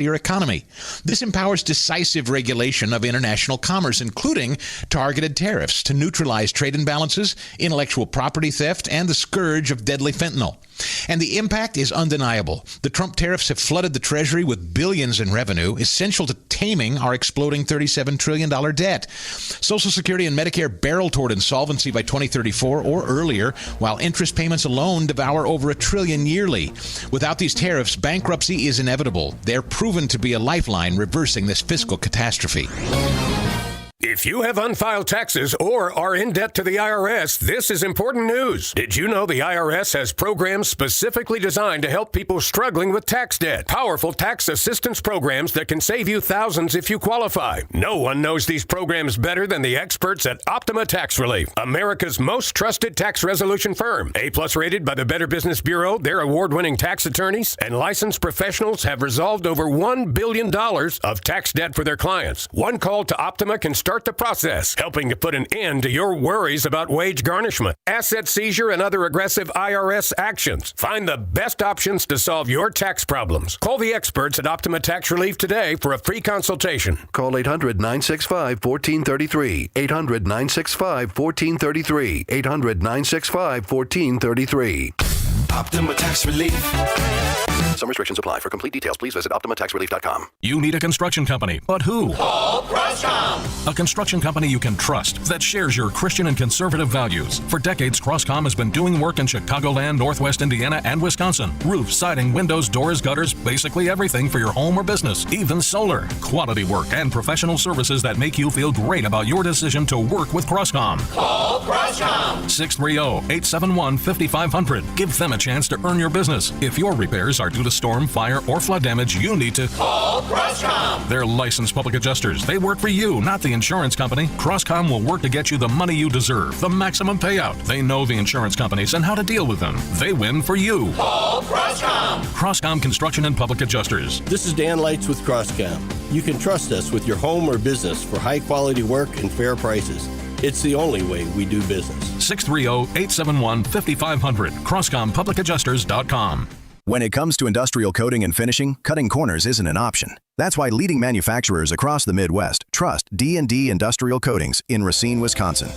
your economy. This empowers decisive regulation of international commerce, including targeted tariffs to neutralize trade imbalances, intellectual property theft, and the scourge of deadly fentanyl. And the impact is undeniable. The Trump tariffs have flooded the Treasury with billions in revenue, essential to taming our exploding $37 trillion debt. Social Security and Medicare barrel toward insolvency by 2034 or earlier, while interest payments alone devour over $1 trillion yearly. Without these tariffs, bankruptcy is inevitable. They're proven to be a lifeline reversing this fiscal catastrophe. If you have unfiled taxes or are in debt to the IRS, this is important news. Did you know the IRS has programs specifically designed to help people struggling with tax debt? Powerful tax assistance programs that can save you thousands if you qualify. No one knows these programs better than the experts at Optima Tax Relief, America's most trusted tax resolution firm. A-plus rated by the Better Business Bureau, their award-winning tax attorneys and licensed professionals have resolved over $1 billion of tax debt for their clients. One call to Optima can start the process, helping to put an end to your worries about wage garnishment, asset seizure, and other aggressive IRS actions. Find the best options to solve your tax problems. Call the experts at Optima Tax Relief today for a free consultation. Call 800-965-1433. 800-965-1433. 800-965-1433. Optima Tax Relief. Some restrictions apply. For complete details, please visit OptimaTaxRelief.com. You need a construction company, but who? Call CrossCom. A construction company you can trust that shares your Christian and conservative values. For decades, CrossCom has been doing work in Chicagoland, Northwest Indiana, and Wisconsin. Roofs, siding, windows, doors, gutters, basically everything for your home or business, even solar. Quality work and professional services that make you feel great about your decision to work with CrossCom. Call CrossCom. 630-871-5500. Give them a chance to earn your business. If your repairs are due to storm, fire, or flood damage, you need to call CrossCom. They're licensed public adjusters. They work for you, not the insurance company. CrossCom will work to get you the money you deserve, the maximum payout. They know the insurance companies and how to deal with them. They win for you. Call CrossCom. CrossCom Construction and Public Adjusters. This is Dan Lights with CrossCom. You can trust us with your home or business for high-quality work and fair prices. It's the only way we do business. 630-871-5500. CrossComPublicAdjusters.com. When it comes to industrial coating and finishing, cutting corners isn't an option. That's why leading manufacturers across the Midwest trust D&D Industrial Coatings in Racine, Wisconsin.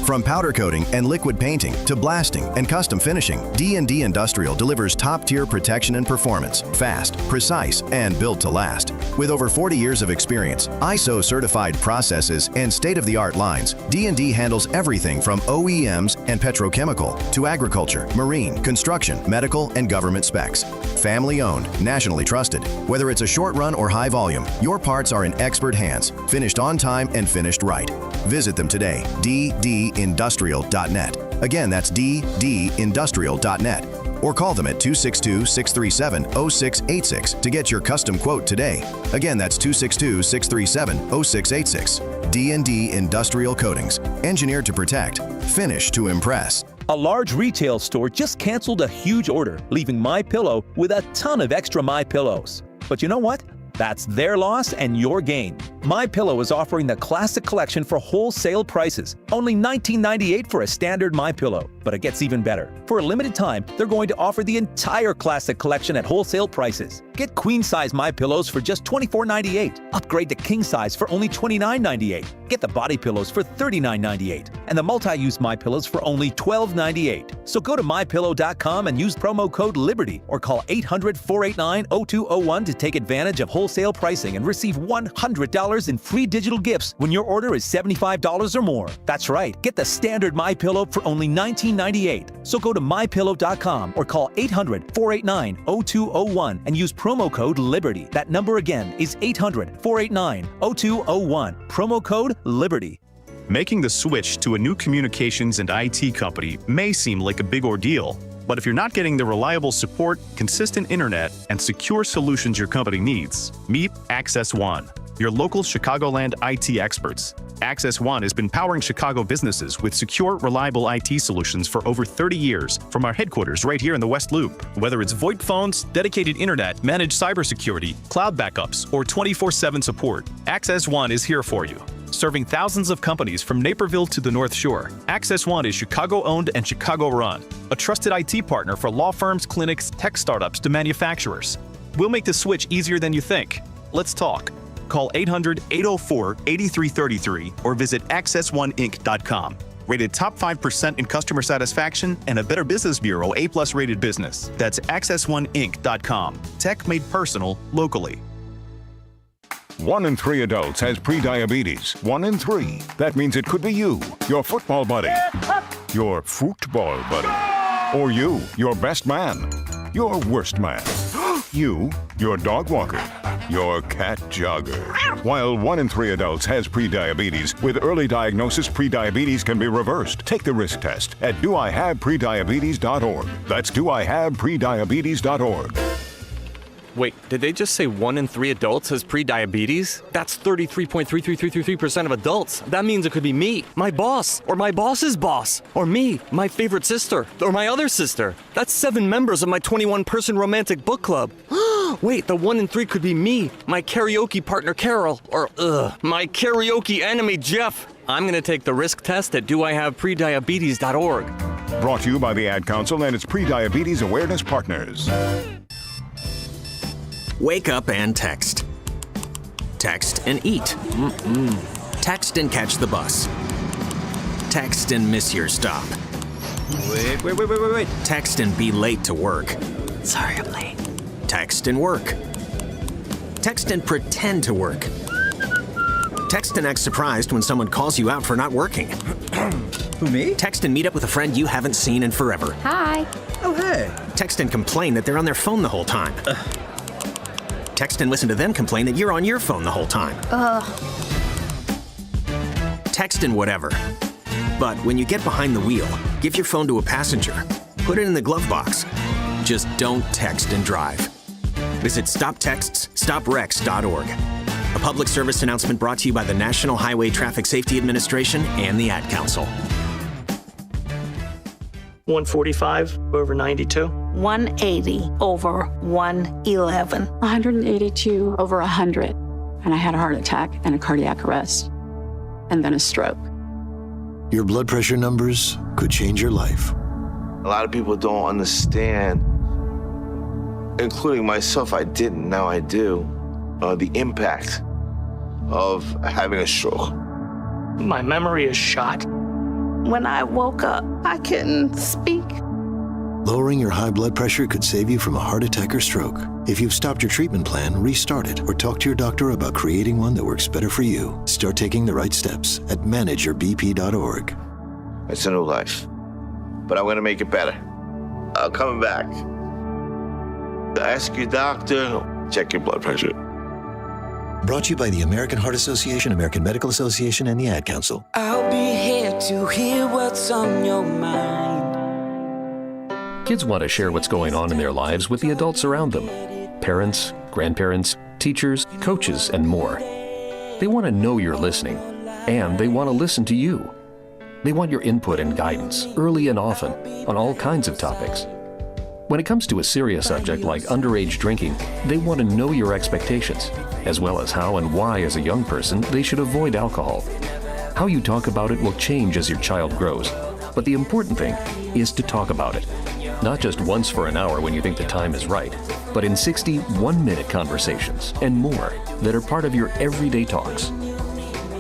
From powder coating and liquid painting to blasting and custom finishing, D&D Industrial delivers top-tier protection and performance, fast, precise, and built to last. With over 40 years of experience, ISO-certified processes, and state-of-the-art lines, D&D handles everything from OEMs and petrochemical to agriculture, marine, construction, medical, and government specs. Family-owned, nationally trusted. Whether it's a short run or high volume, your parts are in expert hands, finished on time and finished right. Visit them today, ddindustrial.net. Again, that's ddindustrial.net. Or call them at 262-637-0686 to get your custom quote today. Again, that's 262-637-0686. D&D Industrial Coatings. Engineered to protect. Finished to impress. A large retail store just canceled a huge order, leaving MyPillow with a ton of extra MyPillows. But you know what? That's their loss and your gain. MyPillow is offering the Classic Collection for wholesale prices. Only $19.98 for a standard MyPillow. But it gets even better. For a limited time, they're going to offer the entire Classic Collection at wholesale prices. Get queen-size MyPillows for just $24.98. Upgrade to king size for only $29.98. Get the body pillows for $39.98. And the multi-use MyPillows for only $12.98. So go to MyPillow.com and use promo code LIBERTY or call 800-489-0201 to take advantage of wholesale pricing and receive $100 in free digital gifts when your order is $75 or more. That's right. Get the standard MyPillow for only $19.98. So go to MyPillow.com or call 800-489-0201 and use promo code LIBERTY. That number again is 800-489-0201. Promo code LIBERTY. Making the switch to a new communications and IT company may seem like a big ordeal, but if you're not getting the reliable support, consistent internet, and secure solutions your company needs, meet Access One, your local Chicagoland IT experts. Access One has been powering Chicago businesses with secure, reliable IT solutions for over 30 years from our headquarters right here in the West Loop. Whether it's VoIP phones, dedicated internet, managed cybersecurity, cloud backups, or 24/7 support, Access One is here for you. Serving thousands of companies from Naperville to the North Shore, Access One is Chicago-owned and Chicago-run, a trusted IT partner for law firms, clinics, tech startups to manufacturers. We'll make the switch easier than you think. Let's talk. Call 800-804-8333 or visit access1inc.com. Rated top 5% in customer satisfaction and a Better Business Bureau A+ rated business. That's access1inc.com. Tech made personal locally. 1 in 3 adults has prediabetes. 1 in 3. That means it could be you, your football buddy, your football buddy, or you, your best man, your worst man, you, your dog walker, your cat jogger. While 1 in 3 adults has prediabetes, with early diagnosis, prediabetes can be reversed. Take the risk test at doihaveprediabetes.org. That's doihaveprediabetes.org. Wait, did they just say 1 in 3 adults has prediabetes? That's 33.33333% of adults. That means it could be me, my boss, or my boss's boss, or me, my favorite sister, or my other sister. That's 7 members of my 21-person romantic book club. Wait, the 1 in 3 could be me, my karaoke partner Carol, or my karaoke enemy Jeff. I'm gonna take the risk test at doihaveprediabetes.org. Brought to you by the Ad Council and its Prediabetes Awareness Partners. Wake up and text. Text and eat. Text and catch the bus. Text and miss your stop. Wait. Text and be late to work. Sorry, I'm late. Text and work. Text and pretend to work. Text and act surprised when someone calls you out for not working. Who, me? Text and meet up with a friend you haven't seen in forever. Hi. Oh, hey. Text and complain that they're on their phone the whole time. Text and listen to them complain that you're on your phone the whole time. Text and whatever. But when you get behind the wheel, give your phone to a passenger. Put it in the glove box. Just don't text and drive. Visit StopTextsStopWrecks.org. A public service announcement brought to you by the National Highway Traffic Safety Administration and the Ad Council. 145 over 92. 180 over 111. 182 over 100. And I had a heart attack and a cardiac arrest. And then a stroke. Your blood pressure numbers could change your life. A lot of people don't understand, including myself, I didn't, now I do, the impact of having a stroke. My memory is shot. When I woke up, I couldn't speak. Lowering your high blood pressure could save you from a heart attack or stroke. If you've stopped your treatment plan, restart it or talk to your doctor about creating one that works better for you. Start taking the right steps at manageyourbp.org. It's a new life, but I'm going to make it better. I'm coming back. Ask your doctor, check your blood pressure. Brought to you by the American Heart Association, American Medical Association, and the Ad Council. I'll be here to hear what's on your mind. Kids want to share what's going on in their lives with the adults around them. Parents, grandparents, teachers, coaches, and more. They want to know you're listening, and they want to listen to you. They want your input and guidance, early and often, on all kinds of topics. When it comes to a serious subject like underage drinking, they want to know your expectations, as well as how and why as a young person they should avoid alcohol. How you talk about it will change as your child grows, but the important thing is to talk about it. Not just once for an hour when you think the time is right, but in 60 one-minute conversations and more that are part of your everyday talks.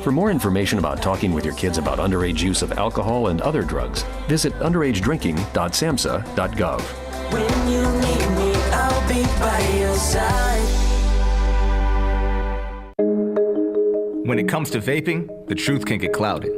For more information about talking with your kids about underage use of alcohol and other drugs, visit underagedrinking.samhsa.gov. When you need me, I'll be by your side. When it comes to vaping, the truth can get clouded.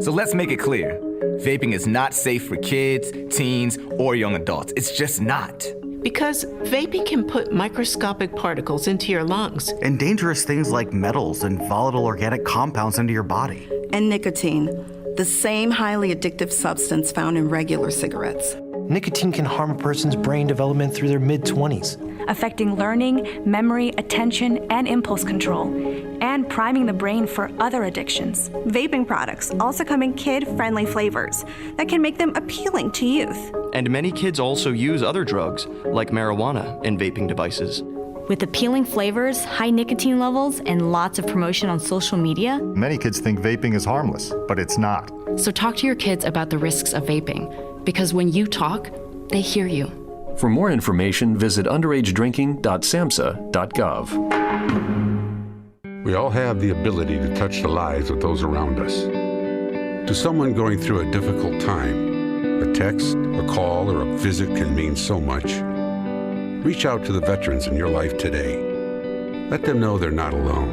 So let's make it clear. Vaping is not safe for kids, teens, or young adults. It's just not. Because vaping can put microscopic particles into your lungs. And dangerous things like metals and volatile organic compounds into your body. And nicotine, the same highly addictive substance found in regular cigarettes. Nicotine can harm a person's brain development through their mid-20s. Affecting learning, memory, attention, and impulse control, and priming the brain for other addictions. Vaping products also come in kid-friendly flavors that can make them appealing to youth. And many kids also use other drugs, like marijuana, in vaping devices. With appealing flavors, high nicotine levels, and lots of promotion on social media, many kids think vaping is harmless, but it's not. So talk to your kids about the risks of vaping, because when you talk, they hear you. For more information, visit underagedrinking.samhsa.gov. We all have the ability to touch the lives of those around us. To someone going through a difficult time, a text, a call, or a visit can mean so much. Reach out to the veterans in your life today. Let them know they're not alone.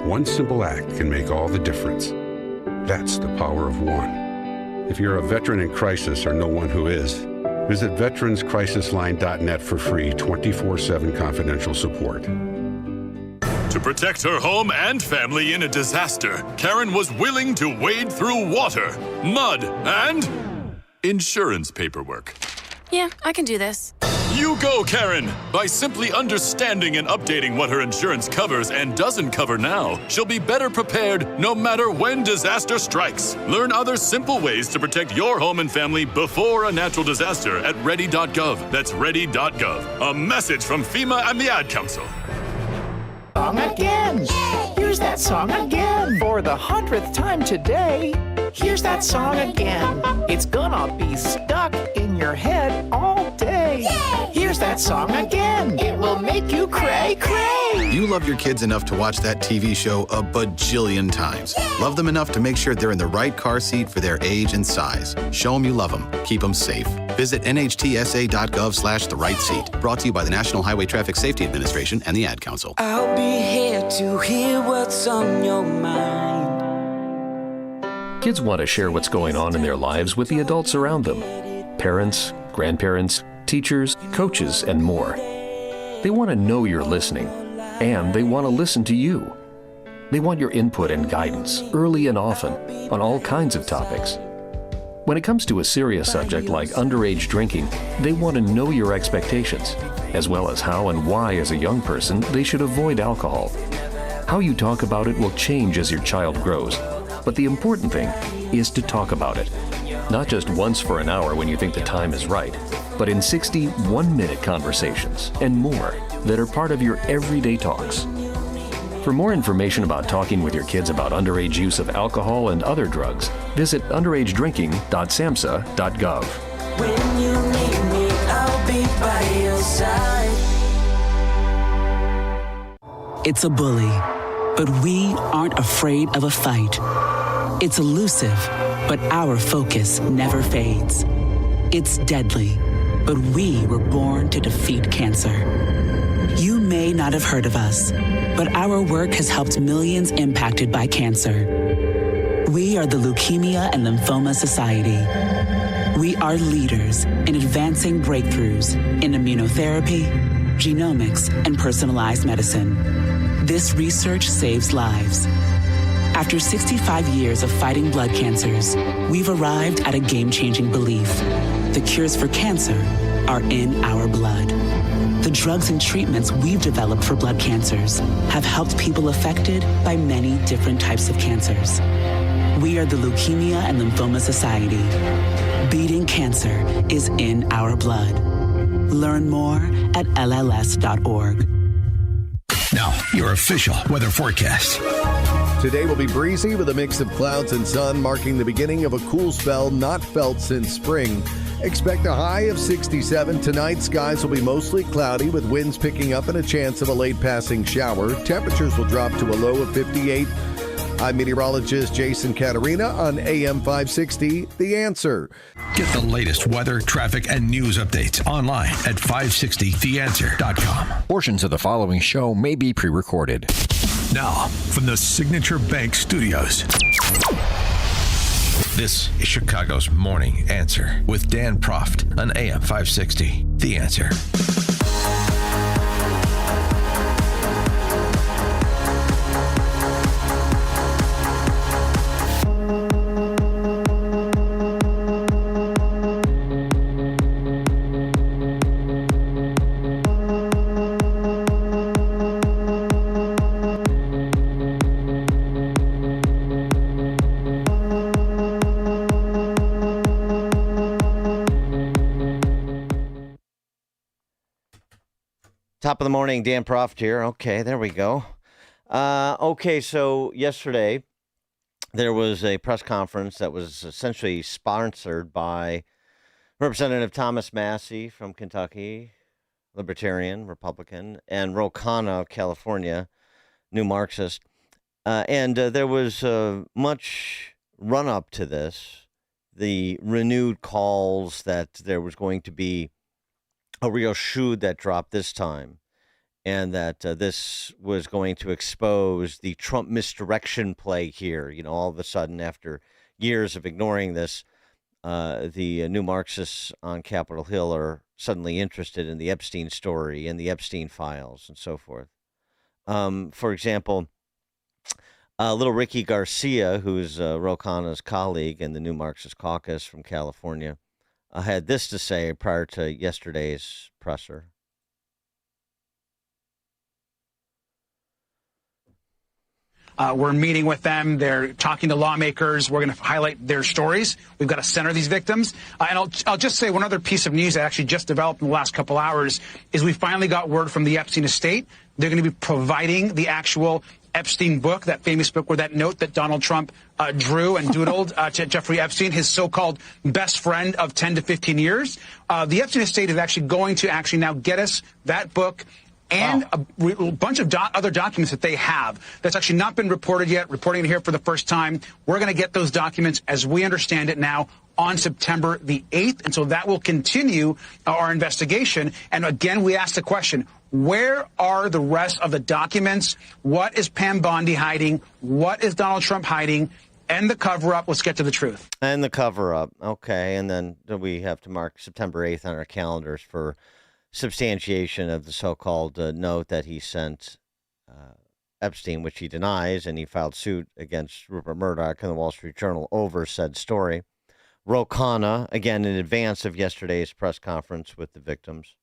One simple act can make all the difference. That's the power of one. If you're a veteran in crisis or know one who is, visit veteranscrisisline.net for free 24/7 confidential support. To protect her home and family in a disaster, Karen was willing to wade through water, mud, and insurance paperwork. Yeah, I can do this. You go, Karen! By simply understanding and updating what her insurance covers and doesn't cover now, she'll be better prepared no matter when disaster strikes. Learn other simple ways to protect your home and family before a natural disaster at ready.gov. That's ready.gov. A message from FEMA and the Ad Council. Song again! Here's that song again! For the 100th time today, here's that song again. It's gonna be stuck in your head all day. Here's that song again. It will make you cray cray. You love your kids enough to watch that TV show a bajillion times. Love them enough to make sure they're in the right car seat for their age and size. Show them you love them. Keep them safe. Visit nhtsa.gov/the right seat. Brought to you by the National Highway Traffic Safety Administration and the Ad Council. I'll be here to hear what's on your mind. Kids want to share what's going on in their lives with the adults around them. Parents, grandparents, teachers, coaches, and more. They want to know you're listening, and they want to listen to you. They want your input and guidance, early and often, on all kinds of topics. When it comes to a serious subject like underage drinking, they want to know your expectations, as well as how and why as a young person they should avoid alcohol. How you talk about it will change as your child grows, but the important thing is to talk about it. Not just once for an hour when you think the time is right, but in 60 one-minute conversations and more that are part of your everyday talks. For more information about talking with your kids about underage use of alcohol and other drugs, visit underagedrinking.samhsa.gov. When you need me, I'll be by your side. It's a bully, but we aren't afraid of a fight. It's elusive, but our focus never fades. It's deadly, but we were born to defeat cancer. You may not have heard of us, but our work has helped millions impacted by cancer. We are the Leukemia and Lymphoma Society. We are leaders in advancing breakthroughs in immunotherapy, genomics, and personalized medicine. This research saves lives. After 65 years of fighting blood cancers, we've arrived at a game-changing belief. The cures for cancer are in our blood. The drugs and treatments we've developed for blood cancers have helped people affected by many different types of cancers. We are the Leukemia and Lymphoma Society. Beating cancer is in our blood. Learn more at lls.org. Now, your official weather forecast. Today will be breezy with a mix of clouds and sun, marking the beginning of a cool spell not felt since spring. Expect a high of 67. Tonight, skies will be mostly cloudy with winds picking up and a chance of a late passing shower. Temperatures will drop to a low of 58. I'm meteorologist Jason Caterina on AM 560, The Answer. Get the latest weather, traffic, and news updates online at 560theanswer.com. Portions of the following show may be pre-recorded. Now, from the Signature Bank Studios. This is Chicago's Morning Answer with Dan Proft on AM 560, The Answer. Top of the morning, Dan Proft here. Okay, there we go. Okay, so yesterday there was a press conference that was essentially sponsored by Representative Thomas Massey from Kentucky, Libertarian, Republican, and Ro Khanna of California, New Marxist. And there was much run-up to this, the renewed calls that there was going to be a real shoe that dropped this time, and that this was going to expose the Trump misdirection play here. You know, all of a sudden, after years of ignoring this, the New Marxists on Capitol Hill are suddenly interested in the Epstein story and the Epstein files and so forth. For example, little Ricky Garcia, who's Ro Khanna's colleague in the New Marxist Caucus from California, had this to say prior to yesterday's presser. We're meeting with them. They're talking to lawmakers. We're going to highlight their stories. We've got to center these victims. And I'll just say one other piece of news that actually just developed in the last couple hours is we finally got word from the Epstein estate. They're going to be providing the actual Epstein book, that famous book where that note that Donald Trump drew and doodled to Jeffrey Epstein, his so-called best friend of 10 to 15 years. The Epstein estate is actually going to now get us that book and a bunch of other documents that they have that's actually not been reported yet, reporting it here for the first time. We're going to get those documents, as we understand it now, on September the 8th. And so that will continue our investigation. And again, we ask the question, where are the rest of the documents? What is Pam Bondi hiding? What is Donald Trump hiding? And the cover-up. Let's get to the truth. And the cover-up. Okay. And then we have to mark September 8th on our calendars for substantiation of the so-called note that he sent Epstein, which he denies, and he filed suit against Rupert Murdoch and the Wall Street Journal over said story. Ro Khanna, again, in advance of yesterday's press conference with the victims.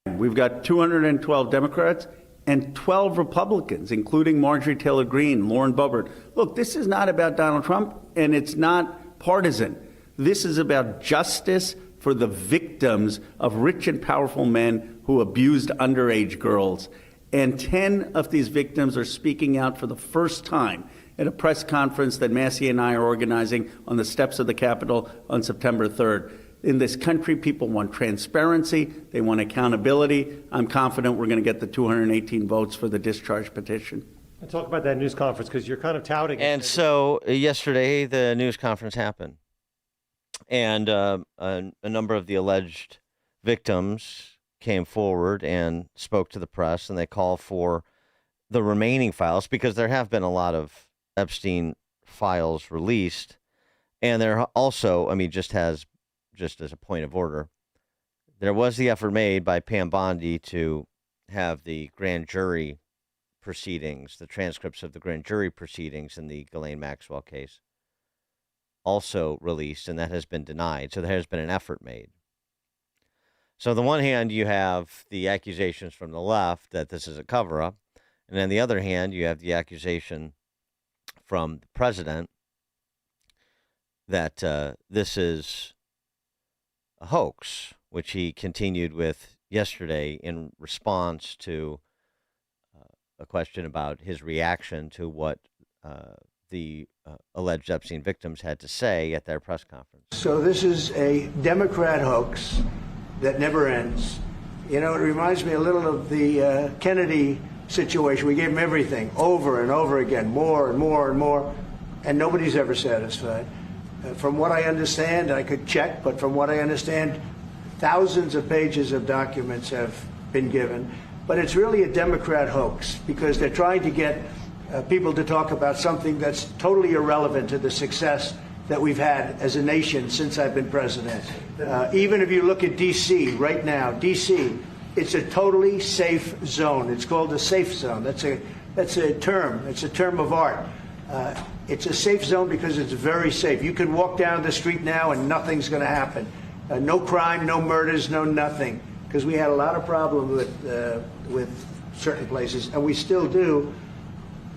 We've got 212 Democrats and 12 Republicans, including Marjorie Taylor Greene, Lauren Boebert. Look, this is not about Donald Trump, and it's not partisan. This is about justice for the victims of rich and powerful men who abused underage girls. And 10 of these victims are speaking out for the first time at a press conference that Massey and I are organizing on the steps of the Capitol on September 3rd. In this country, people want transparency. They want accountability. I'm confident we're going to get the 218 votes for the discharge petition. And talk about that news conference, because you're kind of touting it. And so yesterday, the news conference happened. And a number of the alleged victims came forward and spoke to the press, and they call for the remaining files, because there have been a lot of Epstein files released. And there also, I mean, just as a point of order, there was the effort made by Pam Bondi to have the grand jury proceedings, the transcripts of the grand jury proceedings in the Ghislaine Maxwell case, also released, and that has been denied. So there has been an effort made. So on the one hand, you have the accusations from the left that this is a cover-up, and on the other hand, you have the accusation from the president that this is a hoax, which he continued with yesterday in response to a question about his reaction to what the alleged Epstein victims had to say at their press conference. So this is a Democrat hoax that never ends. You know, it reminds me a little of the Kennedy situation. We gave him everything over and over again, more and more and more, and nobody's ever satisfied. From what I understand, I could check, but from what I understand, thousands of pages of documents have been given. But it's really a Democrat hoax, because they're trying to get people to talk about something that's totally irrelevant to the success that we've had as a nation since I've been president. Even if you look at D.C. right now, D.C., it's a totally safe zone. It's called a safe zone. That's a term. It's a term of art. It's a safe zone because it's very safe. You can walk down the street now and nothing's going to happen. No crime, no murders, no nothing. Because we had a lot of problems with certain places, and we still do.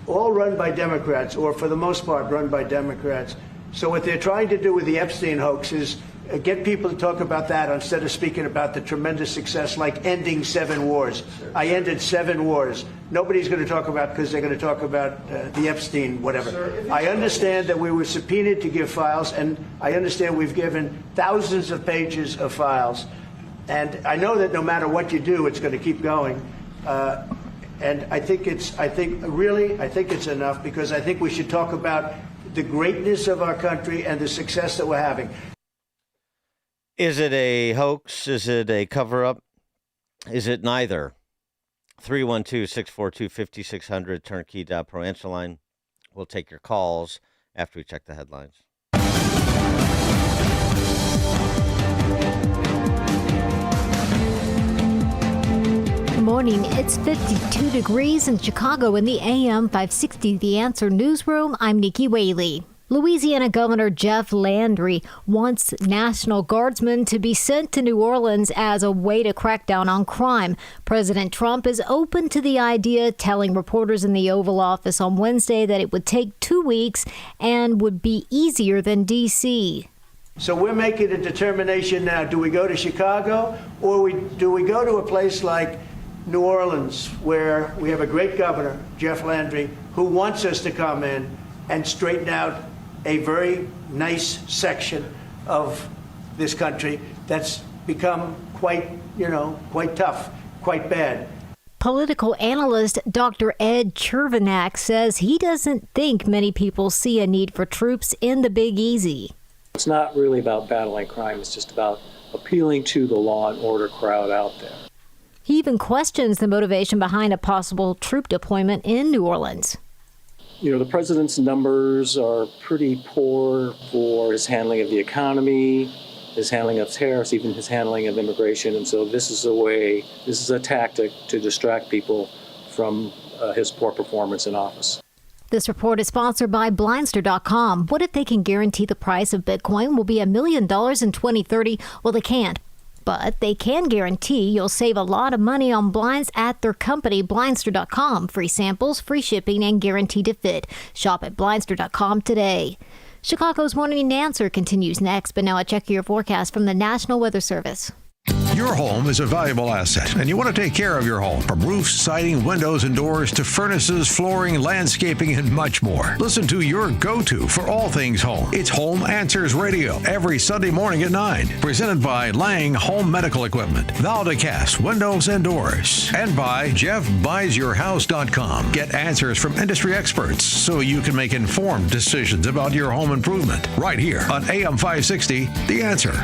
All run by Democrats, or for the most part run by Democrats. So what they're trying to do with the Epstein hoax is Get people to talk about that instead of speaking about the tremendous success like ending 7 wars. I ended 7 wars. Nobody's going to talk about because they're going to talk about the Epstein, whatever. I understand that we were subpoenaed to give files, and I understand we've given thousands of pages of files. And I know that no matter what you do, it's going to keep going. And I think it's enough, because I think we should talk about the greatness of our country and the success that we're having. Is it a hoax? Is it a cover-up? Is it neither? 312-642-5600, turnkey.pro answer line. We'll take your calls after we check the headlines. Good morning. It's 52 degrees in Chicago in the AM 560 The Answer newsroom. I'm Nikki Whaley. Louisiana Governor Jeff Landry wants National Guardsmen to be sent to New Orleans as a way to crack down on crime. President Trump is open to the idea, telling reporters in the Oval Office on Wednesday that it would take 2 weeks and would be easier than D.C. So we're making a determination now. Do we go to Chicago, or do we go to a place like New Orleans, where we have a great governor, Jeff Landry, who wants us to come in and straighten out a very nice section of this country that's become quite tough, quite bad. Political analyst Dr. Ed Chervenak says he doesn't think many people see a need for troops in the Big Easy. It's not really about battling crime. It's just about appealing to the law and order crowd out there. He even questions the motivation behind a possible troop deployment in New Orleans. The president's numbers are pretty poor for his handling of the economy, his handling of tariffs, even his handling of immigration. And so this is a tactic to distract people from his poor performance in office. This report is sponsored by Blindster.com. What if they can guarantee the price of Bitcoin will be $1 million in 2030? Well, they can't. But they can guarantee you'll save a lot of money on blinds at their company, Blindster.com. Free samples, free shipping, and guaranteed to fit. Shop at Blindster.com today. Chicago's Morning Answer continues next, but now a check of your forecast from the National Weather Service. Your home is a valuable asset, and you want to take care of your home. From roofs, siding, windows, and doors to furnaces, flooring, landscaping, and much more. Listen to your go-to for all things home. It's Home Answers Radio every Sunday morning at 9. Presented by Lang Home Medical Equipment, Valdecast Windows and Doors, and by JeffBuysYourHouse.com. Get answers from industry experts so you can make informed decisions about your home improvement. Right here on AM 560, The Answer.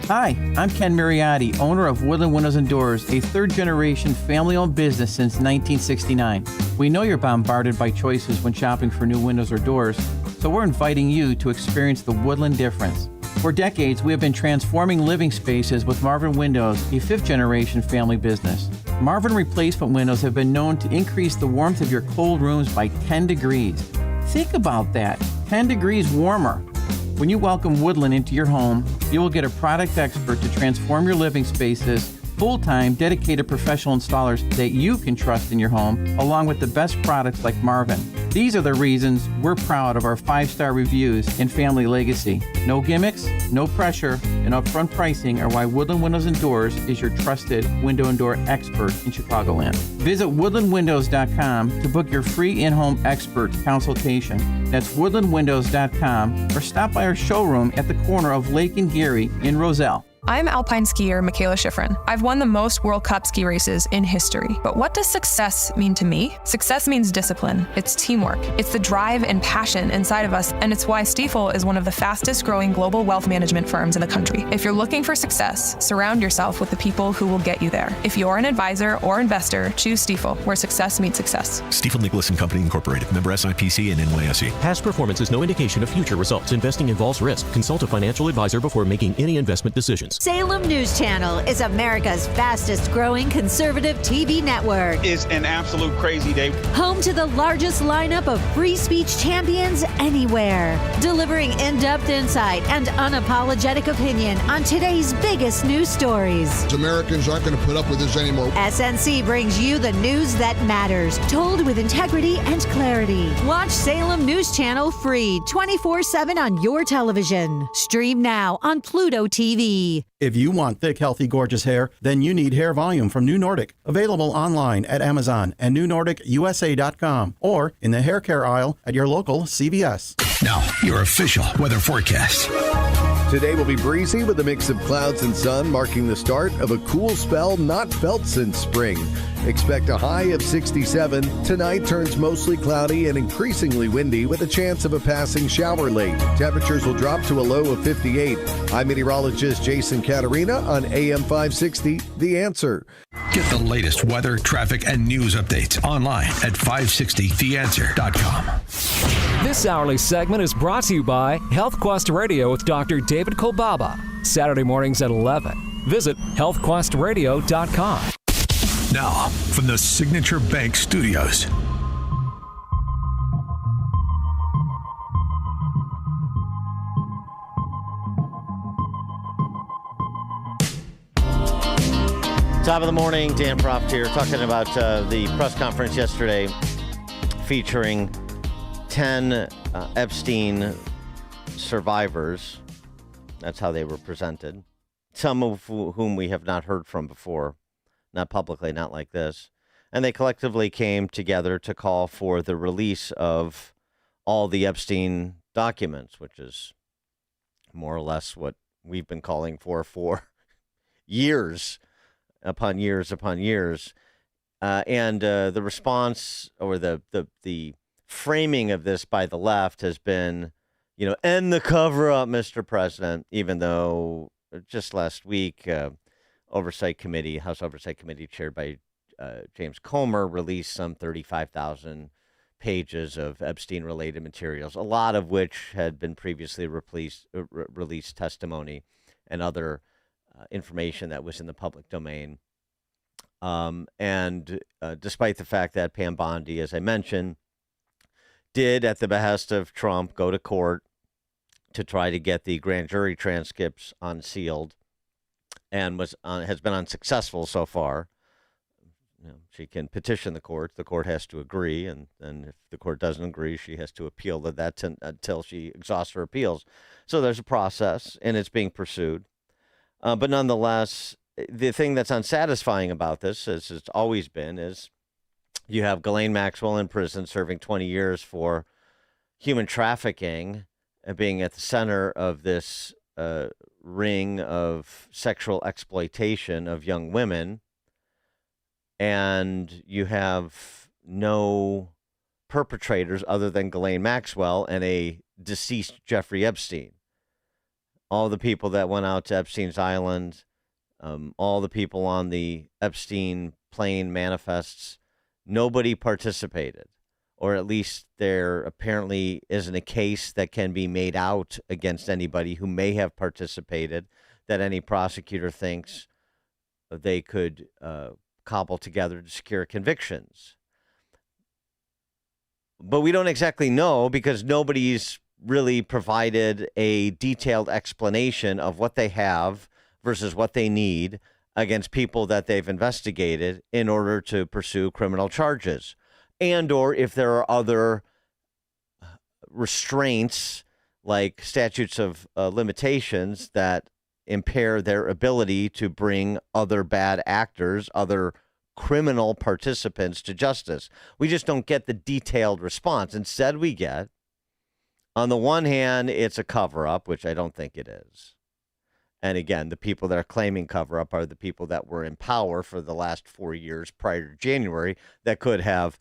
Hi, I'm Ken Mariotti, owner of Woodland Windows and Doors, a third-generation family-owned business since 1969. We know you're bombarded by choices when shopping for new windows or doors, so we're inviting you to experience the Woodland difference. For decades, we have been transforming living spaces with Marvin Windows, a fifth-generation family business. Marvin replacement windows have been known to increase the warmth of your cold rooms by 10 degrees. Think about that, 10 degrees warmer. When you welcome Woodland into your home, you will get a product expert to transform your living spaces, full-time, dedicated professional installers that you can trust in your home, along with the best products like Marvin. These are the reasons we're proud of our 5-star reviews and family legacy. No gimmicks, no pressure, and upfront pricing are why Woodland Windows and Doors is your trusted window and door expert in Chicagoland. Visit woodlandwindows.com to book your free in-home expert consultation. That's woodlandwindows.com, or stop by our showroom at the corner of Lake and Geary in Roselle. I'm alpine skier Michaela Schifrin. I've won the most World Cup ski races in history. But what does success mean to me? Success means discipline. It's teamwork. It's the drive and passion inside of us, and it's why Stifel is one of the fastest growing global wealth management firms in the country. If you're looking for success, surround yourself with the people who will get you there. If you're an advisor or investor, choose Stifel, where success meets success. Stifel Nicholas and Company Incorporated, member SIPC and NYSE. Past performance is no indication of future results. Investing involves risk. Consult a financial advisor before making any investment decisions. Salem News Channel is America's fastest growing conservative TV network. It's an absolute crazy day. Home to the largest lineup of free speech champions anywhere. Delivering in-depth insight and unapologetic opinion on today's biggest news stories. Americans aren't going to put up with this anymore. SNC brings you the news that matters, told with integrity and clarity. Watch Salem News Channel free 24/7 on your television. Stream now on Pluto TV. If you want thick, healthy, gorgeous hair, then you need Hair Volume from New Nordic. Available online at Amazon and newnordicusa.com or in the hair care aisle at your local CVS. Now, your official weather forecast. Today will be breezy with a mix of clouds and sun, marking the start of a cool spell not felt since spring. Expect a high of 67. Tonight turns mostly cloudy and increasingly windy with a chance of a passing shower late. Temperatures will drop to a low of 58. I'm meteorologist Jason Caterina on AM 560, The Answer. Get the latest weather, traffic, and news updates online at 560theanswer.com. This hourly segment is brought to you by Health Quest Radio with Dr. David Kolbaba. Saturday mornings at 11. Visit healthquestradio.com. Now, from the Signature Bank Studios. Top of the morning, Dan Proft here, talking about the press conference yesterday featuring 10 Epstein survivors. That's how they were presented. Some of whom we have not heard from before, not publicly, not like this. And they collectively came together to call for the release of all the Epstein documents, which is more or less what we've been calling for years upon years upon years. And the response or the framing of this by the left has been, end the cover-up, Mr. President, even though just last week, House Oversight Committee chaired by James Comer released some 35,000 pages of Epstein-related materials, a lot of which had been previously released testimony and other information that was in the public domain. And despite the fact that Pam Bondi, as I mentioned, did, at the behest of Trump, go to court to try to get the grand jury transcripts unsealed, and has been unsuccessful so far. She can petition the court. The court has to agree, and if the court doesn't agree, she has to appeal that until she exhausts her appeals. So there's a process, and it's being pursued. But nonetheless, the thing that's unsatisfying about this, as it's always been, is you have Ghislaine Maxwell in prison serving 20 years for human trafficking and being at the center of this ring of sexual exploitation of young women. And you have no perpetrators other than Ghislaine Maxwell and a deceased Jeffrey Epstein. All the people that went out to Epstein's Island, all the people on the Epstein plane manifests, nobody participated. Or at least there apparently isn't a case that can be made out against anybody who may have participated that any prosecutor thinks they could cobble together to secure convictions. But we don't exactly know because nobody's really provided a detailed explanation of what they have versus what they need against people that they've investigated in order to pursue criminal charges. And or if there are other restraints like statutes of limitations that impair their ability to bring other bad actors, other criminal participants to justice. We just don't get the detailed response. Instead, we get, on the one hand, it's a cover-up, which I don't think it is. And again, the people that are claiming cover-up are the people that were in power for the last 4 years prior to January that could have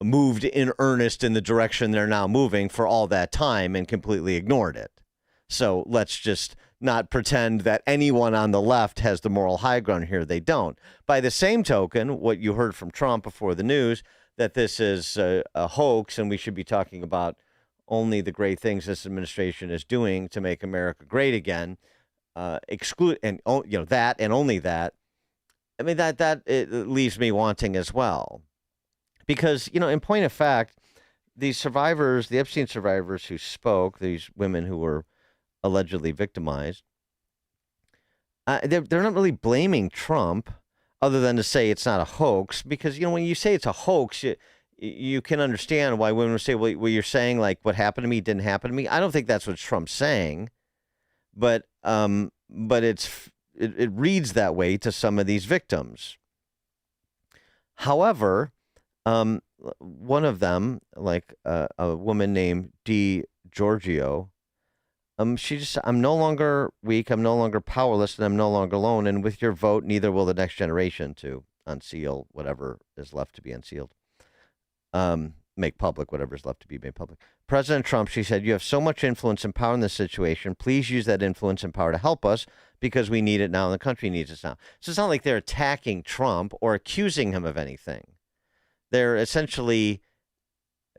moved in earnest in the direction they're now moving for all that time and completely ignored it. So let's just not pretend that anyone on the left has the moral high ground here. They don't. By the same token, what you heard from Trump before the news, that this is a hoax and we should be talking about only the great things this administration is doing to make America great again. exclude and that and only that, I mean that it leaves me wanting as well, because in point of fact, these survivors, the Epstein survivors who spoke, these women who were allegedly victimized, they're not really blaming Trump, other than to say it's not a hoax, because when you say it's a hoax, you can understand why women would say, well, you're saying like what happened to me didn't happen to me. I don't think that's what Trump's saying, but it reads that way to some of these victims. However, one of them, like a woman named Di Giorgio, she just, I'm no longer weak, I'm no longer powerless, and I'm no longer alone. And with your vote, neither will the next generation to unseal whatever is left to be unsealed. Make public whatever is left to be made public. President Trump, she said, you have so much influence and power in this situation. Please use that influence and power to help us, because we need it now and the country needs us now. So it's not like they're attacking Trump or accusing him of anything. They're essentially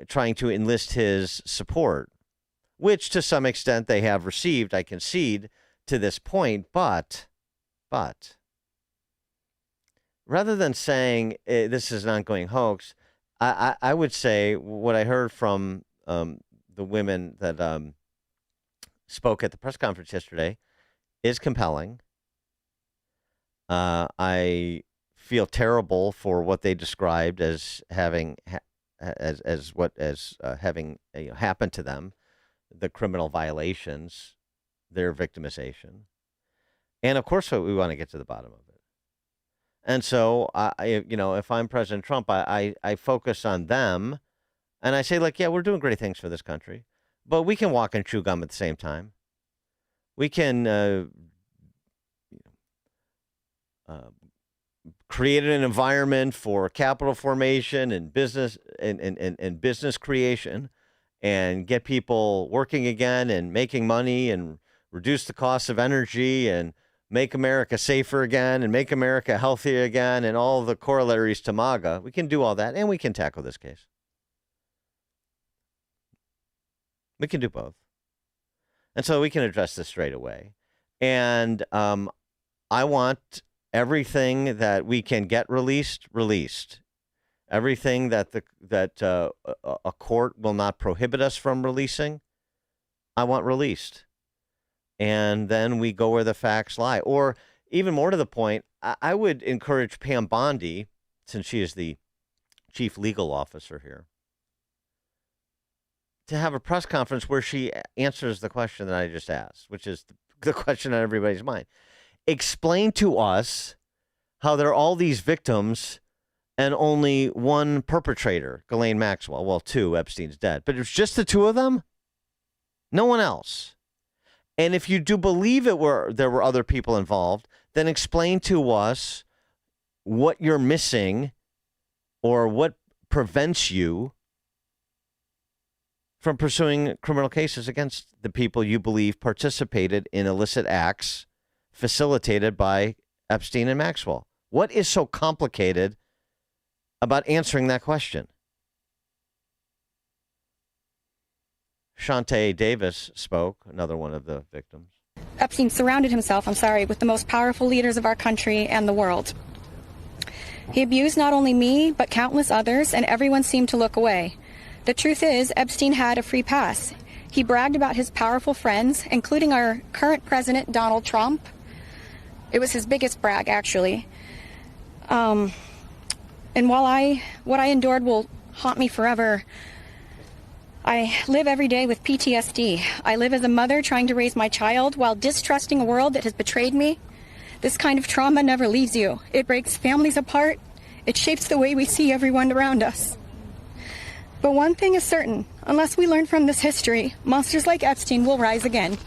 trying to enlist his support, which to some extent they have received, I concede, to this point. But rather than saying this is an ongoing hoax, I would say what I heard from the women that spoke at the press conference yesterday is compelling. I feel terrible for what they described as having having happened to them, the criminal violations, their victimization, and of course we want to get to the bottom of it. And so, if I'm President Trump, I focus on them, and I say, like, yeah, we're doing great things for this country, but we can walk and chew gum at the same time. We can create an environment for capital formation and business and business creation, and get people working again and making money, and reduce the cost of energy, and make America safer again, and make America healthier again, and all the corollaries to MAGA. We can do all that, and we can tackle this case. We can do both. And so we can address this straight away. And I want everything that we can get released. Everything that a court will not prohibit us from releasing, I want released. And then we go where the facts lie. Or even more to the point, I would encourage Pam Bondi, since she is the chief legal officer here, to have a press conference where she answers the question that I just asked, which is the question on everybody's mind. Explain to us how there are all these victims and only one perpetrator, Ghislaine Maxwell. Well, two, Epstein's dead. But it's just the two of them? No one else. And if you do believe there were other people involved, then explain to us what you're missing or what prevents you from pursuing criminal cases against the people you believe participated in illicit acts facilitated by Epstein and Maxwell. What is so complicated about answering that question? Shantae Davis spoke, another one of the victims. Epstein surrounded himself, with the most powerful leaders of our country and the world. He abused not only me, but countless others, and everyone seemed to look away. The truth is, Epstein had a free pass. He bragged about his powerful friends, including our current president, Donald Trump. It was his biggest brag, actually. And while what I endured will haunt me forever, I live every day with PTSD. I live as a mother trying to raise my child while distrusting a world that has betrayed me. This kind of trauma never leaves you. It breaks families apart. It shapes the way we see everyone around us. But one thing is certain, unless we learn from this history, monsters like Epstein will rise again.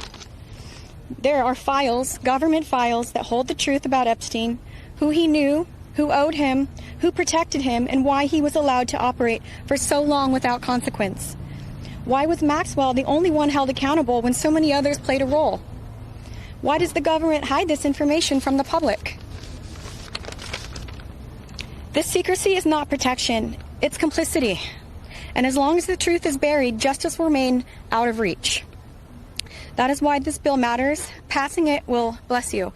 There are files, government files, that hold the truth about Epstein, who he knew, who owed him, who protected him, and why he was allowed to operate for so long without consequence. Why was Maxwell the only one held accountable when so many others played a role? Why does the government hide this information from the public? This secrecy is not protection, it's complicity. And as long as the truth is buried, justice will remain out of reach. That is why this bill matters. Passing it will, bless you,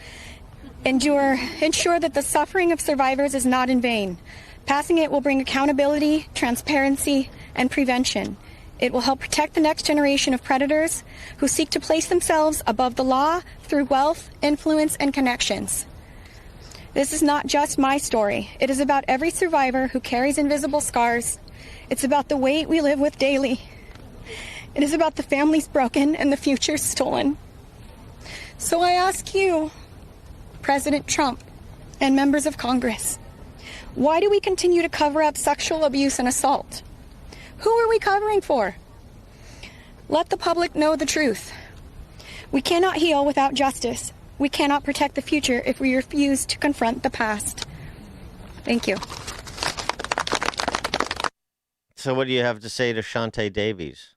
ensure that the suffering of survivors is not in vain. Passing it will bring accountability, transparency, and prevention. It will help protect the next generation of predators who seek to place themselves above the law through wealth, influence, and connections. This is not just my story. It is about every survivor who carries invisible scars. It's about the weight we live with daily. It is about the families broken and the futures stolen. So I ask you, President Trump and members of Congress, why do we continue to cover up sexual abuse and assault? Who are we covering for? Let the public know the truth. We cannot heal without justice. We cannot protect the future if we refuse to confront the past. Thank you. So what do you have to say to Shantae Davies?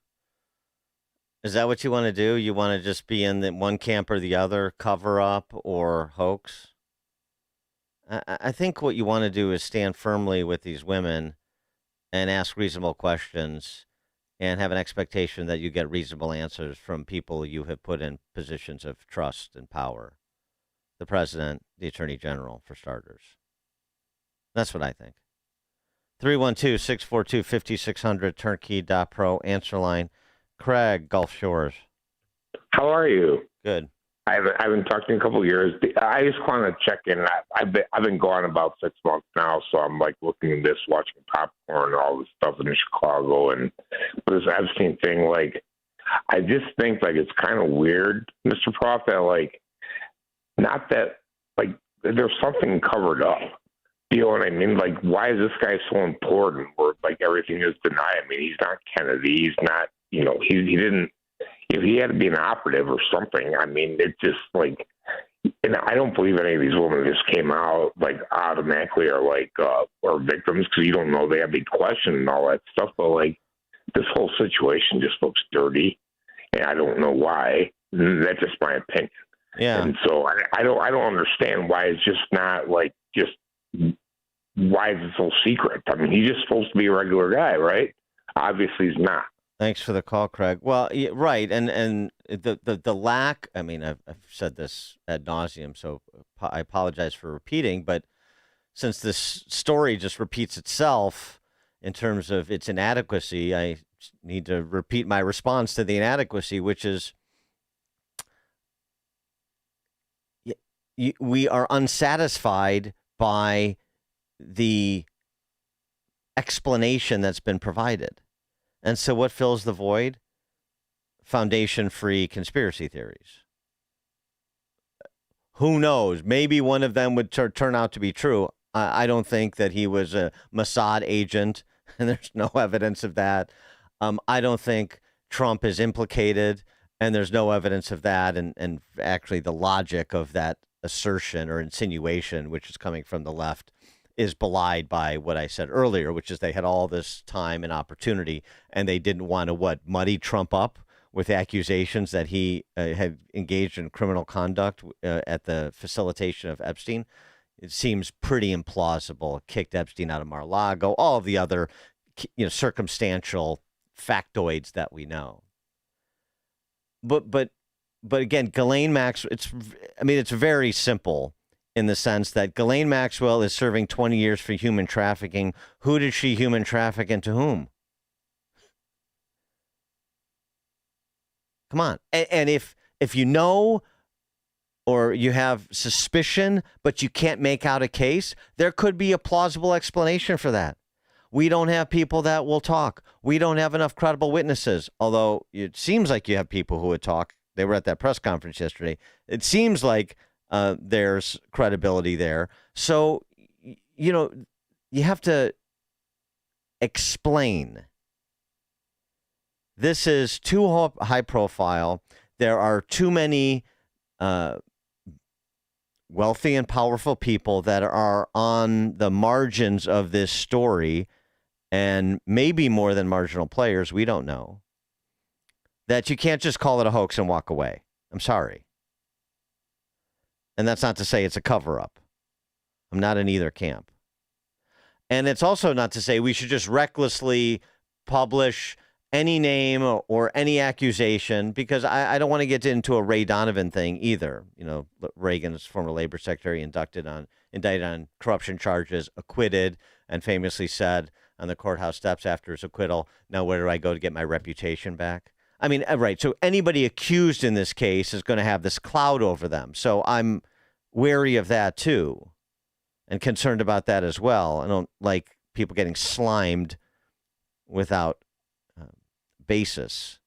Is that what you want to do? You want to just be in the one camp or the other, cover up or hoax? I think what you want to do is stand firmly with these women and ask reasonable questions and have an expectation that you get reasonable answers from people you have put in positions of trust and power. The president, the attorney general, for starters. That's what I think. 312-642-5600, turnkey.pro, answer line. Craig, Gulf Shores. How are you? Good. I haven't talked to you in a couple of years. I just want to check in. I've been gone about 6 months now, so I'm like looking at this, watching popcorn and all this stuff in Chicago, and this Epstein thing. Like, I just think like it's kind of weird, Mr. Prof, that like, not that like there's something covered up. You know what I mean? Like, why is this guy so important? Where like everything is denied. I mean, he's not Kennedy. He's not. You know, he didn't. If he had to be an operative or something, I mean, it just like, and I don't believe any of these women just came out like automatically or like or victims, because you don't know, they have big questions and all that stuff. But like, this whole situation just looks dirty, and I don't know why. That's just my opinion. Yeah. And so I don't understand why it's just not like just why is it so secret? I mean, he's just supposed to be a regular guy, right? Obviously, he's not. Thanks for the call, Craig. Well, right, and the lack. I mean, I've said this ad nauseum, so I apologize for repeating. But since this story just repeats itself in terms of its inadequacy, I need to repeat my response to the inadequacy, which is we are unsatisfied by the explanation that's been provided. And so what fills the void? Foundation-free conspiracy theories. Who knows? Maybe one of them would turn out to be true. I don't think that he was a Mossad agent, and there's no evidence of that. I don't think Trump is implicated, and there's no evidence of that. And actually the logic of that assertion or insinuation, which is coming from the left, is belied by what I said earlier, which is they had all this time and opportunity, and they didn't want to, muddy Trump up with accusations that he had engaged in criminal conduct at the facilitation of Epstein. It seems pretty implausible. Kicked Epstein out of Mar-a-Lago, all of the other circumstantial factoids that we know. But again, Ghislaine Maxwell, it's very simple, in the sense that Ghislaine Maxwell is serving 20 years for human trafficking. Who did she human traffic and to whom? Come on. And if you know or you have suspicion, but you can't make out a case, there could be a plausible explanation for that. We don't have people that will talk. We don't have enough credible witnesses, although it seems like you have people who would talk. They were at that press conference yesterday. It seems like there's credibility there. So, you have to explain. This is too high profile. There are too many wealthy and powerful people that are on the margins of this story, and maybe more than marginal players, we don't know, that you can't just call it a hoax and walk away. I'm sorry. And that's not to say it's a cover-up. I'm not in either camp. And it's also not to say we should just recklessly publish any name or any accusation, because I don't want to get into a Ray Donovan thing either. You know, Reagan's former labor secretary indicted on corruption charges, acquitted, and famously said on the courthouse steps after his acquittal, "Now where do I go to get my reputation back?" I mean, right. So anybody accused in this case is going to have this cloud over them. So I'm wary of that too, and concerned about that as well. I don't like people getting slimed without basis.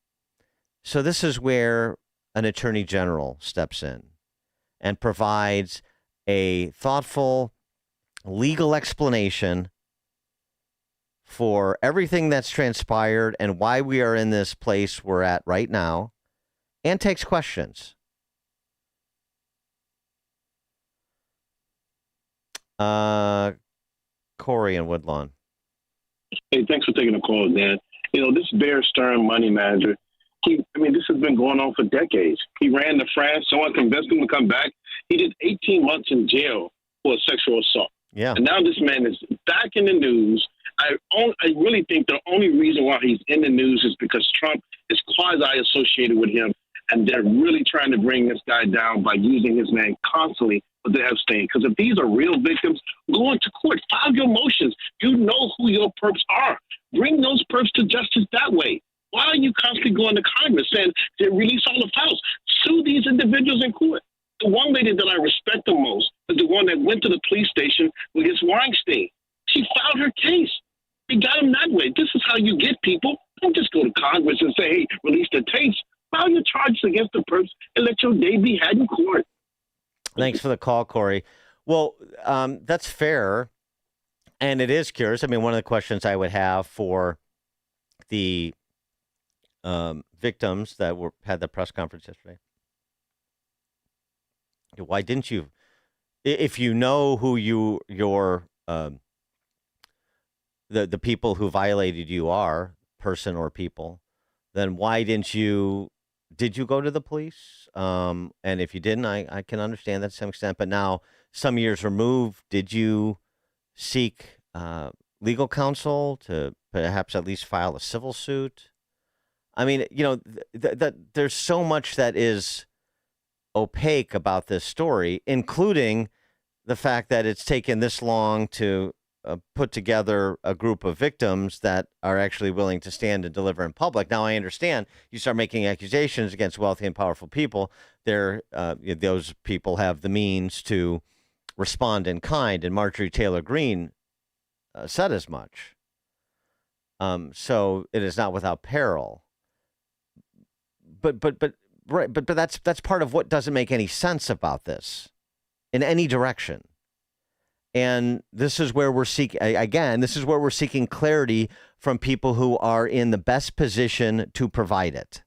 So this is where an attorney general steps in and provides a thoughtful legal explanation for everything that's transpired and why we are in this place we're at right now, and takes questions. Corey and Woodlawn. Hey, thanks for taking the call, Dan. You know, this Bear Stearns money manager, this has been going on for decades. He ran to France. Someone convinced him to come back. He did 18 months in jail for a sexual assault. Yeah. And now this man is back in the news. I really think the only reason why he's in the news is because Trump is quasi-associated with him, and they're really trying to bring this guy down by using his name constantly for the Epstein. Because if these are real victims, go into court, file your motions. You know who your perps are. Bring those perps to justice that way. Why are you constantly going to Congress saying to release all the files? Sue these individuals in court. The one lady that I respect the most is the one that went to the police station with his Weinstein. She filed her case. They got him that way. This is how you get people. Don't just go to Congress and say, hey, release the tapes. File your charges against the perps and let your day be had in court. Thanks for the call, Corey. Well, that's fair. And it is curious. I mean, one of the questions I would have for the victims that had the press conference yesterday, why didn't you, if you know who the people who violated you are, person or people, then why did you go to the police? And if you didn't, I can understand that to some extent. But now, some years removed, did you seek legal counsel to perhaps at least file a civil suit? I mean, you know, there's so much that is opaque about this story, including the fact that it's taken this long to put together a group of victims that are actually willing to stand and deliver in public. Now, I understand you start making accusations against wealthy and powerful people. Those people have the means to respond in kind, and Marjorie Taylor Greene said as much. So it is not without peril. But that's part of what doesn't make any sense about this in any direction. And this is where we're seeking clarity from people who are in the best position to provide it.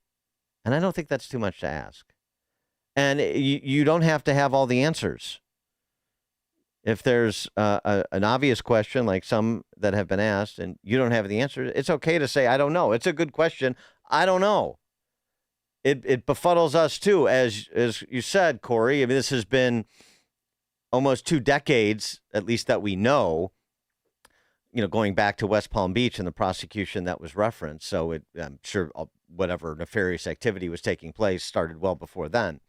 And I don't think that's too much to ask. And you don't have to have all the answers. If there's an obvious question, like some that have been asked, and you don't have the answer, it's okay to say, I don't know. It's a good question. I don't know. It befuddles us too, as you said, Corey. I mean, this has been almost 2 decades, at least that we know, going back to West Palm Beach and the prosecution that was referenced. So I'm sure whatever nefarious activity was taking place started well before then.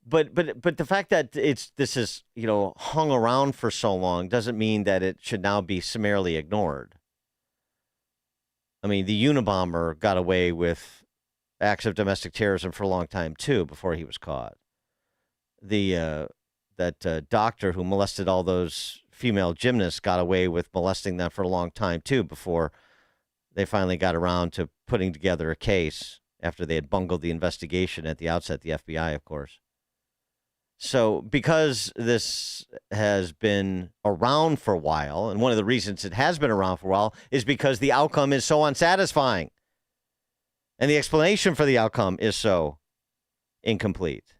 But the fact that this is hung around for so long doesn't mean that it should now be summarily ignored. I mean, the Unabomber got away with acts of domestic terrorism for a long time too before he was caught. That doctor who molested all those female gymnasts got away with molesting them for a long time too before they finally got around to putting together a case after they had bungled the investigation at the outset, the FBI, of course. So because this has been around for a while, and one of the reasons it has been around for a while is because the outcome is so unsatisfying. And the explanation for the outcome is so incomplete.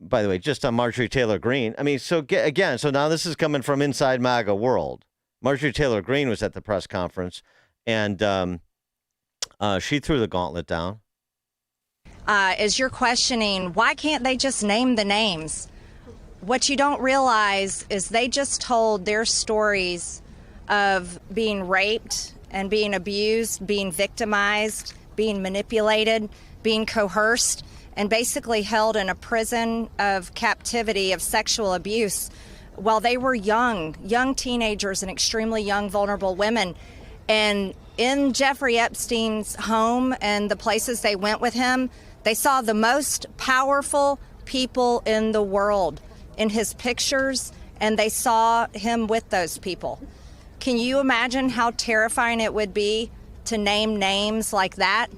By the way, just on Marjorie Taylor Greene, I mean, so now this is coming from inside MAGA world. Marjorie Taylor Greene was at the press conference, and she threw the gauntlet down. As you're questioning, why can't they just name the names? What you don't realize is they just told their stories of being raped and being abused, being victimized, being manipulated, being coerced, and basically held in a prison of captivity of sexual abuse while they were young teenagers and extremely young, vulnerable women. And in Jeffrey Epstein's home and the places they went with him, they saw the most powerful people in the world in his pictures, and they saw him with those people. Can you imagine how terrifying it would be to name names like that?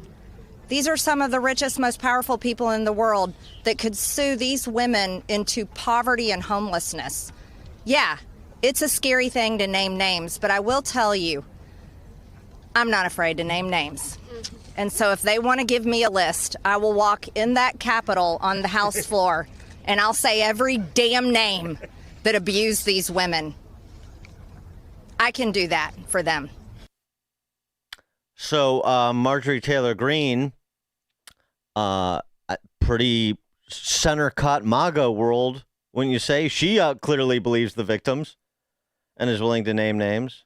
These are some of the richest, most powerful people in the world that could sue these women into poverty and homelessness. Yeah, it's a scary thing to name names, but I will tell you, I'm not afraid to name names. And so if they want to give me a list, I will walk in that Capitol on the House floor and I'll say every damn name that abused these women. I can do that for them. So Marjorie Taylor Greene, pretty center-cut MAGA world, wouldn't you say? She clearly believes the victims and is willing to name names.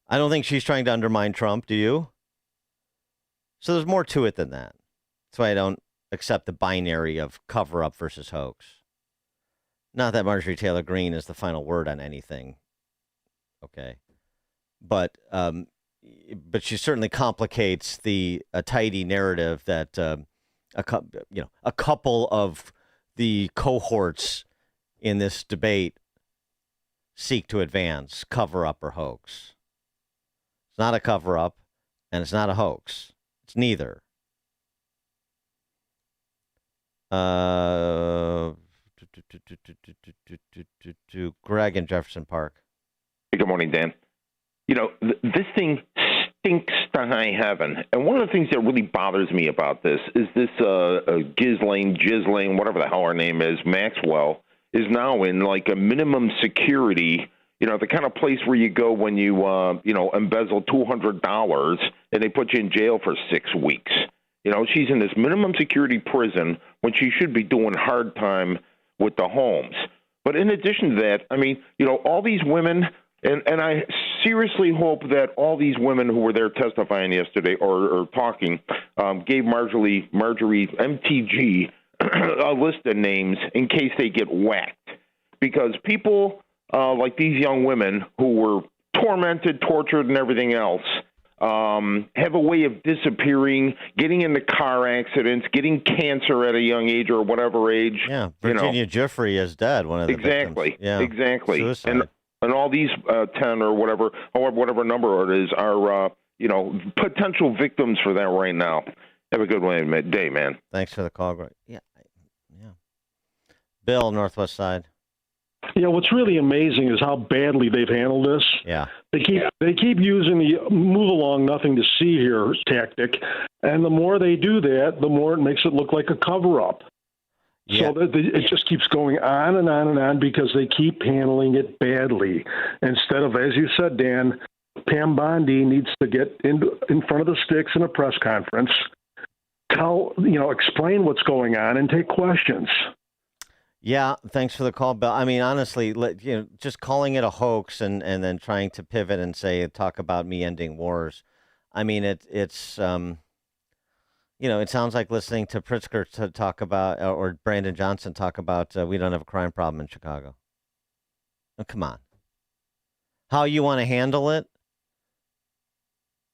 I don't think she's trying to undermine Trump, do you? So there's more to it than that. That's why I don't accept the binary of cover-up versus hoax. Not that Marjorie Taylor Greene is the final word on anything. Okay. But she certainly complicates a tidy narrative that a couple of the cohorts in this debate seek to advance, cover up or hoax. It's not a cover up and it's not a hoax. It's neither. Greg in Jefferson Park. Hey, good morning, Dan. You know, this thing stinks to high heaven. And one of the things that really bothers me about this is this Ghislaine, whatever the hell her name is, Maxwell, is now in like a minimum security, you know, the kind of place where you go when you, embezzle $200 and they put you in jail for 6 weeks. You know, she's in this minimum security prison when she should be doing hard time with the homes. But in addition to that, I mean, you know, all these women, and I seriously hope that all these women who were there testifying yesterday or talking gave Marjorie MTG a list of names in case they get whacked. Because people like these young women who were tormented, tortured, and everything else have a way of disappearing, getting into car accidents, getting cancer at a young age or whatever age. Yeah, Virginia Giuffre is dead, one of the victims. Yeah, exactly. Suicide. And all these 10 or whatever number it is are, potential victims for that right now. Have a good day, man. Thanks for the call, Greg. Yeah. Bill, Northwest Side. Yeah, what's really amazing is how badly they've handled this. Yeah. They keep using the move along, nothing to see here tactic, and the more they do that, the more it makes it look like a cover-up. Yeah. So it just keeps going on and on and on because they keep handling it badly. Instead of, as you said, Dan, Pam Bondi needs to get in front of the sticks in a press conference, explain what's going on and take questions. Yeah, thanks for the call, Bill. I mean, honestly, just calling it a hoax and then trying to pivot and talk about me ending wars. I mean, it's it sounds like listening to Pritzker to talk about, or Brandon Johnson talk about, we don't have a crime problem in Chicago. Oh, come on. How you want to handle it?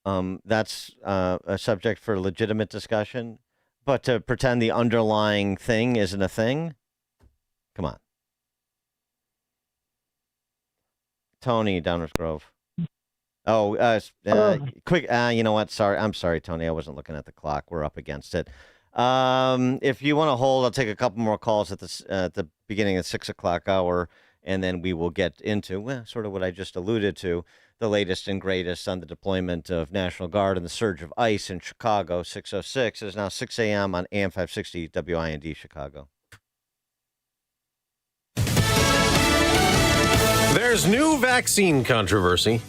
That's a subject for legitimate discussion. But to pretend the underlying thing isn't a thing? Come on. Tony, Downers Grove. Oh, quick. You know what? I'm sorry, Tony. I wasn't looking at the clock. We're up against it. If you want to hold, I'll take a couple more calls at the beginning of the 6 o'clock hour, and then we will get into sort of what I just alluded to, the latest and greatest on the deployment of National Guard and the surge of ICE in Chicago. 6:06. It is now 6 a.m. on AM 560 WIND Chicago. There's new vaccine controversy.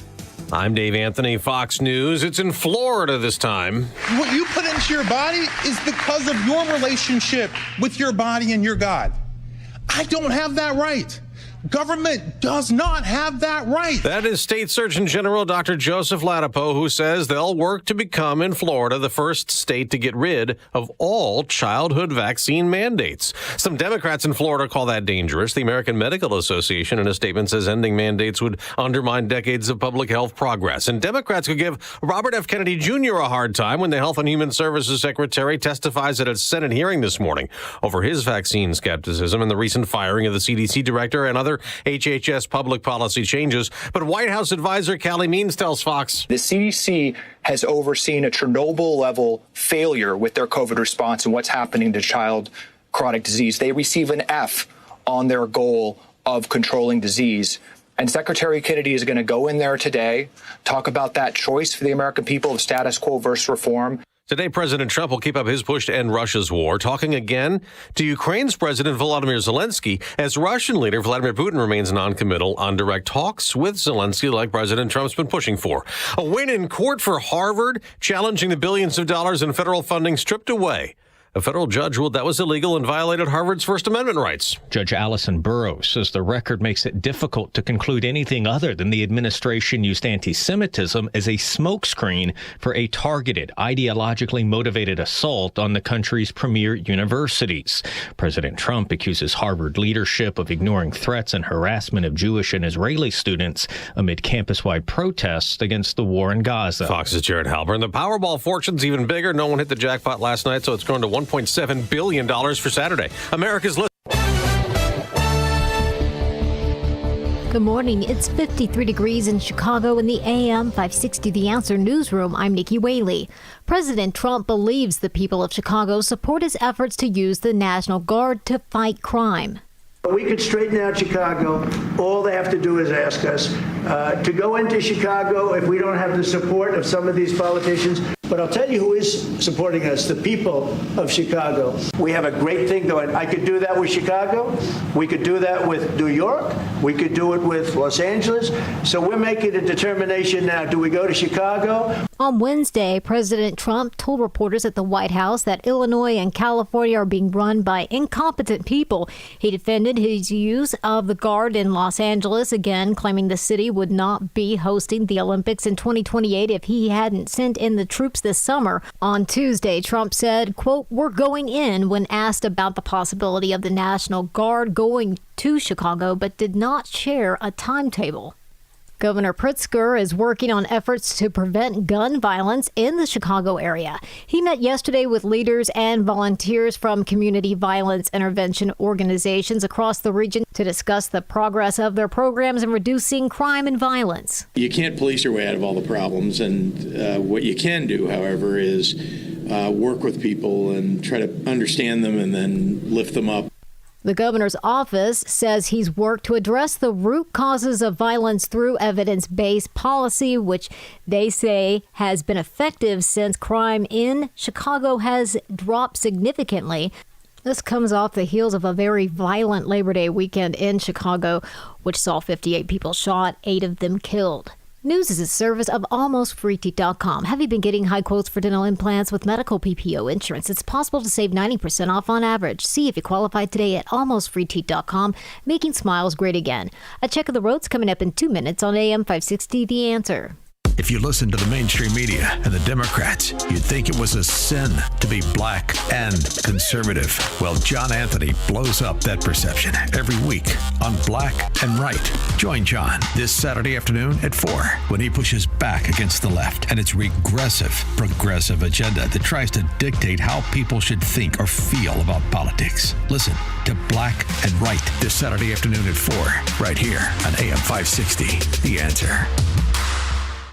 I'm Dave Anthony, Fox News. It's in Florida this time. What you put into your body is because of your relationship with your body and your God. I don't have that right Government does not have that right. That is State Surgeon General Dr. Joseph Ladapo, who says they'll work to become, in Florida, the first state to get rid of all childhood vaccine mandates. Some Democrats in Florida call that dangerous. The American Medical Association, in a statement, says ending mandates would undermine decades of public health progress. And Democrats could give Robert F. Kennedy Jr. a hard time when the Health and Human Services Secretary testifies at a Senate hearing this morning over his vaccine skepticism and the recent firing of the CDC director and other HHS public policy changes. But White House advisor Callie Means tells Fox the CDC has overseen a Chernobyl-level failure with their COVID response and what's happening to child chronic disease. They receive an F on their goal of controlling disease. And Secretary Kennedy is going to go in there today, talk about that choice for the American people of status quo versus reform. Today, President Trump will keep up his push to end Russia's war, talking again to Ukraine's President Volodymyr Zelensky as Russian leader Vladimir Putin remains noncommittal on direct talks with Zelensky like President Trump's been pushing for. A win in court for Harvard, challenging the billions of dollars in federal funding stripped away. A federal judge ruled that was illegal and violated Harvard's First Amendment rights. Judge Allison Burroughs says the record makes it difficult to conclude anything other than the administration used anti-Semitism as a smokescreen for a targeted, ideologically motivated assault on the country's premier universities. President Trump accuses Harvard leadership of ignoring threats and harassment of Jewish and Israeli students amid campus-wide protests against the war in Gaza. Fox's Jared Halpern. The Powerball fortune's even bigger. No one hit the jackpot last night, so it's grown to $1.7 billion for Saturday. America's list. Good morning. It's 53 degrees in Chicago in the AM 560 The Answer newsroom. I'm Nikki Whaley. President Trump believes the people of Chicago support his efforts to use the National Guard to fight crime. We could straighten out Chicago. All they have to do is ask us to go into Chicago if we don't have the support of some of these politicians. But I'll tell you who is supporting us, the people of Chicago. We have a great thing going. I could do that with Chicago. We could do that with New York. We could do it with Los Angeles. So we're making a determination now. Do we go to Chicago? On Wednesday, President Trump told reporters at the White House that Illinois and California are being run by incompetent people. He defended his use of the Guard in Los Angeles, again claiming the city would not be hosting the Olympics in 2028 if he hadn't sent in the troops this summer. On Tuesday, Trump said, quote, "We're going in," when asked about the possibility of the National Guard going to Chicago, but did not share a timetable. Governor Pritzker is working on efforts to prevent gun violence in the Chicago area. He met yesterday with leaders and volunteers from community violence intervention organizations across the region to discuss the progress of their programs in reducing crime and violence. You can't police your way out of all the problems, and what you can do, however, is work with people and try to understand them and then lift them up. The governor's office says he's worked to address the root causes of violence through evidence-based policy, which they say has been effective since crime in Chicago has dropped significantly. This comes off the heels of a very violent Labor Day weekend in Chicago, which saw 58 people shot, 8 of them killed. News is a service of AlmostFreeTeeth.com. Have you been getting high quotes for dental implants with medical PPO insurance? It's possible to save 90% off on average. See if you qualify today at AlmostFreeTeeth.com, making smiles great again. A check of the roads coming up in 2 minutes on AM 560 The Answer. If you listen to the mainstream media and the Democrats, you'd think it was a sin to be black and conservative. Well, John Anthony blows up that perception every week on Black and Right. Join John this Saturday afternoon at 4 when he pushes back against the left and its regressive, progressive agenda that tries to dictate how people should think or feel about politics. Listen to Black and Right this Saturday afternoon at 4 right here on AM 560. The Answer.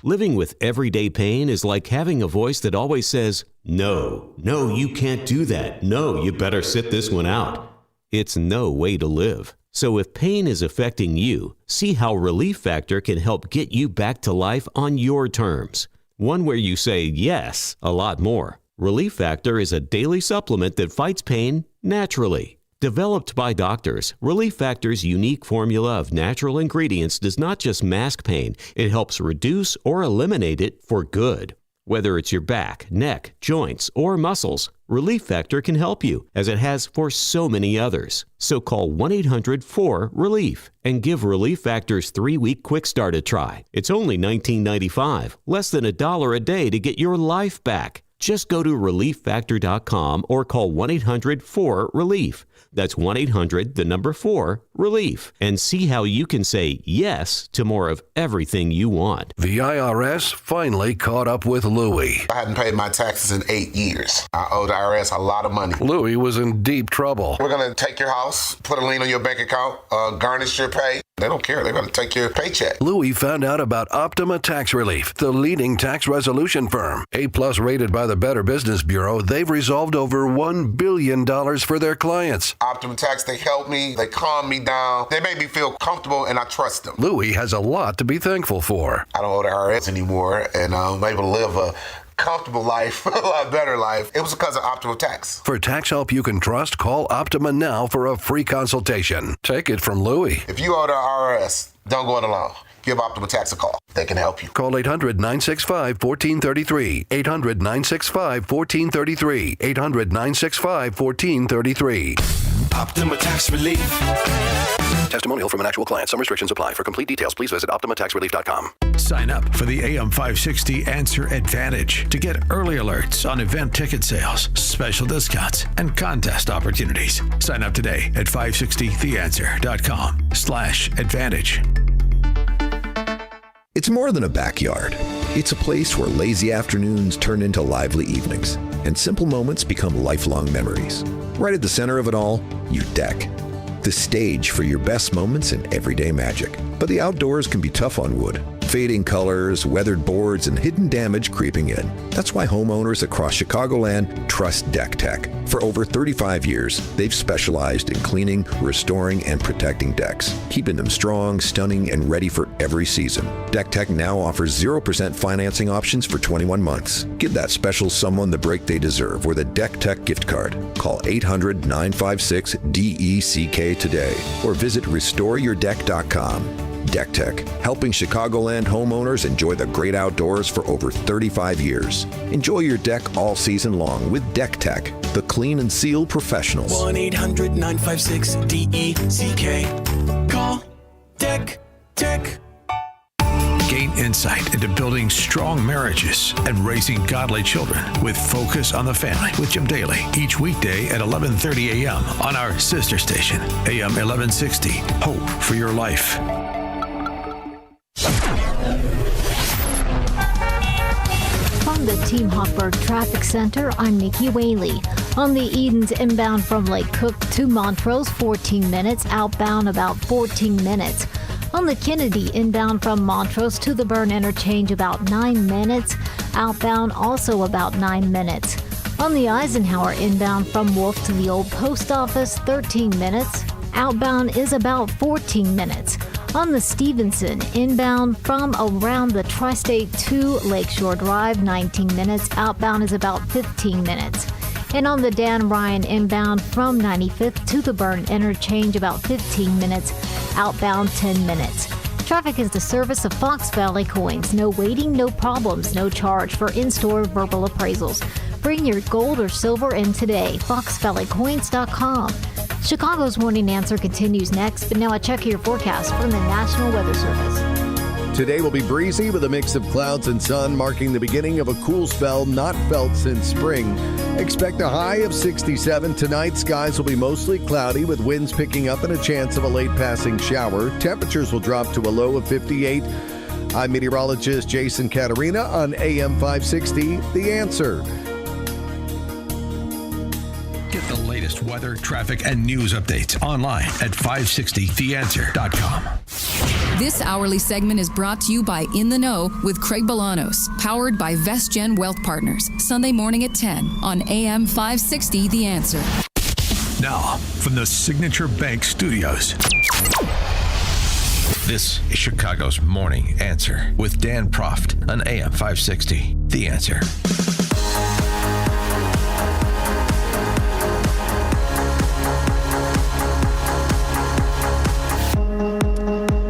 Living with everyday pain is like having a voice that always says, "No, you can't do that. No, you better sit this one out." It's no way to live. So if pain is affecting you, see how Relief Factor can help get you back to life on your terms. One where you say yes a lot more. Relief Factor is a daily supplement that fights pain naturally. Developed by doctors, Relief Factor's unique formula of natural ingredients does not just mask pain, it helps reduce or eliminate it for good. Whether it's your back, neck, joints, or muscles, Relief Factor can help you, as it has for so many others. So call 1-800-4RELIEF and give Relief Factor's 3-week quick start a try. It's only $19.95, less than $1 a day to get your life back. Just go to ReliefFactor.com or call 1-800-4RELIEF. That's 1-800-4-RELIEF. And see how you can say yes to more of everything you want. The IRS finally caught up with Louie. I hadn't paid my taxes in 8 years. I owed the IRS a lot of money. Louie was in deep trouble. We're going to take your house, put a lien on your bank account, garnish your pay. They don't care. They're going to take your paycheck. Louie found out about Optima Tax Relief, the leading tax resolution firm. A+ rated by the Better Business Bureau, they've resolved over $1 billion for their clients. Optima Tax, they help me. They calm me down. They make me feel comfortable, and I trust them. Louie has a lot to be thankful for. I don't owe the IRS anymore, and I'm able to live a comfortable life, a lot better life. It was because of Optima Tax. For tax help you can trust, call Optima now for a free consultation. Take it from Louie. If you owe the IRS, don't go it alone. Give Optima Tax a call. They can help you. Call 800-965-1433. 800-965-1433. 800-965-1433. Optima Tax Relief. Testimonial from an actual client. Some restrictions apply. For complete details, please visit OptimaTaxRelief.com. Sign up for the AM 560 Answer Advantage to get early alerts on event ticket sales, special discounts, and contest opportunities. Sign up today at 560theanswer.com/advantage. It's more than a backyard. It's a place where lazy afternoons turn into lively evenings, and simple moments become lifelong memories. Right at the center of it all, you deck. The stage for your best moments in everyday magic. But the outdoors can be tough on wood. Fading colors, weathered boards, and hidden damage creeping in. That's why homeowners across Chicagoland trust Deck Tech. For over 35 years, they've specialized in cleaning, restoring, and protecting decks, keeping them strong, stunning, and ready for every season. Deck Tech now offers 0% financing options for 21 months. Give that special someone the break they deserve with a Deck Tech gift card. Call 800-956-DECK today or visit restoreyourdeck.com. Deck Tech, helping Chicagoland homeowners enjoy the great outdoors for over 35 years. Enjoy your deck all season long with Deck Tech, the clean and seal professionals. 1-800-956-DECK. Call Deck Tech. Gain insight into building strong marriages and raising godly children with Focus on the Family with Jim Daly each weekday at 11:30 a.m. on our sister station, AM 1160. Hope for your life. From the Team Hochberg Traffic Center, I'm Nikki Whaley. On the Edens inbound from Lake Cook to Montrose, 14 minutes. Outbound, about 14 minutes. On the Kennedy inbound from Montrose to the Burn Interchange, about 9 minutes. Outbound, also about 9 minutes. On the Eisenhower inbound from Wolf to the Old Post Office, 13 minutes. Outbound is about 14 minutes. On the Stevenson inbound from around the Tri-State to Lakeshore Drive, 19 minutes. Outbound is about 15 minutes. And on the Dan Ryan inbound from 95th to the Burn Interchange, about 15 minutes. Outbound, 10 minutes. Traffic is the service of Fox Valley Coins. No waiting, no problems, no charge for in-store verbal appraisals. Bring your gold or silver in today. FoxValleyCoins.com. Chicago's Morning Answer continues next, but now a check of your forecast from the National Weather Service. Today will be breezy with a mix of clouds and sun, marking the beginning of a cool spell not felt since spring. Expect a high of 67. Tonight, skies will be mostly cloudy with winds picking up and a chance of a late passing shower. Temperatures will drop to a low of 58. I'm meteorologist Jason Caterina on AM 560, The Answer. Get the latest weather, traffic, and news updates online at 560theanswer.com. This hourly segment is brought to you by In the Know with Craig Bolanos, powered by VestGen Wealth Partners, Sunday morning at 10 on AM 560 The Answer. Now, from the Signature Bank Studios, this is Chicago's Morning Answer with Dan Proft on AM 560 The Answer.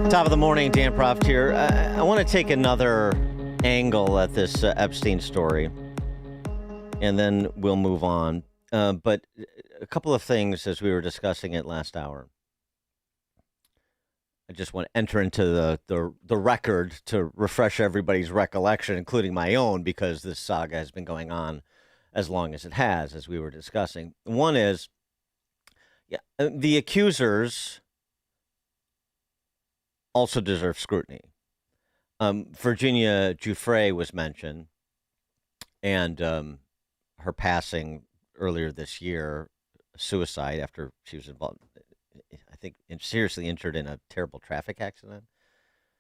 Top of the morning, Dan Proft here. I want to take another angle at this Epstein story, and then we'll move on. But a couple of things as we were discussing it last hour. I just want to enter into the record to refresh everybody's recollection, including my own, because this saga has been going on as long as it has, as we were discussing. One is, the accusers also deserve scrutiny. Virginia Giuffre was mentioned, and her passing earlier this year, suicide after she was involved, I think, seriously injured in a terrible traffic accident,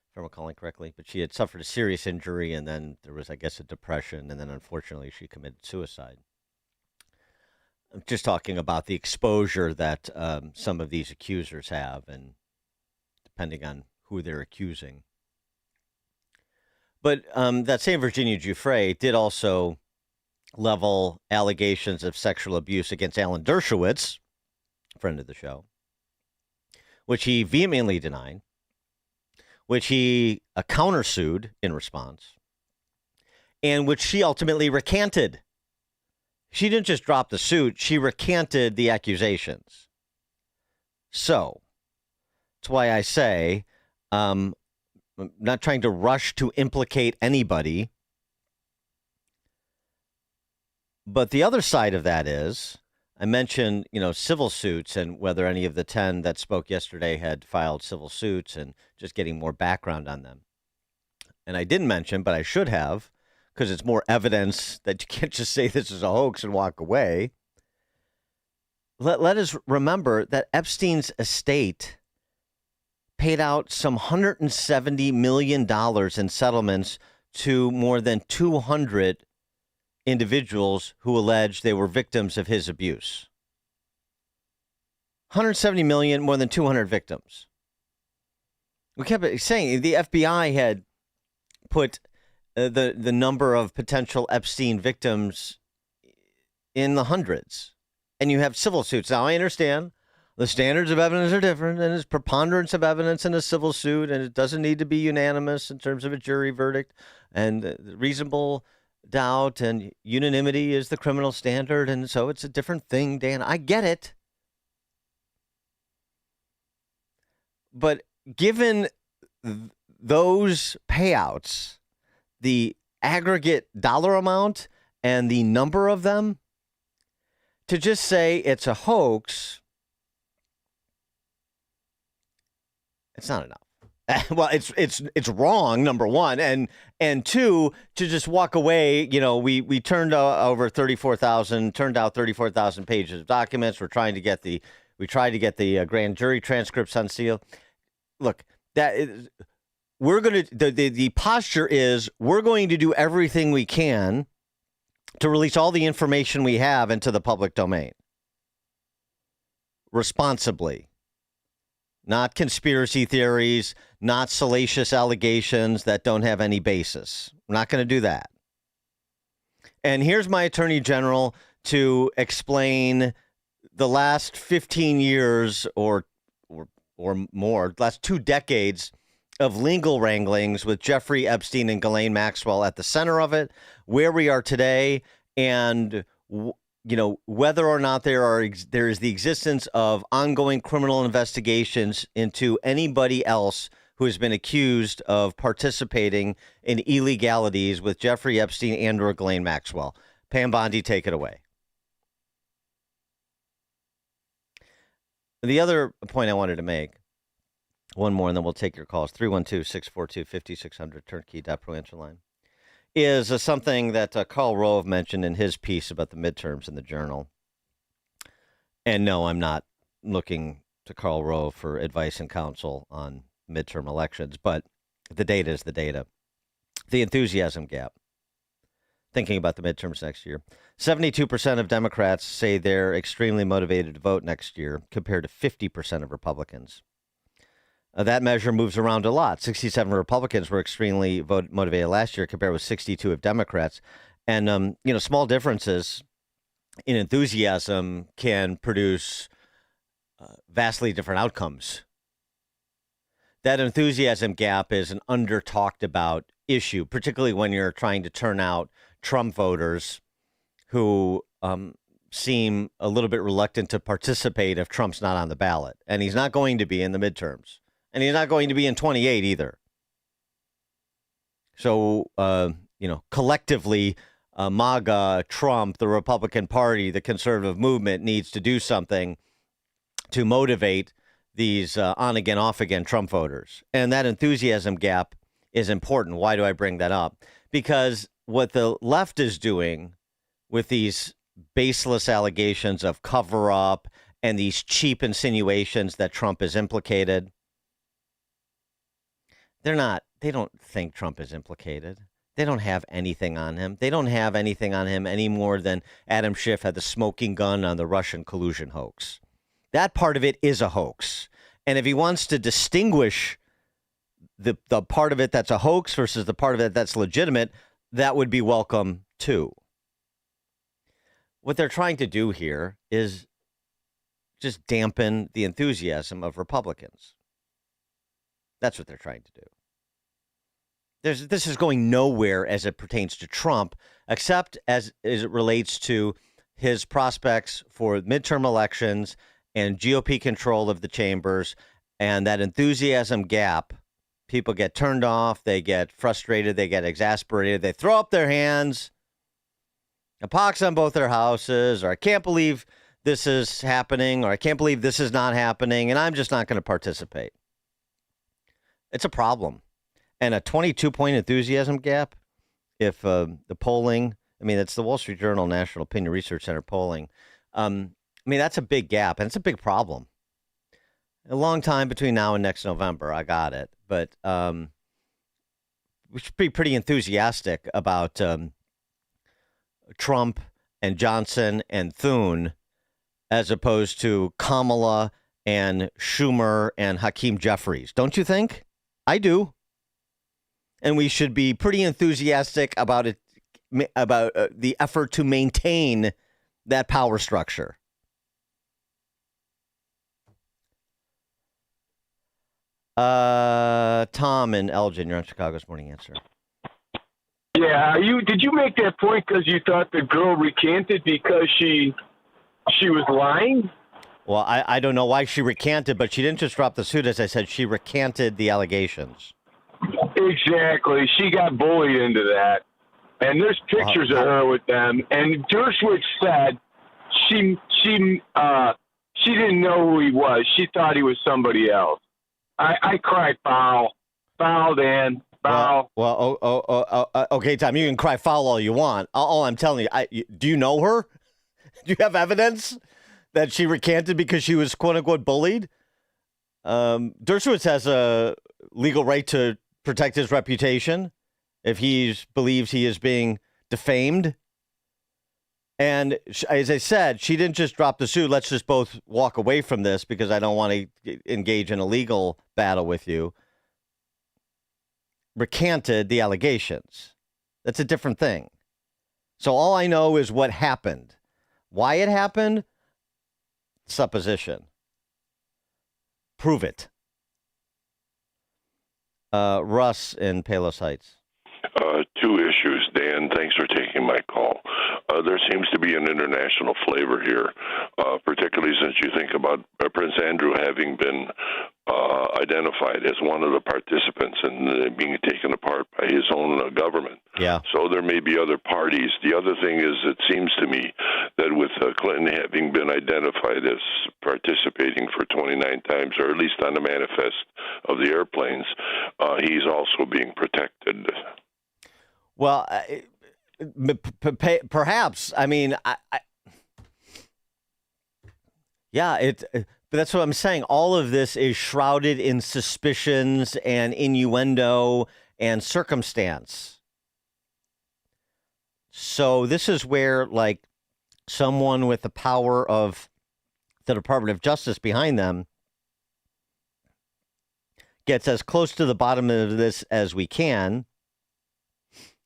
if I'm recalling correctly. But she had suffered a serious injury, and then there was, I guess, a depression, and then unfortunately she committed suicide. I'm just talking about the exposure that some of these accusers have, and depending on who they're accusing. But that same Virginia Giuffre did also level allegations of sexual abuse against Alan Dershowitz, friend of the show, which he vehemently denied, which he countersued in response, and which she ultimately recanted. She didn't just drop the suit, she recanted the accusations. So, that's why I say, I'm not trying to rush to implicate anybody, but the other side of that is, I mentioned, civil suits and whether any of the 10 that spoke yesterday had filed civil suits and just getting more background on them. And I didn't mention, but I should have, because it's more evidence that you can't just say this is a hoax and walk away. Let us remember that Epstein's estate paid out some $170 million in settlements to more than 200 individuals who alleged they were victims of his abuse. 170 million, more than 200 victims. We kept saying the FBI had put the number of potential Epstein victims in the hundreds. And you have civil suits. Now, I understand the standards of evidence are different, and it's preponderance of evidence in a civil suit, and it doesn't need to be unanimous in terms of a jury verdict, and reasonable doubt and unanimity is the criminal standard, and so it's a different thing, Dan. I get it. But given those payouts, the aggregate dollar amount and the number of them, to just say it's a hoax, it's not enough. Well, it's wrong, number one, and two, to just walk away. We turned out 34,000 pages of documents. We tried to get the grand jury transcripts unsealed. Look, the posture is we're going to do everything we can to release all the information we have into the public domain responsibly. Not conspiracy theories, not salacious allegations that don't have any basis. We're not going to do that. And here's my attorney general to explain the last 15 years or more, last 2 decades of legal wranglings with Jeffrey Epstein and Ghislaine Maxwell at the center of it, where we are today, and whether or not there is the existence of ongoing criminal investigations into anybody else who has been accused of participating in illegalities with Jeffrey Epstein and or Ghislaine Maxwell. Pam Bondi, take it away. The other point I wanted to make, one more, and then we'll take your calls, 312-642-5600, turnkey.pro answer line, is something that Karl Rove mentioned in his piece about the midterms in the Journal. And no, I'm not looking to Karl Rove for advice and counsel on midterm elections, but the data is the data. The enthusiasm gap. Thinking about the midterms next year. 72% of Democrats say they're extremely motivated to vote next year, compared to 50% of Republicans. That measure moves around a lot. 67 Republicans were extremely motivated last year, compared with 62 of Democrats. And, small differences in enthusiasm can produce vastly different outcomes. that enthusiasm gap is an under-talked about issue, particularly when you're trying to turn out Trump voters who seem a little bit reluctant to participate if Trump's not on the ballot. And he's not going to be in the midterms. And he's not going to be in 28 either. So, collectively, MAGA, Trump, the Republican Party, the conservative movement needs to do something to motivate these on-again, off-again Trump voters. And that enthusiasm gap is important. Why do I bring that up? Because what the left is doing with these baseless allegations of cover-up and these cheap insinuations that Trump is implicated, they don't think Trump is implicated. They don't have anything on him. They don't have anything on him any more than Adam Schiff had the smoking gun on the Russian collusion hoax. That part of it is a hoax. And if he wants to distinguish the part of it that's a hoax versus the part of it that's legitimate, that would be welcome too. What they're trying to do here is just dampen the enthusiasm of Republicans. That's what they're trying to do. This is going nowhere as it pertains to Trump, except as it relates to his prospects for midterm elections and GOP control of the chambers, and that enthusiasm gap. People get turned off, they get frustrated, they get exasperated, they throw up their hands, a pox on both their houses, or I can't believe this is happening, or I can't believe this is not happening, and I'm just not going to participate. It's a problem. And a 22-point enthusiasm gap, if the polling, it's the Wall Street Journal National Opinion Research Center polling. That's a big gap, and it's a big problem. A long time between now and next November, I got it. But we should be pretty enthusiastic about Trump and Johnson and Thune, as opposed to Kamala and Schumer and Hakeem Jeffries. Don't you think? I do. And we should be pretty enthusiastic about it, about the effort to maintain that power structure. Tom and Elgin, you're on Chicago's Morning Answer. Yeah, did you make that point because you thought the girl recanted because she was lying? Well, I don't know why she recanted, but she didn't just drop the suit. As I said, she recanted the allegations. Exactly. She got bullied into that. And there's pictures of her with them. And Dershowitz said she didn't know who he was. She thought he was somebody else. I cried foul. Foul, Dan. Foul. Okay, Tom, you can cry foul all you want. All I'm telling you, do you know her? Do you have evidence that she recanted because she was quote-unquote bullied? Dershowitz has a legal right to protect his reputation if he believes he is being defamed. And as I said, she didn't just drop the suit. Let's just both walk away from this because I don't want to engage in a legal battle with you. Recanted the allegations. That's a different thing. So all I know is what happened. Why it happened? Supposition. Prove it. Russ in Palos Heights. Two issues, Dan. Thanks for taking my call. There seems to be an international flavor here, particularly since you think about Prince Andrew having been identified as one of the participants and being taken apart by his own government. Yeah. So there may be other parties. The other thing is, it seems to me that with Clinton having been identified as participating for 29 times, or at least on the manifest of the airplanes, he's also being protected. Well, perhaps. But that's what I'm saying. All of this is shrouded in suspicions and innuendo and circumstance. So this is where, like, someone with the power of the Department of Justice behind them gets as close to the bottom of this as we can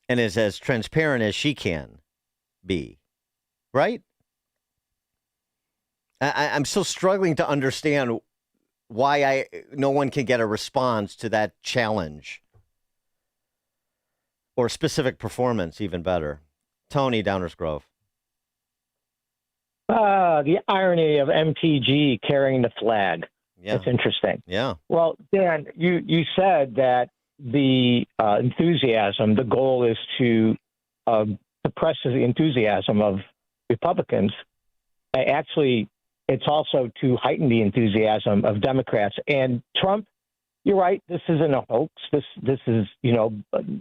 and is as transparent as she can be. Right? I'm still struggling to understand why no one can get a response to that challenge or specific performance, even better. Tony, Downers Grove. The irony of MTG carrying the flag. Yeah. That's interesting. Yeah. Well, Dan, you said that the enthusiasm, the goal is to suppress the enthusiasm of Republicans. Actually, it's also to heighten the enthusiasm of Democrats. And Trump, you're right, this isn't a hoax. This is,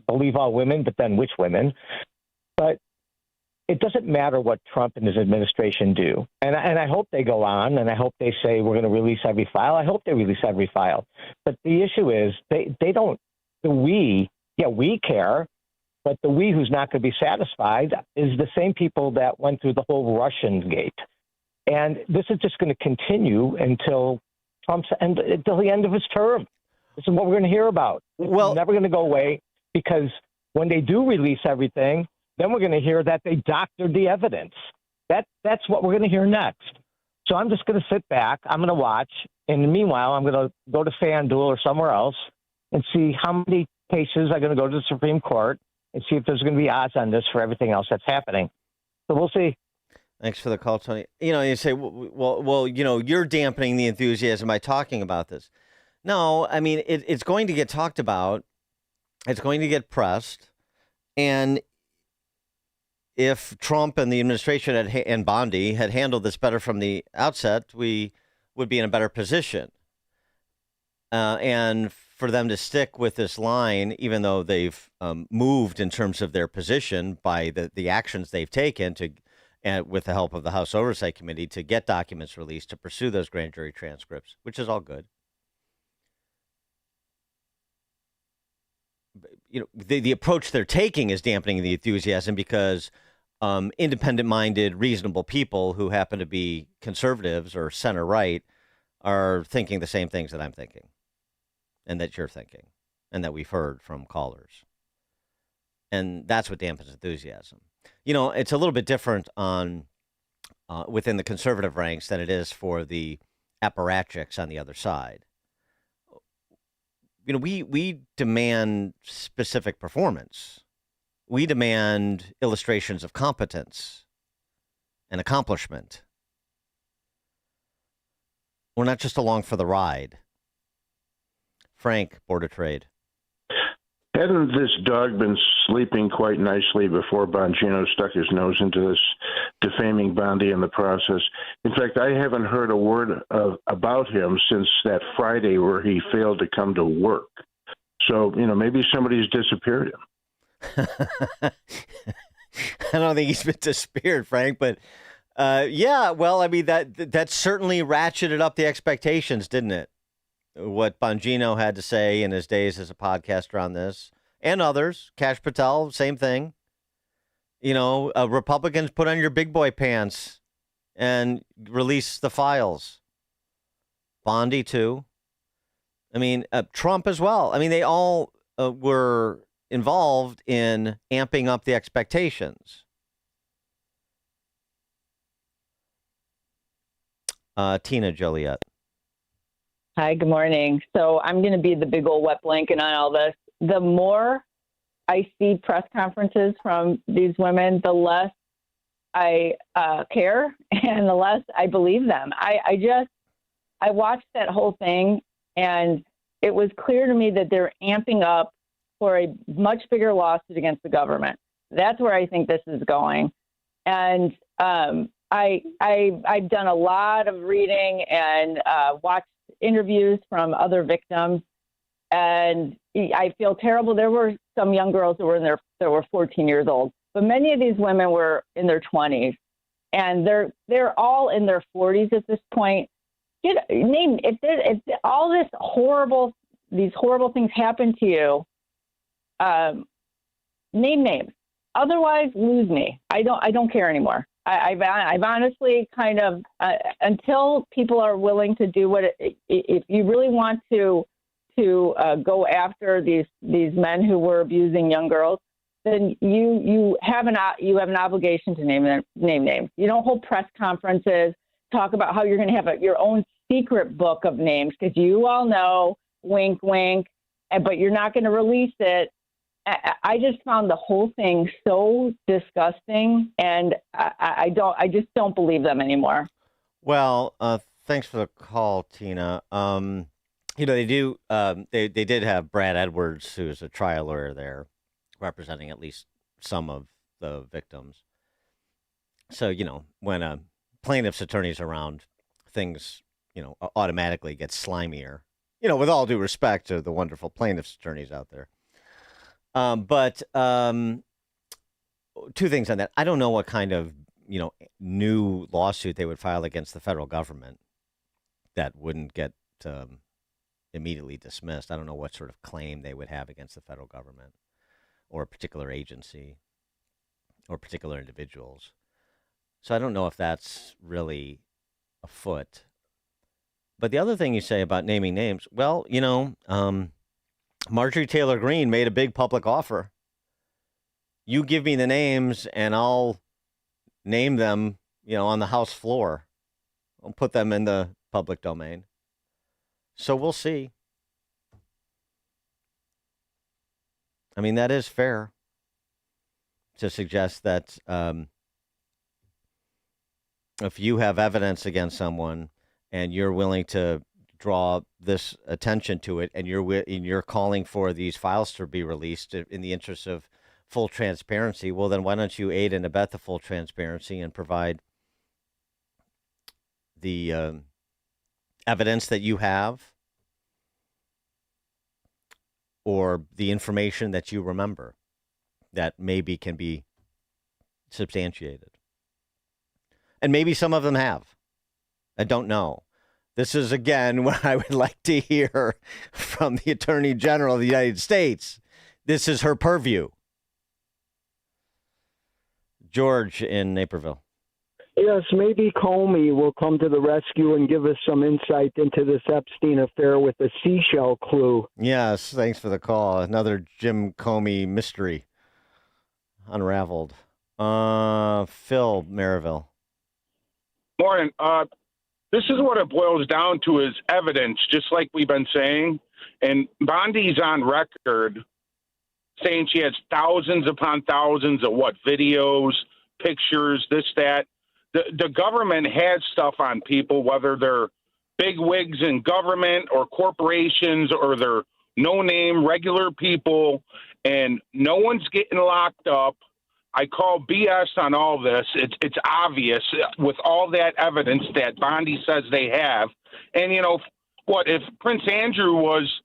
believe all women, but then which women? But it doesn't matter what Trump and his administration do. And I hope they go on, and I hope they say we're going to release every file. I hope they release every file. But the issue is they don't, we care, but the we who's not going to be satisfied is the same people that went through the whole Russian gate. And this is just going to continue until until the end of his term. This is what we're going to hear about. It's never going to go away, because when they do release everything, then we're going to hear that they doctored the evidence. That's what we're going to hear next. So I'm just going to sit back. I'm going to watch. And meanwhile, I'm going to go to FanDuel or somewhere else and see how many cases are going to go to the Supreme Court and see if there's going to be odds on this for everything else that's happening. So we'll see. Thanks for the call, Tony. You say, well, you're dampening the enthusiasm by talking about this. No, I mean, it's going to get talked about. It's going to get pressed. And if Trump and the administration and Bondi had handled this better from the outset, we would be in a better position. And for them to stick with this line, even though they've moved in terms of their position by the actions they've taken and with the help of the House Oversight Committee to get documents released, to pursue those grand jury transcripts, which is all good. The approach they're taking is dampening the enthusiasm because independent-minded, reasonable people who happen to be conservatives or center-right are thinking the same things that I'm thinking and that you're thinking and that we've heard from callers. And that's what dampens enthusiasm. It's a little bit different on within the conservative ranks than it is for the apparatchiks on the other side. We demand specific performance. We demand illustrations of competence and accomplishment. We're not just along for the ride. Frank, Board of Trade. Hadn't this dog been sleeping quite nicely before Bongino stuck his nose into this defaming Bondi in the process? In fact, I haven't heard a word about him since that Friday where he failed to come to work. So, maybe somebody's disappeared him. I don't think he's been disappeared, Frank, but that certainly ratcheted up the expectations, didn't it? What Bongino had to say in his days as a podcaster on this, and others. Kash Patel, same thing. Republicans, put on your big boy pants and release the files. Bondi, too. Trump as well. They all were involved in amping up the expectations. Tina Joliet. Hi, good morning. So I'm going to be the big old wet blanket on all this. The more I see press conferences from these women, the less I care and the less I believe them. I watched that whole thing, and it was clear to me that they're amping up for a much bigger lawsuit against the government. That's where I think this is going. And I've done a lot of reading and watched interviews from other victims, and I feel terrible. There were some young girls that were 14 years old, but many of these women were in their 20s, and they're all in their 40s at this point. If all these horrible things happen to you, name names. Otherwise, lose me. I don't care anymore. I've honestly kind of until people are willing to do if you really want to go after these men who were abusing young girls, then you have an obligation to name names. You don't hold press conferences, talk about how you're going to have your own secret book of names because you all know, wink, wink, but you're not going to release it. I just found the whole thing so disgusting, and I just don't believe them anymore. Well, thanks for the call, Tina. They do. They did have Brad Edwards, who's a trial lawyer there, representing at least some of the victims. So, when a plaintiff's attorney's around, things, automatically get slimier. With all due respect to the wonderful plaintiff's attorneys out there. But two things on that. I don't know what kind of, new lawsuit they would file against the federal government that wouldn't get immediately dismissed. I don't know what sort of claim they would have against the federal government or a particular agency or particular individuals. So I don't know if that's really afoot. But the other thing you say about naming names, well, Marjorie Taylor Greene made a big public offer. You give me the names and I'll name them, on the House floor. I'll put them in the public domain. So we'll see. I mean, that is fair to suggest that if you have evidence against someone and you're willing to draw this attention to it, and you're calling for these files to be released in the interest of full transparency, well, then why don't you aid and abet the full transparency and provide the evidence that you have or the information that you remember that maybe can be substantiated. And maybe some of them have. I don't know. This is, again, what I would like to hear from the Attorney General of the United States. This is her purview. George in Naperville. Yes, maybe Comey will come to the rescue and give us some insight into this Epstein affair with the seashell clue. Yes, thanks for the call. Another Jim Comey mystery unraveled. Phil, Maryville. Morning. This is what it boils down to is evidence, just like we've been saying. And Bondi's on record saying she has thousands upon thousands of videos, pictures, this, that. The government has stuff on people, whether they're big wigs in government or corporations or they're no-name regular people, and no one's getting locked up. I call BS on all this. It's obvious with all that evidence that Bondi says they have. And, if Prince Andrew was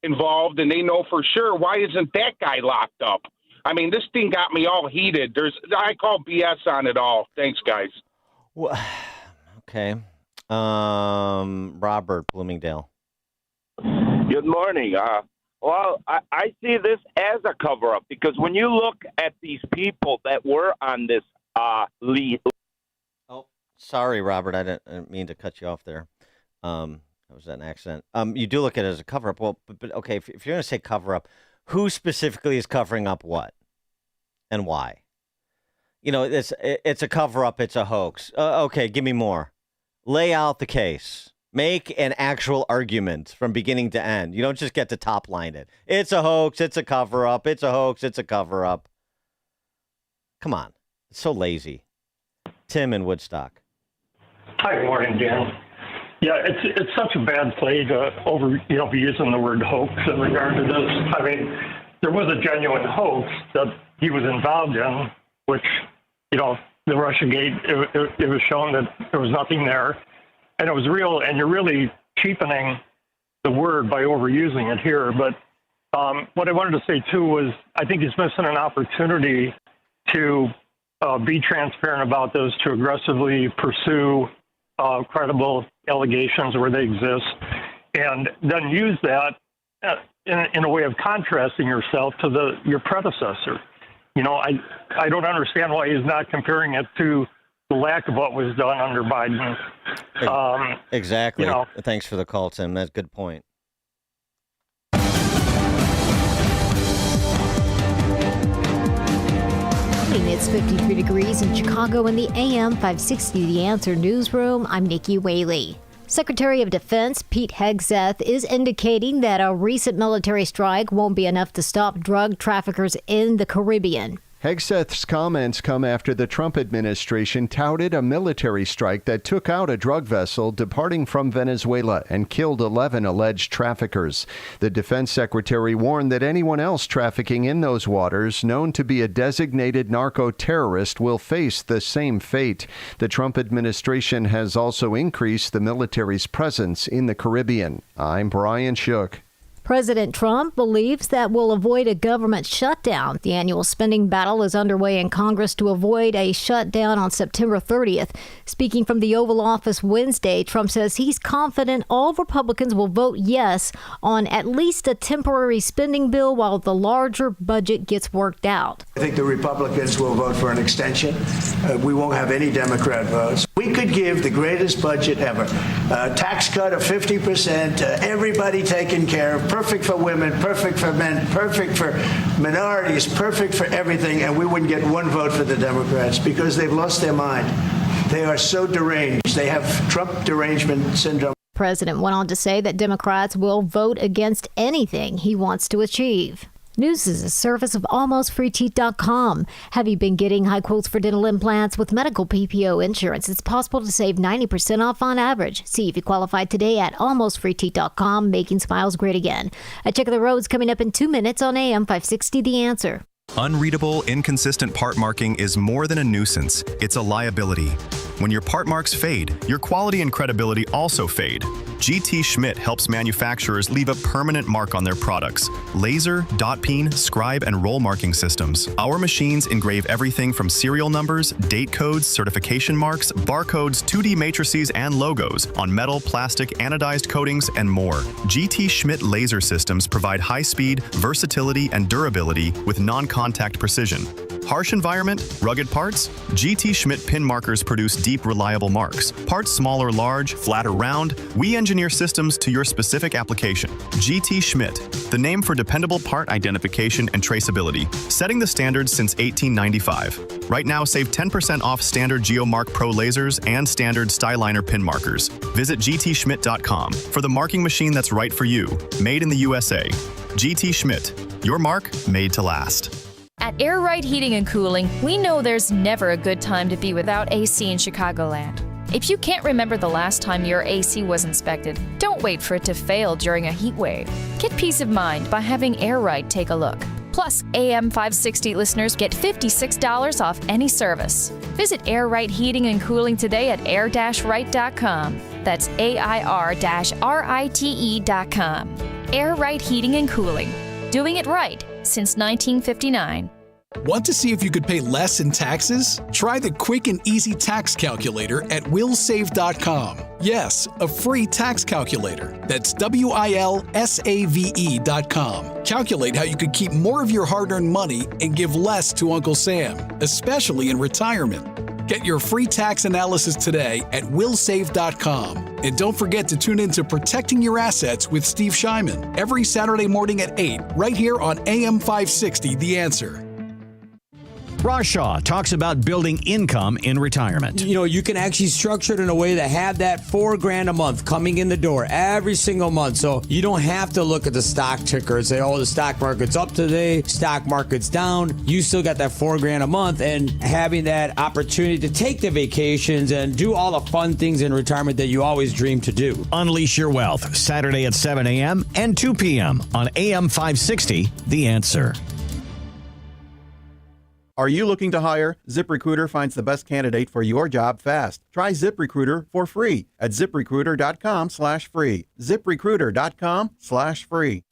involved and they know for sure, why isn't that guy locked up? I mean, this thing got me all heated. I call BS on it all. Thanks, guys. Well, okay. Robert, Bloomingdale. Good morning. Well, I see this as a cover-up because when you look at these people that were on this lead. Oh, sorry, Robert. I didn't mean to cut you off there. That was an accident. You do look at it as a cover-up. Well, but okay, if you're going to say cover-up, who specifically is covering up what and why? It's a cover-up. It's a hoax. Okay, give me more. Lay out the case. Make an actual argument from beginning to end. You don't just get to top line it. It's a hoax. It's a cover-up. It's a hoax. It's a cover-up. Come on. It's so lazy. Tim in Woodstock. Hi, good morning, Dan. Yeah, it's such a bad play to be using the word hoax in regard to this. I mean, there was a genuine hoax that he was involved in, which, the Russiagate, it was shown that there was nothing there. And it was real, and you're really cheapening the word by overusing it here. But what I wanted to say, too, was I think he's missing an opportunity to be transparent about this, to aggressively pursue credible allegations where they exist, and then use that in a way of contrasting yourself to your predecessor. I don't understand why he's not comparing it to the lack of what was done under Biden. Exactly. Thanks for the call, Tim. That's a good point. It's 53 degrees in Chicago in the AM 560 The Answer newsroom. I'm Nikki Whaley. Secretary of Defense Pete Hegseth is indicating that a recent military strike won't be enough to stop drug traffickers in the Caribbean. Hegseth's comments come after the Trump administration touted a military strike that took out a drug vessel departing from Venezuela and killed 11 alleged traffickers. The defense secretary warned that anyone else trafficking in those waters known to be a designated narco-terrorist will face the same fate. The Trump administration has also increased the military's presence in the Caribbean. I'm Brian Shook. President Trump believes that will avoid a government shutdown. The annual spending battle is underway in Congress to avoid a shutdown on September 30th. Speaking from the Oval Office Wednesday, Trump says he's confident all Republicans will vote yes on at least a temporary spending bill while the larger budget gets worked out. I think the Republicans will vote for an extension. We won't have any Democrat votes. We could give the greatest budget ever. Tax cut of 50%, everybody taken care of. Perfect for women, perfect for men, perfect for minorities, perfect for everything, and we wouldn't get one vote for the Democrats because they've lost their mind. They are so deranged. They have Trump derangement syndrome. The president went on to say that Democrats will vote against anything he wants to achieve. News is a service of AlmostFreeTeeth.com. Have you been getting high quotes for dental implants with medical PPO insurance? It's possible to save 90% off on average. See if you qualify today at AlmostFreeTeeth.com, making smiles great again. A check of the roads coming up in 2 minutes on AM 560 The Answer. Unreadable, inconsistent part marking is more than a nuisance. It's a liability. When your part marks fade, your quality and credibility also fade. GT Schmidt helps manufacturers leave a permanent mark on their products. Laser, dot peen, scribe, and roll marking systems. Our machines engrave everything from serial numbers, date codes, certification marks, barcodes, 2D matrices, and logos on metal, plastic, anodized coatings, and more. GT Schmidt laser systems provide high speed, versatility, and durability with non-contact precision. Harsh environment, rugged parts? GT Schmidt pin markers produce deep, reliable marks. Parts small or large, flat or round, we engineer systems to your specific application. GT Schmidt, the name for dependable part identification and traceability, setting the standard since 1895. Right now, save 10% off standard GeoMark Pro lasers and standard Styliner pin markers. Visit gtschmidt.com for the marking machine that's right for you. Made in the USA. GT Schmidt, your mark made to last. At Air Right Heating and Cooling, we know there's never a good time to be without AC in Chicagoland. If you can't remember the last time your AC was inspected, don't wait for it to fail during a heat wave. Get peace of mind by having Air Right take a look. Plus, AM 560 listeners get $56 off any service. Visit Air Right Heating and Cooling today at air-right.com. That's AIR-RITE.com. Air Right Heating and Cooling. Doing it right since 1959. Want to see if you could pay less in taxes? Try the quick and easy tax calculator at willsave.com. Yes, a free tax calculator. That's WILSAVE.com. Calculate how you could keep more of your hard-earned money and give less to Uncle Sam, especially in retirement. Get your free tax analysis today at willsave.com. And don't forget to tune in to Protecting Your Assets with Steve Shyman every Saturday morning at 8, right here on AM 560, The Answer. Ross Shaw talks about building income in retirement. You know, you can actually structure it in a way to have that $4,000 a month coming in the door every single month. So you don't have to look at the stock ticker and say, oh, the stock market's up today, stock market's down. You still got that $4,000 a month, and having that opportunity to take the vacations and do all the fun things in retirement that you always dreamed to do. Unleash your wealth, Saturday at 7 a.m. and 2 p.m. on AM 560, The Answer. Are you looking to hire? ZipRecruiter finds the best candidate for your job fast. Try ZipRecruiter for free at ZipRecruiter.com/free. ZipRecruiter.com/free.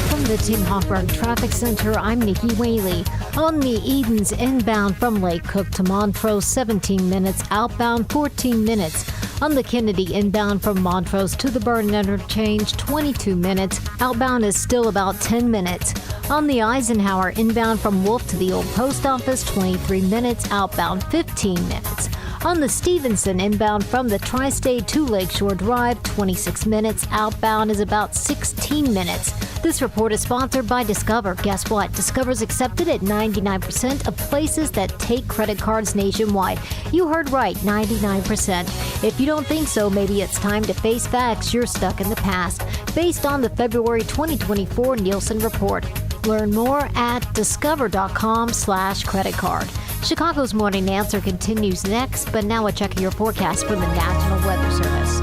From the Tim Hoffberg Traffic Center, I'm Nikki Whaley. On the Edens inbound from Lake Cook to Montrose, 17 minutes. Outbound, 14 minutes. On the Kennedy inbound from Montrose to the Burn Interchange, 22 minutes. Outbound is still about 10 minutes. On the Eisenhower inbound from Wolf to the Old Post Office, 23 minutes. Outbound, 15 minutes. On the Stevenson inbound from the Tri-State to Lakeshore Drive, 26 minutes. Outbound is about 16 minutes. This report is sponsored by Discover. Guess what? Discover's accepted at 99% of places that take credit cards nationwide. You heard right, 99%. If you don't think so, maybe it's time to face facts. You're stuck in the past. Based on the February 2024 Nielsen report. Learn more at discover.com/credit card. Chicago's Morning Answer continues next, but now a check of your forecast from the National Weather Service.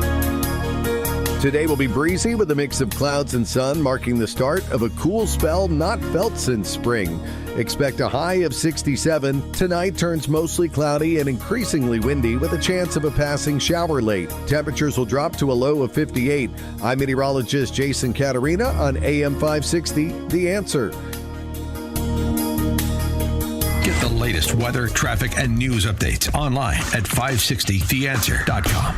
Today will be breezy with a mix of clouds and sun, marking the start of a cool spell not felt since spring. Expect a high of 67. Tonight turns mostly cloudy and increasingly windy with a chance of a passing shower late. Temperatures will drop to a low of 58. I'm meteorologist Jason Caterina on AM 560, The Answer. Get the latest weather, traffic, and news updates online at 560theanswer.com.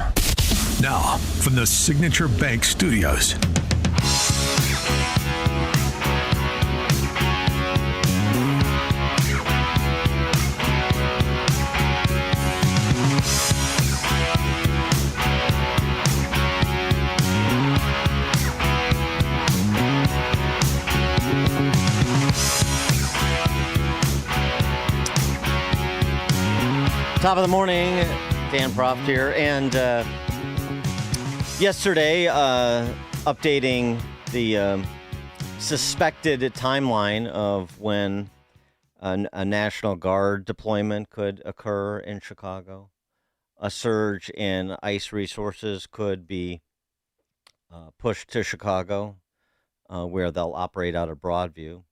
Now, from the Signature Bank Studios. Top of the morning, Dan Proft here, and yesterday, updating the suspected timeline of when a National Guard deployment could occur in Chicago. A surge in ICE resources could be pushed to Chicago, where they'll operate out of Broadview.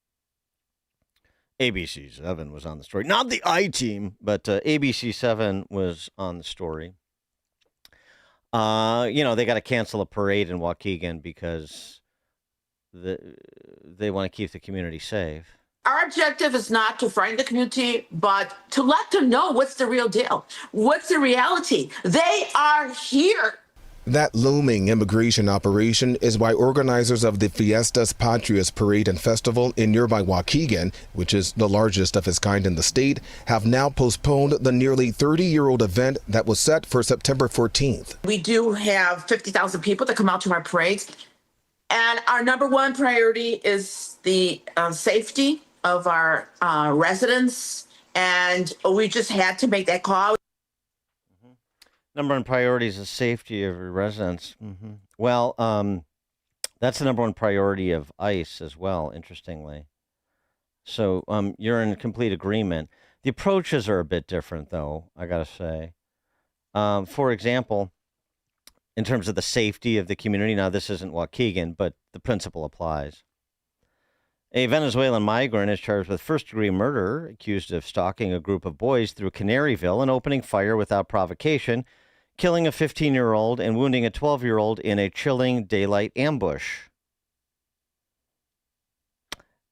ABC7 was on the story. Not the I-Team, but ABC7 was on the story. They got to cancel a parade in Waukegan because they want to keep the community safe. Our objective is not to frighten the community, but to let them know what's the real deal. What's the reality? They are here. That looming immigration operation is why organizers of the Fiestas Patrias Parade and Festival in nearby Waukegan, which is the largest of its kind in the state, have now postponed the nearly 30-year-old event that was set for September 14th. We do have 50,000 people that come out to our parades, and our number one priority is the safety of our residents, and we just had to make that call. Number one priority is the safety of your residents. Mm-hmm. Well, that's the number one priority of ICE as well, interestingly. So you're in complete agreement. The approaches are a bit different, though, I got to say. For example, in terms of the safety of the community, now this isn't Waukegan, but the principle applies. A Venezuelan migrant is charged with first-degree murder, accused of stalking a group of boys through Canaryville and opening fire without provocation, killing a 15-year-old and wounding a 12-year-old in a chilling daylight ambush.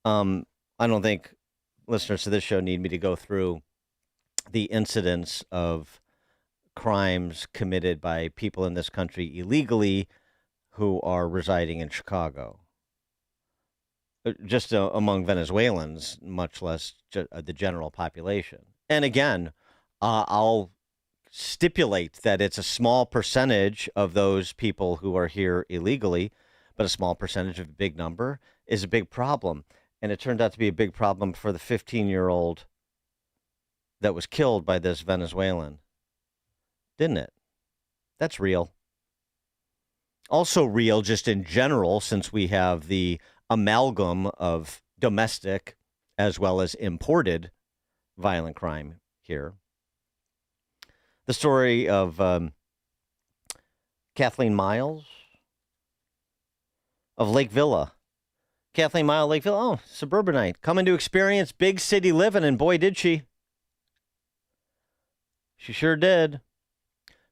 I don't think listeners to this show need me to go through the incidents of crimes committed by people in this country illegally who are residing in Chicago. Just among Venezuelans, much less the general population. And again, I'll stipulate that it's a small percentage of those people who are here illegally, but a small percentage of a big number is a big problem. And it turned out to be a big problem for the 15-year-old that was killed by this Venezuelan. Didn't it? That's real. Also real just in general, since we have the amalgam of domestic as well as imported violent crime here. The story of Kathleen Miles of Lake Villa. Kathleen Miles, Lake Villa, oh, suburbanite, coming to experience big city living, and boy, did she. She sure did,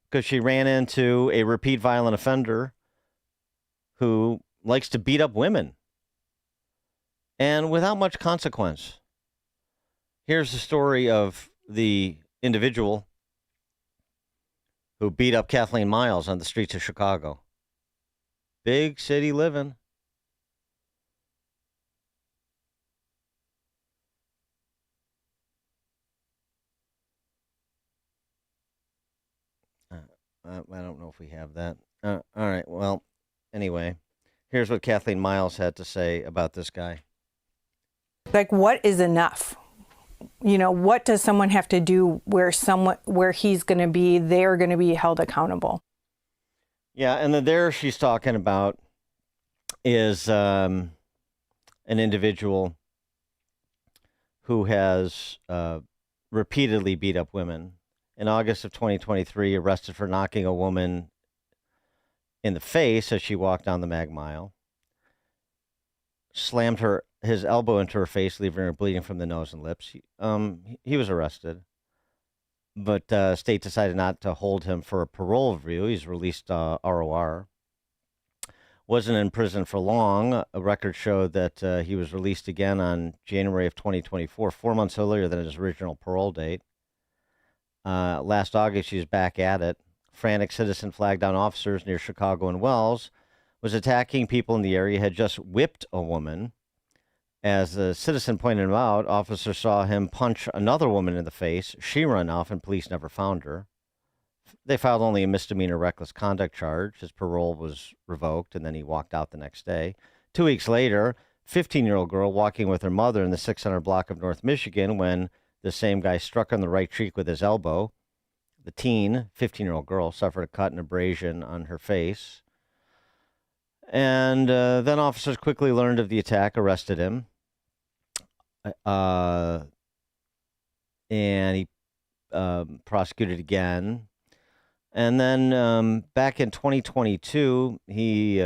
because she ran into a repeat violent offender who likes to beat up women, and without much consequence. Here's the story of the individual who beat up Kathleen Miles on the streets of Chicago. Big city living. I don't know if we have that. All right. Well, anyway, here's what Kathleen Miles had to say about this guy. Like, what is enough? You know, what does someone have to do where they're going to be held accountable? Yeah, and there she's talking about is an individual who has repeatedly beat up women. In August of 2023, arrested for knocking a woman in the face as she walked down the Mag Mile, slammed his elbow into her face, leaving her bleeding from the nose and lips. He was arrested, but state decided not to hold him for a parole review. He's released ROR. Wasn't in prison for long. A record showed that he was released again on January of 2024, 4 months earlier than his original parole date. Last August, he was back at it. Frantic citizen flagged down officers near Chicago and Wells, was attacking people in the area, had just whipped a woman. As the citizen pointed him out, officers saw him punch another woman in the face. She ran off, and police never found her. They filed only a misdemeanor reckless conduct charge. His parole was revoked, and then he walked out the next day. 2 weeks later, 15-year-old girl walking with her mother in the 600 block of North Michigan when the same guy struck her on the right cheek with his elbow. The teen, 15-year-old girl, suffered a cut and abrasion on her face. And then officers quickly learned of the attack, arrested him. And he prosecuted again. And then back in 2022, he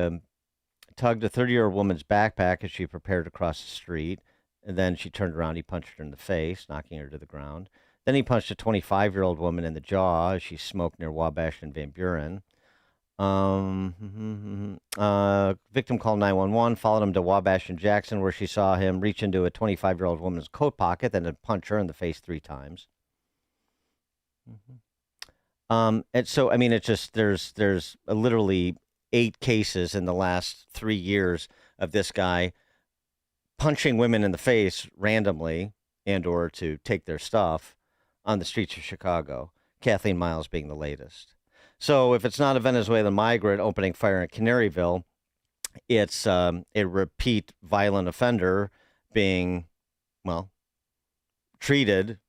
tugged a 30-year-old woman's backpack as she prepared to cross the street. And then she turned around. He punched her in the face, knocking her to the ground. Then he punched a 25-year-old woman in the jaw as she smoked near Wabash and Van Buren. Victim called 911, followed him to Wabash and Jackson, where she saw him reach into a 25-year-old woman's coat pocket, then punch her in the face 3 times. And so, I mean, it's just there's literally 8 cases in the last 3 years of this guy punching women in the face randomly and or to take their stuff on the streets of Chicago. Kathleen Miles being the latest. So if it's not a Venezuelan migrant opening fire in Canaryville, it's a repeat violent offender being, well, treated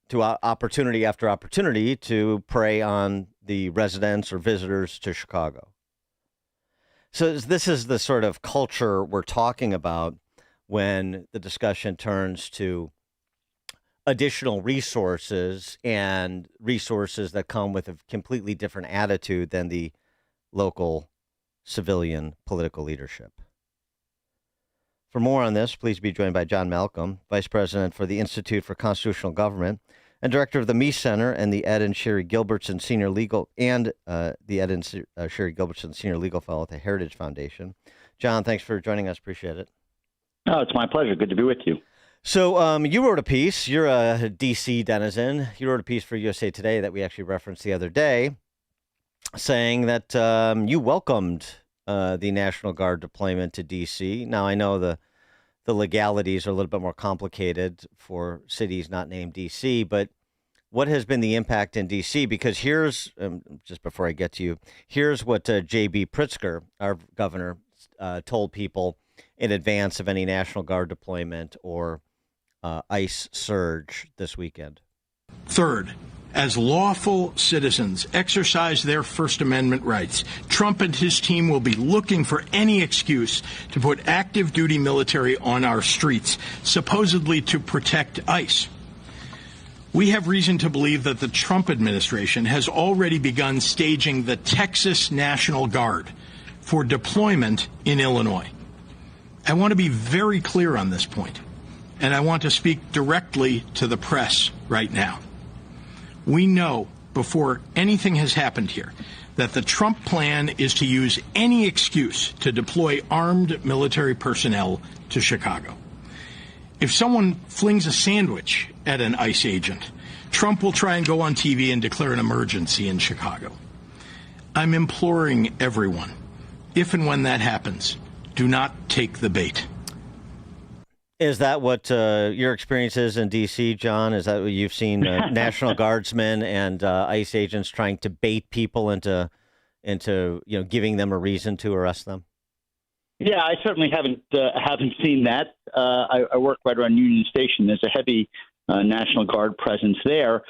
to opportunity after opportunity to prey on the residents or visitors to Chicago. So this is the sort of culture we're talking about when the discussion turns to additional resources and resources that come with a completely different attitude than the local civilian political leadership. For more on this, please be joined by John Malcolm, Vice President for the Institute for Constitutional Government and Director of the Meese Center and the Ed and Sherry Gilbertson Senior Legal Fellow at the Heritage Foundation. John, thanks for joining us. Appreciate it. Oh, it's my pleasure. Good to be with you. So you wrote a piece. You're a D.C. denizen. You wrote a piece for USA Today that we actually referenced the other day, saying that you welcomed the National Guard deployment to D.C. Now, I know the legalities are a little bit more complicated for cities not named D.C., but what has been the impact in D.C.? Because here's, just before I get to you, here's what J.B. Pritzker, our governor, told people in advance of any National Guard deployment or ICE surge this weekend. Third, as lawful citizens exercise their First Amendment rights, Trump and his team will be looking for any excuse to put active duty military on our streets, supposedly to protect ICE. We have reason to believe that the Trump administration has already begun staging the Texas National Guard for deployment in Illinois. I want to be very clear on this point, and I want to speak directly to the press right now. We know before anything has happened here that the Trump plan is to use any excuse to deploy armed military personnel to Chicago. If someone flings a sandwich at an ICE agent, Trump will try and go on TV and declare an emergency in Chicago. I'm imploring everyone, if and when that happens, do not take the bait. Is that what your experience is in D.C., John? Is that what you've seen National Guardsmen and ICE agents trying to bait people into giving them a reason to arrest them? Yeah, I certainly haven't seen that. I work right around Union Station. There's a heavy National Guard presence there.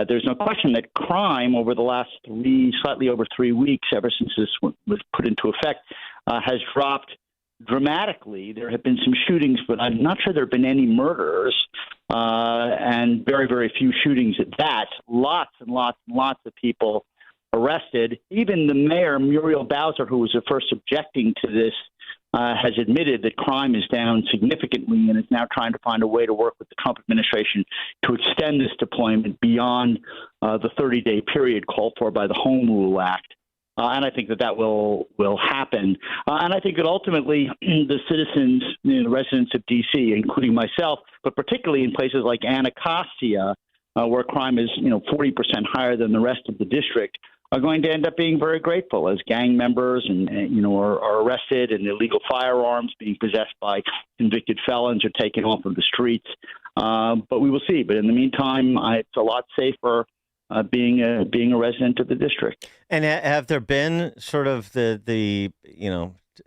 There's no question that crime over the last slightly over 3 weeks, ever since this was put into effect, has dropped dramatically. There have been some shootings, but I'm not sure there have been any murders, and very, very few shootings at that. Lots and lots and lots of people arrested. Even the mayor, Muriel Bowser, who was the first objecting to this, has admitted that crime is down significantly and is now trying to find a way to work with the Trump administration to extend this deployment beyond the 30-day period called for by the Home Rule Act. And I think that will happen. And I think that ultimately the citizens, the residents of D.C., including myself, but particularly in places like Anacostia, where crime is 40% higher than the rest of the district, are going to end up being very grateful as gang members are arrested and illegal firearms being possessed by convicted felons are taken off of the streets. But we will see. But in the meantime, it's a lot safer being a resident of the district. And have there been sort of the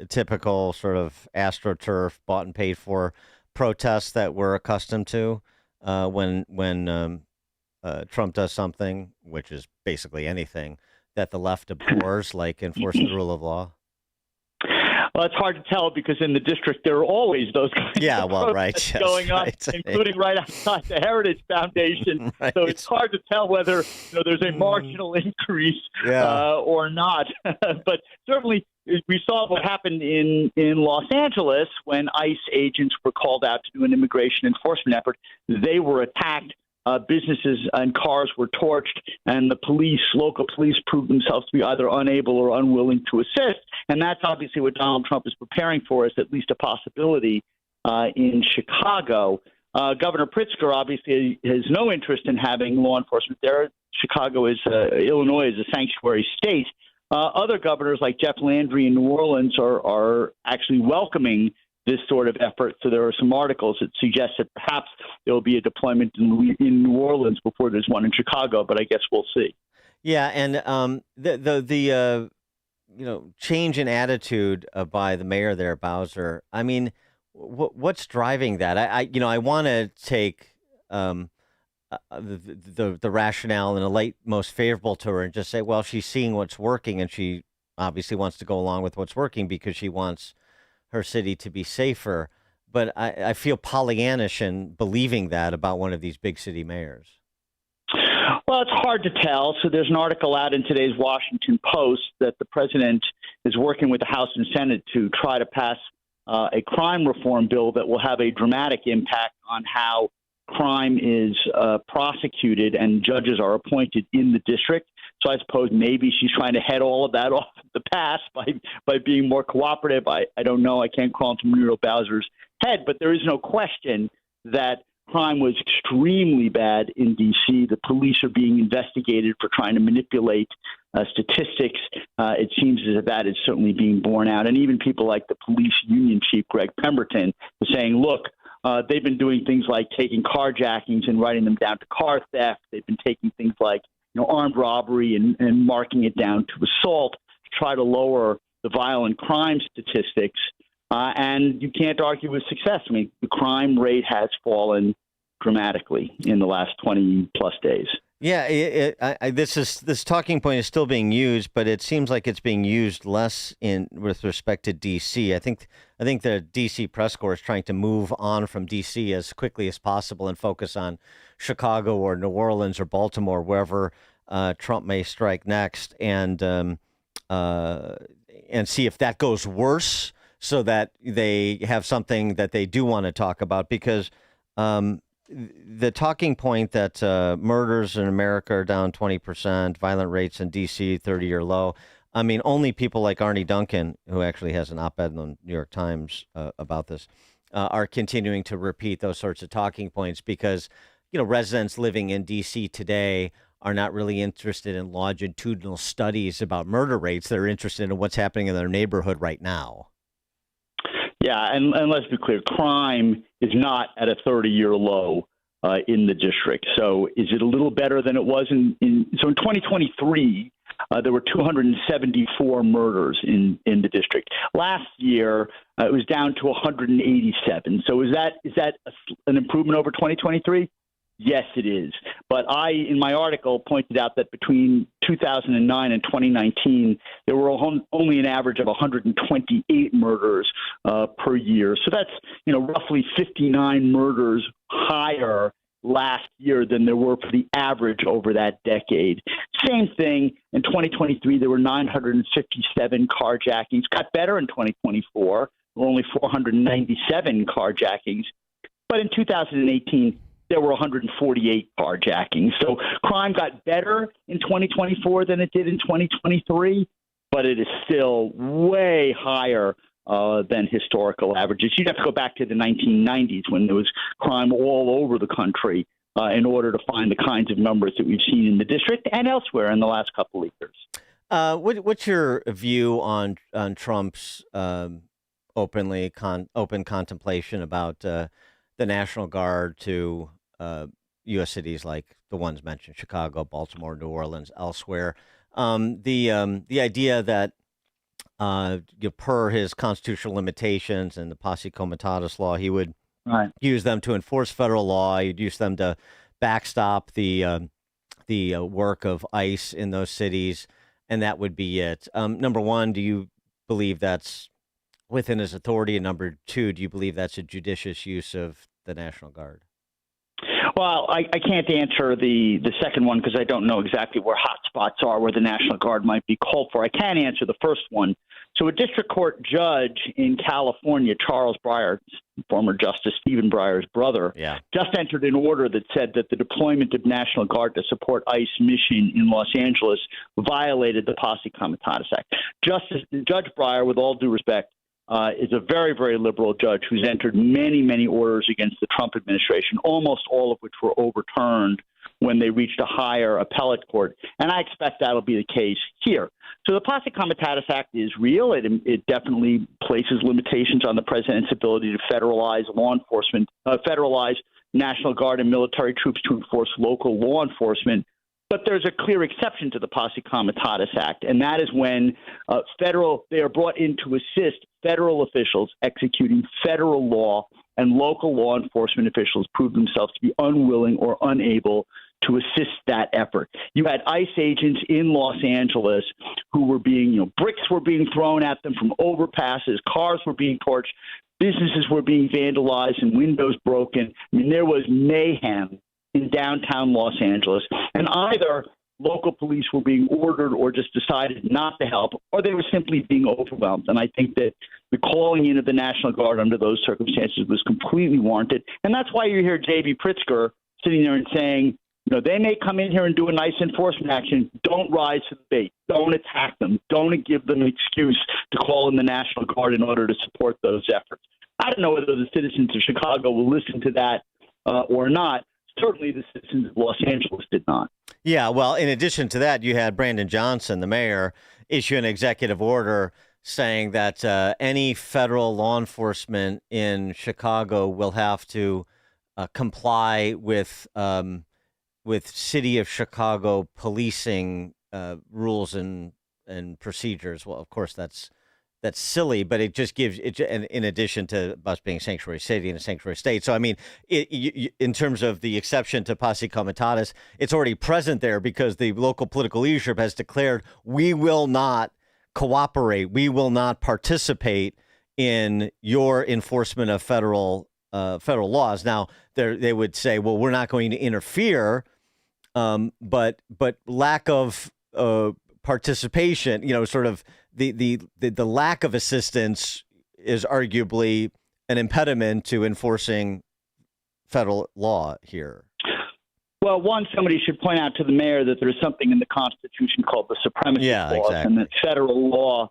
typical sort of AstroTurf bought and paid for protests that we're accustomed to when Trump does something, which is basically anything that the left abhors, like enforce the rule of law? Well, it's hard to tell because in the district there are always those kinds of protests going on, including right outside the Heritage Foundation. Right. So it's hard to tell whether there's a marginal increase or not. But certainly we saw what happened in Los Angeles when ICE agents were called out to do an immigration enforcement effort. They were attacked. Businesses and cars were torched, and the local police proved themselves to be either unable or unwilling to assist. And that's obviously what Donald Trump is preparing for, is at least a possibility in Chicago. Governor Pritzker obviously has no interest in having law enforcement there. Illinois is a sanctuary state. Other governors like Jeff Landry in New Orleans are actually welcoming this sort of effort. So there are some articles that suggest that perhaps there will be a deployment in New Orleans before there's one in Chicago, but I guess we'll see. Yeah, and the change in attitude by the mayor there, Bowser. I mean, what's driving that? I want to take the rationale in the light most favorable to her and just say, well, she's seeing what's working, and she obviously wants to go along with what's working because she wants her city to be safer. But I feel Pollyannish in believing that about one of these big city mayors. Well, it's hard to tell. So there's an article out in today's Washington Post that the president is working with the House and Senate to try to pass a crime reform bill that will have a dramatic impact on how crime is prosecuted and judges are appointed in the district. So I suppose maybe she's trying to head all of that off the pass by being more cooperative. I don't know. I can't call into Muriel Bowser's head, but there is no question that crime was extremely bad in D.C. The police are being investigated for trying to manipulate statistics. It seems as if that is certainly being borne out. And even people like the police union chief, Greg Pemberton, is saying, look, they've been doing things like taking carjackings and writing them down to car theft. They've been taking things like armed robbery and marking it down to assault to try to lower the violent crime statistics. And you can't argue with success. I mean, the crime rate has fallen dramatically in the last 20 plus days. Yeah, this talking point is still being used, but it seems like it's being used less with respect to D.C. I think the D.C. press corps is trying to move on from D.C. as quickly as possible and focus on Chicago or New Orleans or Baltimore, wherever Trump may strike next, and see if that goes worse, so that they have something that they do want to talk about. Because the talking point that murders in America are down 20%, violent rates in D.C. 30-year low. I mean, only people like Arie Duncan, who actually has an op-ed in the New York Times about this, are continuing to repeat those sorts of talking points because, residents living in D.C. today are not really interested in longitudinal studies about murder rates. They're interested in what's happening in their neighborhood right now. Yeah, and let's be clear, crime is not at a 30-year low in the district. So is it a little better than it was in 2023? There were 274 murders in the district. Last year, it was down to 187. So is that an improvement over 2023? Yes, it is. But I, in my article, pointed out that between 2009 and 2019, there were only an average of 128 murders per year. So that's, roughly 59 murders higher last year than there were for the average over that decade. Same thing in 2023, there were 957 carjackings. Got better in 2024, only 497 carjackings. But in 2018, there were 148 carjackings. So crime got better in 2024 than it did in 2023, but it is still way higher than historical averages. You'd have to go back to the 1990s when there was crime all over the country in order to find the kinds of numbers that we've seen in the district and elsewhere in the last couple of years. What's your view on Trump's open contemplation about the National Guard to U.S. cities like the ones mentioned, Chicago, Baltimore, New Orleans, elsewhere? The idea that per his constitutional limitations and the posse comitatus law, he would use them to enforce federal law. He'd use them to backstop the work of ICE in those cities, and that would be it. Number one, do you believe that's within his authority? And number two, do you believe that's a judicious use of the National Guard? Well, I can't answer the second one because I don't know exactly where hot spots are where the National Guard might be called for. I can answer the first one. So a district court judge in California, Charles Breyer, former Justice Stephen Breyer's brother, just entered an order that said that the deployment of National Guard to support ICE mission in Los Angeles violated the Posse Comitatus Act. Judge Breyer, with all due respect, is a very, very liberal judge who's entered many, many orders against the Trump administration, almost all of which were overturned when they reached a higher appellate court. And I expect that'll be the case here. So the Posse Comitatus Act is real. It definitely places limitations on the president's ability to federalize law enforcement, federalize National Guard and military troops to enforce local law enforcement. But there's a clear exception to the Posse Comitatus Act, and that is when they are brought in to assist federal officials executing federal law and local law enforcement officials prove themselves to be unwilling or unable to assist that effort. You had ICE agents in Los Angeles who were being, bricks were being thrown at them from overpasses, cars were being torched, businesses were being vandalized and windows broken. I mean, there was mayhem in downtown Los Angeles, and either local police were being ordered or just decided not to help, or they were simply being overwhelmed. And I think that the calling in of the National Guard under those circumstances was completely warranted. And that's why you hear J.B. Pritzker sitting there and saying, they may come in here and do a nice enforcement action. Don't rise to the bait. Don't attack them. Don't give them an excuse to call in the National Guard in order to support those efforts. I don't know whether the citizens of Chicago will listen to that or not. Certainly the citizens of Los Angeles did not. Yeah, well, in addition to that, you had Brandon Johnson, the mayor, issue an executive order saying that any federal law enforcement in Chicago will have to comply with City of Chicago policing rules and procedures. Well, of course, that's silly, but it just gives it. And in addition to us being a sanctuary city and a sanctuary state, so I mean, in terms of the exception to Posse Comitatus, it's already present there because the local political leadership has declared we will not cooperate, we will not participate in your enforcement of federal laws. Now, they would say, well, we're not going to interfere, but lack of participation, sort of. The lack of assistance is arguably an impediment to enforcing federal law here. Well, somebody should point out to the mayor that there's something in the Constitution called the Supremacy Clause, exactly. And that federal law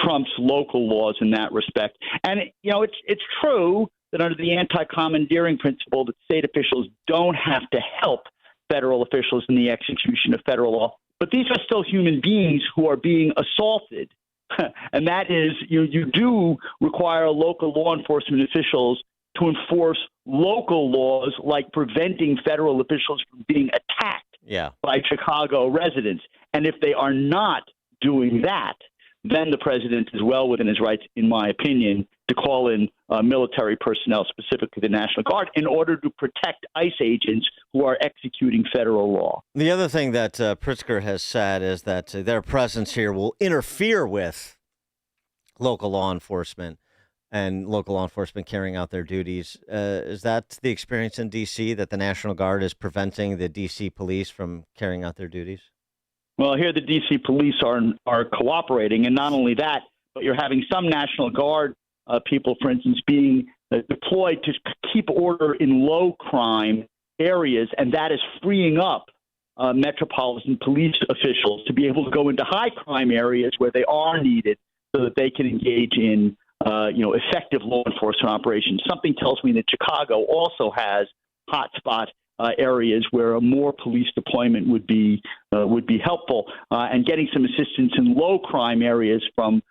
trumps local laws in that respect. And it's true that under the anti-commandeering principle, that state officials don't have to help federal officials in the execution of federal law. But these are still human beings who are being assaulted. And that is, you do require local law enforcement officials to enforce local laws like preventing federal officials from being attacked by Chicago residents. And if they are not doing that, then the president is well within his rights, in my opinion, to call in military personnel, specifically the National Guard, in order to protect ICE agents who are executing federal law. The other thing that Pritzker has said is that their presence here will interfere with local law enforcement and local law enforcement carrying out their duties. Is that the experience in D.C., that the National Guard is preventing the D.C. police from carrying out their duties? Well, here the D.C. police are cooperating, and not only that, but you're having some National Guard people, for instance, being deployed to keep order in low-crime areas, and that is freeing up metropolitan police officials to be able to go into high-crime areas where they are needed so that they can engage in effective law enforcement operations. Something tells me that Chicago also has hotspot areas where a more police deployment would be helpful, and getting some assistance in low crime areas from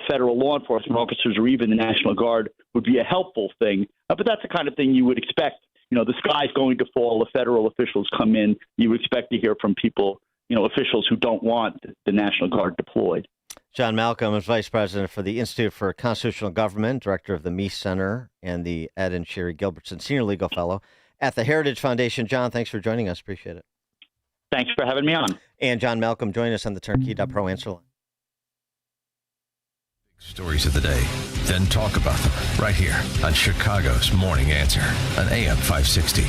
federal law enforcement officers or even the National Guard would be a helpful thing. But that's the kind of thing you would expect. The sky's going to fall if federal officials come in. You would expect to hear from people, officials who don't want the National Guard deployed. John Malcolm is Vice President for the Institute for Constitutional Government, Director of the Meese Center, and the Ed and Sherry Gilbertson Senior Legal Fellow at the Heritage Foundation. John, thanks for joining us. Appreciate it. Thanks for having me on. And John Malcolm, join us on the Turnkey.pro answer line. Stories of the day, then talk about them right here on Chicago's Morning Answer on AM 560.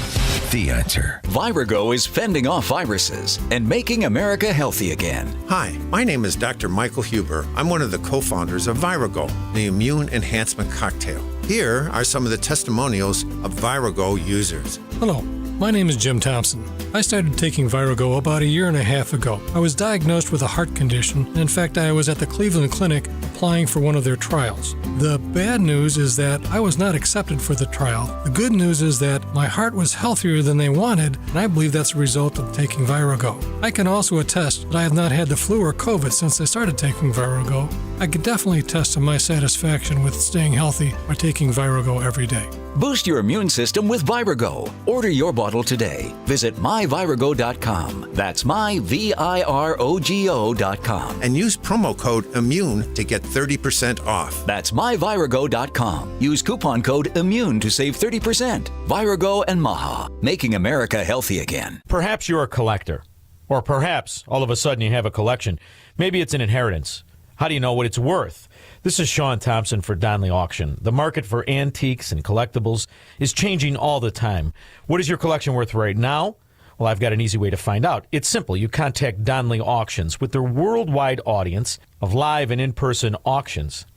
The Answer. Virago is fending off viruses and making America healthy again. Hi, my name is Dr. Michael Huber. I'm one of the co-founders of Virago, the immune enhancement cocktail. Here are some of the testimonials of Virago users. Hello. My name is Jim Thompson. I started taking Virago about 1.5 years ago. I was diagnosed with a heart condition, and in fact, I was at the Cleveland Clinic applying for one of their trials. The bad news is that I was not accepted for the trial. The good news is that my heart was healthier than they wanted, and I believe that's a result of taking Virago. I can also attest that I have not had the flu or COVID since I started taking Virago. I could definitely attest to my satisfaction with staying healthy by taking Virago every day. Boost your immune system with Virago. Order your bottle today. Visit myvirago.com. That's myvirago.com. And use promo code IMMUNE to get 30% off. That's myvirago.com. Use coupon code IMMUNE to save 30%. Virago and Maha, making America healthy again. Perhaps you're a collector. Or perhaps all of a sudden you have a collection. Maybe it's an inheritance. How do you know what it's worth? This is Sean Thompson for Donley Auction. The market for antiques and collectibles is changing all the time. What is your collection worth right now? Well, I've got an easy way to find out. It's simple. You contact Donley Auctions with their worldwide audience of live and in-person auctions.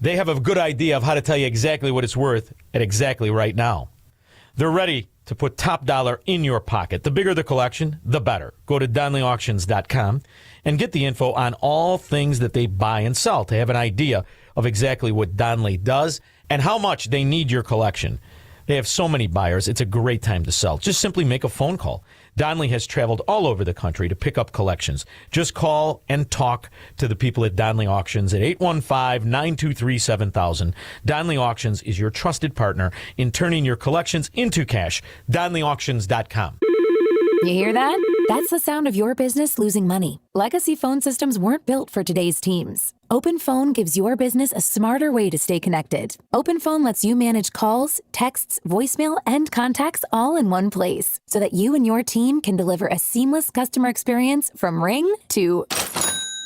They have a good idea of how to tell you exactly what it's worth at exactly right now. They're ready to put top dollar in your pocket. The bigger the collection, the better. Go to DonleyAuctions.com and get the info on all things that they buy and sell to have an idea of exactly what Donley does and how much they need your collection. They have so many buyers, it's a great time to sell. Just simply make a phone call. Donley has traveled all over the country to pick up collections. Just call and talk to the people at Donley Auctions at 815-923-7000. Donley Auctions is your trusted partner in turning your collections into cash. DonleyAuctions.com. You hear that? That's the sound of your business losing money. Legacy phone systems weren't built for today's teams. OpenPhone gives your business a smarter way to stay connected. OpenPhone lets you manage calls, texts, voicemail, and contacts all in one place so that you and your team can deliver a seamless customer experience from ring to...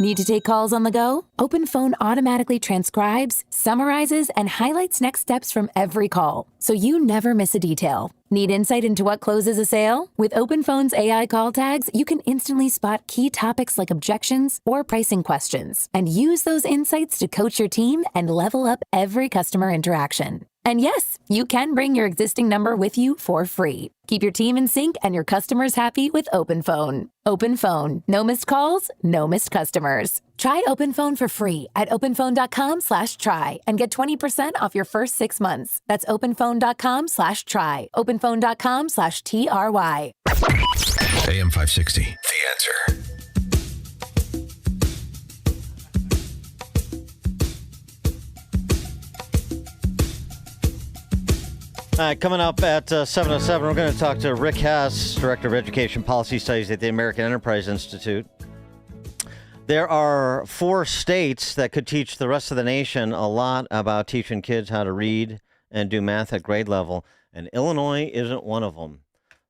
Need to take calls on the go? OpenPhone automatically transcribes, summarizes, and highlights next steps from every call, so you never miss a detail. Need insight into what closes a sale? With OpenPhone's AI call tags, you can instantly spot key topics like objections or pricing questions, and use those insights to coach your team and level up every customer interaction. And yes, you can bring your existing number with you for free. Keep your team in sync and your customers happy with OpenPhone. OpenPhone. No missed calls, no missed customers. Try OpenPhone for free at openphone.com/try and get 20% off your first 6 months. That's openphone.com/try. openphone.com/TRY. AM 560. The Answer. Coming up at 7:07, we're going to talk to Rick Hess, Director of Education Policy Studies at the American Enterprise Institute. There are 4 states that could teach the rest of the nation a lot about teaching kids how to read and do math at grade level, and Illinois isn't one of them.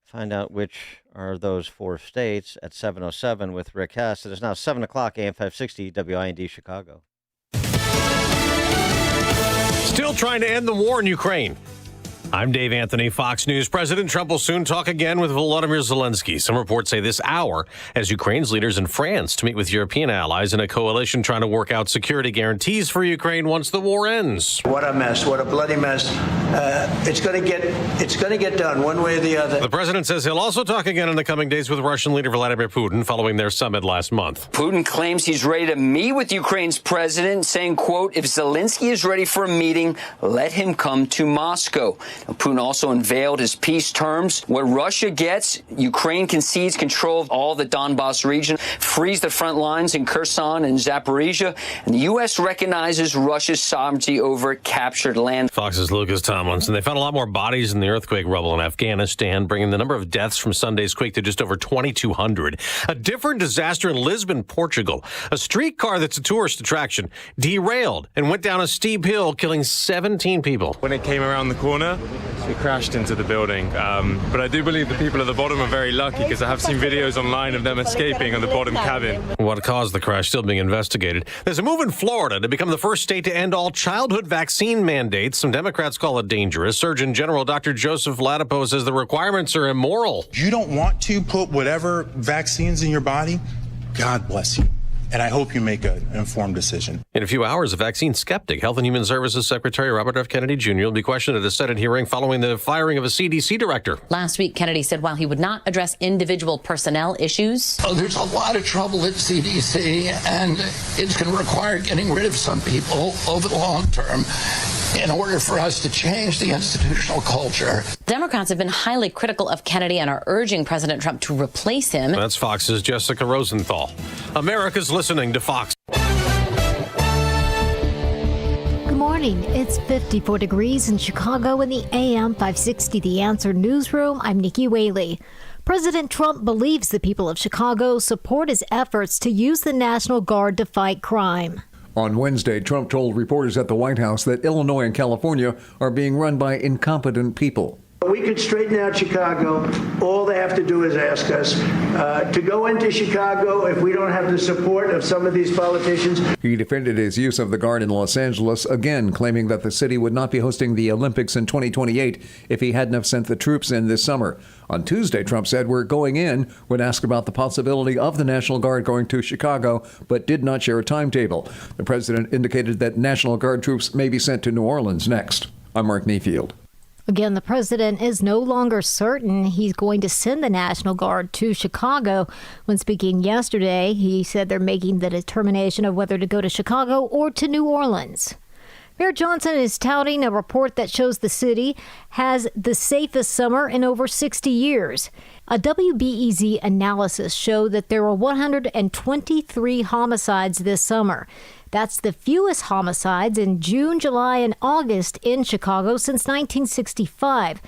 Find out which are those 4 states at 7:07 with Rick Hess. It is now 7 o'clock, AM 560, WIND Chicago. Still trying to end the war in Ukraine. I'm Dave Anthony, Fox News. President Trump will soon talk again with Volodymyr Zelensky. Some reports say this hour as Ukraine's leaders in France to meet with European allies in a coalition trying to work out security guarantees for Ukraine once the war ends. What a mess. What a bloody mess. It's going to get done one way or the other. The president says he'll also talk again in the coming days with Russian leader Vladimir Putin following their summit last month. Putin claims he's ready to meet with Ukraine's president, saying, quote, if Zelensky is ready for a meeting, let him come to Moscow. Now, Putin also unveiled his peace terms. What Russia gets, Ukraine concedes control of all the Donbas region, frees the front lines in Kherson and Zaporizhia, and the U.S. recognizes Russia's sovereignty over captured land. Fox's Lucas Tomlinson. They found a lot more bodies in the earthquake rubble in Afghanistan, bringing the number of deaths from Sunday's quake to just over 2,200. A different disaster in Lisbon, Portugal. A streetcar that's a tourist attraction derailed and went down a steep hill, killing 17 people. When it came around the corner, it crashed into the building. But I do believe the people at the bottom are very lucky because I have seen videos online of them escaping on the bottom cabin. What caused the crash still being investigated. There's a move in Florida to become the first state to end all childhood vaccine mandates. Some Democrats call it dangerous. Surgeon General Dr. Joseph Ladapo says the requirements are immoral. You don't want to put whatever vaccines in your body? God bless you. And I hope you make an informed decision. In a few hours, a vaccine skeptic, Health and Human Services Secretary Robert F. Kennedy Jr. will be questioned at a Senate hearing following the firing of a CDC director. Last week, Kennedy said while he would not address individual personnel issues. There's a lot of trouble at CDC, and it's going to require getting rid of some people over the long term in order for us to change the institutional culture. Democrats have been highly critical of Kennedy and are urging President Trump to replace him. That's Fox's Jessica Rosenthal. America's listening to Fox. Good morning. It's 54 degrees in Chicago in the AM 560 The Answer newsroom. I'm Nikki Whaley. President Trump believes the people of Chicago support his efforts to use the National Guard to fight crime. On Wednesday, Trump told reporters at the White House that Illinois and California are being run by incompetent people. We could straighten out Chicago. All they have to do is ask us to go into Chicago if we don't have the support of some of these politicians. He defended his use of the Guard in Los Angeles, again claiming that the city would not be hosting the Olympics in 2028 if he hadn't have sent the troops in this summer. On Tuesday, Trump said we're going in when asked about the possibility of the National Guard going to Chicago, but did not share a timetable. The president indicated that National Guard troops may be sent to New Orleans next. I'm Mark Neefield. Again, the president is no longer certain he's going to send the National Guard to Chicago. When speaking yesterday, he said they're making the determination of whether to go to Chicago or to New Orleans. Mayor Johnson is touting a report that shows the city has the safest summer in over 60 years. A WBEZ analysis showed that there were 123 homicides this summer. That's the fewest homicides in June, July, and August in Chicago since 1965.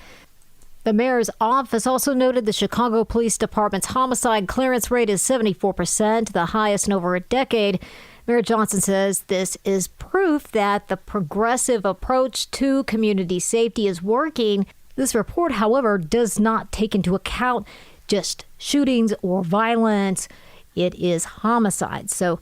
The mayor's office also noted the Chicago Police Department's homicide clearance rate is 74%, the highest in over a decade. Mayor Johnson says this is proof that the progressive approach to community safety is working. This report, however, does not take into account just shootings or violence. It is homicides. So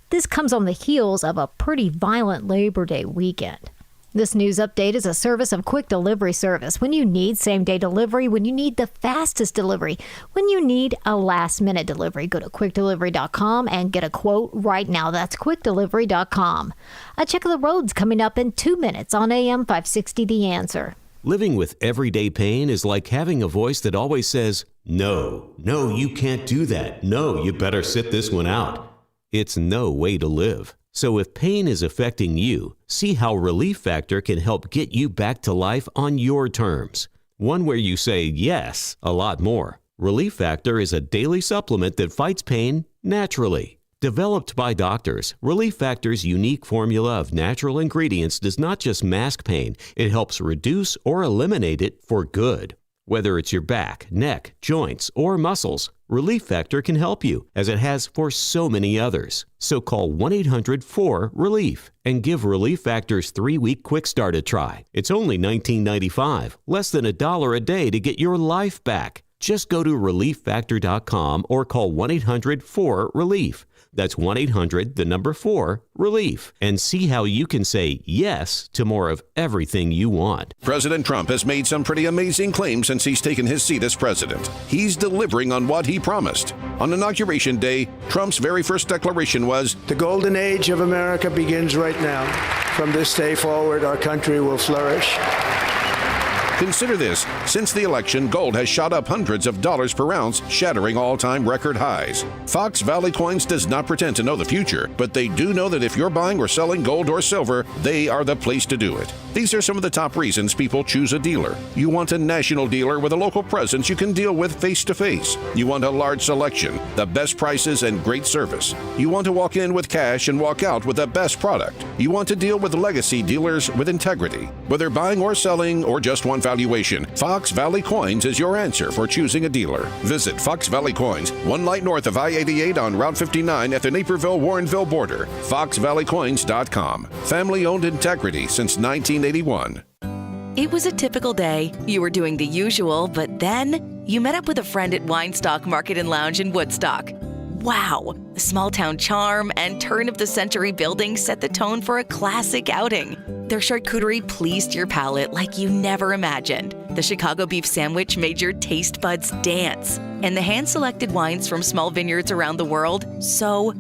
this comes on the heels of a pretty violent Labor Day weekend. This news update is a service of Quick Delivery Service. When you need same-day delivery, when you need the fastest delivery, when you need a last-minute delivery, go to quickdelivery.com and get a quote right now. That's quickdelivery.com. A check of the roads coming up in 2 minutes on AM 560 The Answer. Living with everyday pain is like having a voice that always says, no, you can't do that. No, you better sit this one out. It's no way to live. So if pain is affecting you, see how Relief Factor can help get you back to life on your terms. One where you say yes a lot more. Relief Factor is a daily supplement that fights pain naturally. Developed by doctors, Relief Factor's unique formula of natural ingredients does not just mask pain, it helps reduce or eliminate it for good. Whether it's your back, neck, joints, or muscles, Relief Factor can help you, as it has for so many others. So call 1-800-4RELIEF and give Relief Factor's 3-week quick start a try. It's only $19.95, less than $1 a day to get your life back. Just go to ReliefFactor.com or call 1-800-4RELIEF. That's 1-800-4-RELIEF. And see how you can say yes to more of everything you want. President Trump has made some pretty amazing claims since he's taken his seat as president. He's delivering on what he promised. On Inauguration Day, Trump's very first declaration was, The golden age of America begins right now. From this day forward, our country will flourish. Consider this. Since the election, gold has shot up hundreds of dollars per ounce, shattering all-time record highs. Fox Valley Coins does not pretend to know the future, but they do know that if you're buying or selling gold or silver, they are the place to do it. These are some of the top reasons people choose a dealer. You want a national dealer with a local presence you can deal with face-to-face. You want a large selection, the best prices, and great service. You want to walk in with cash and walk out with the best product. You want to deal with legacy dealers with integrity. Whether buying or selling or just one valuation, Fox Valley Coins is your answer for choosing a dealer. Visit Fox Valley Coins, 1 light north of I-88 on Route 59 at the Naperville-Warrenville border. FoxValleyCoins.com. Family-owned integrity since 1981. It was a typical day. You were doing the usual, but then you met up with a friend at Weinstock Market and Lounge in Woodstock. Wow! The small-town charm and turn-of-the-century building set the tone for a classic outing. Their charcuterie pleased your palate like you never imagined. The Chicago beef sandwich made your taste buds dance. And the hand-selected wines from small vineyards around the world, so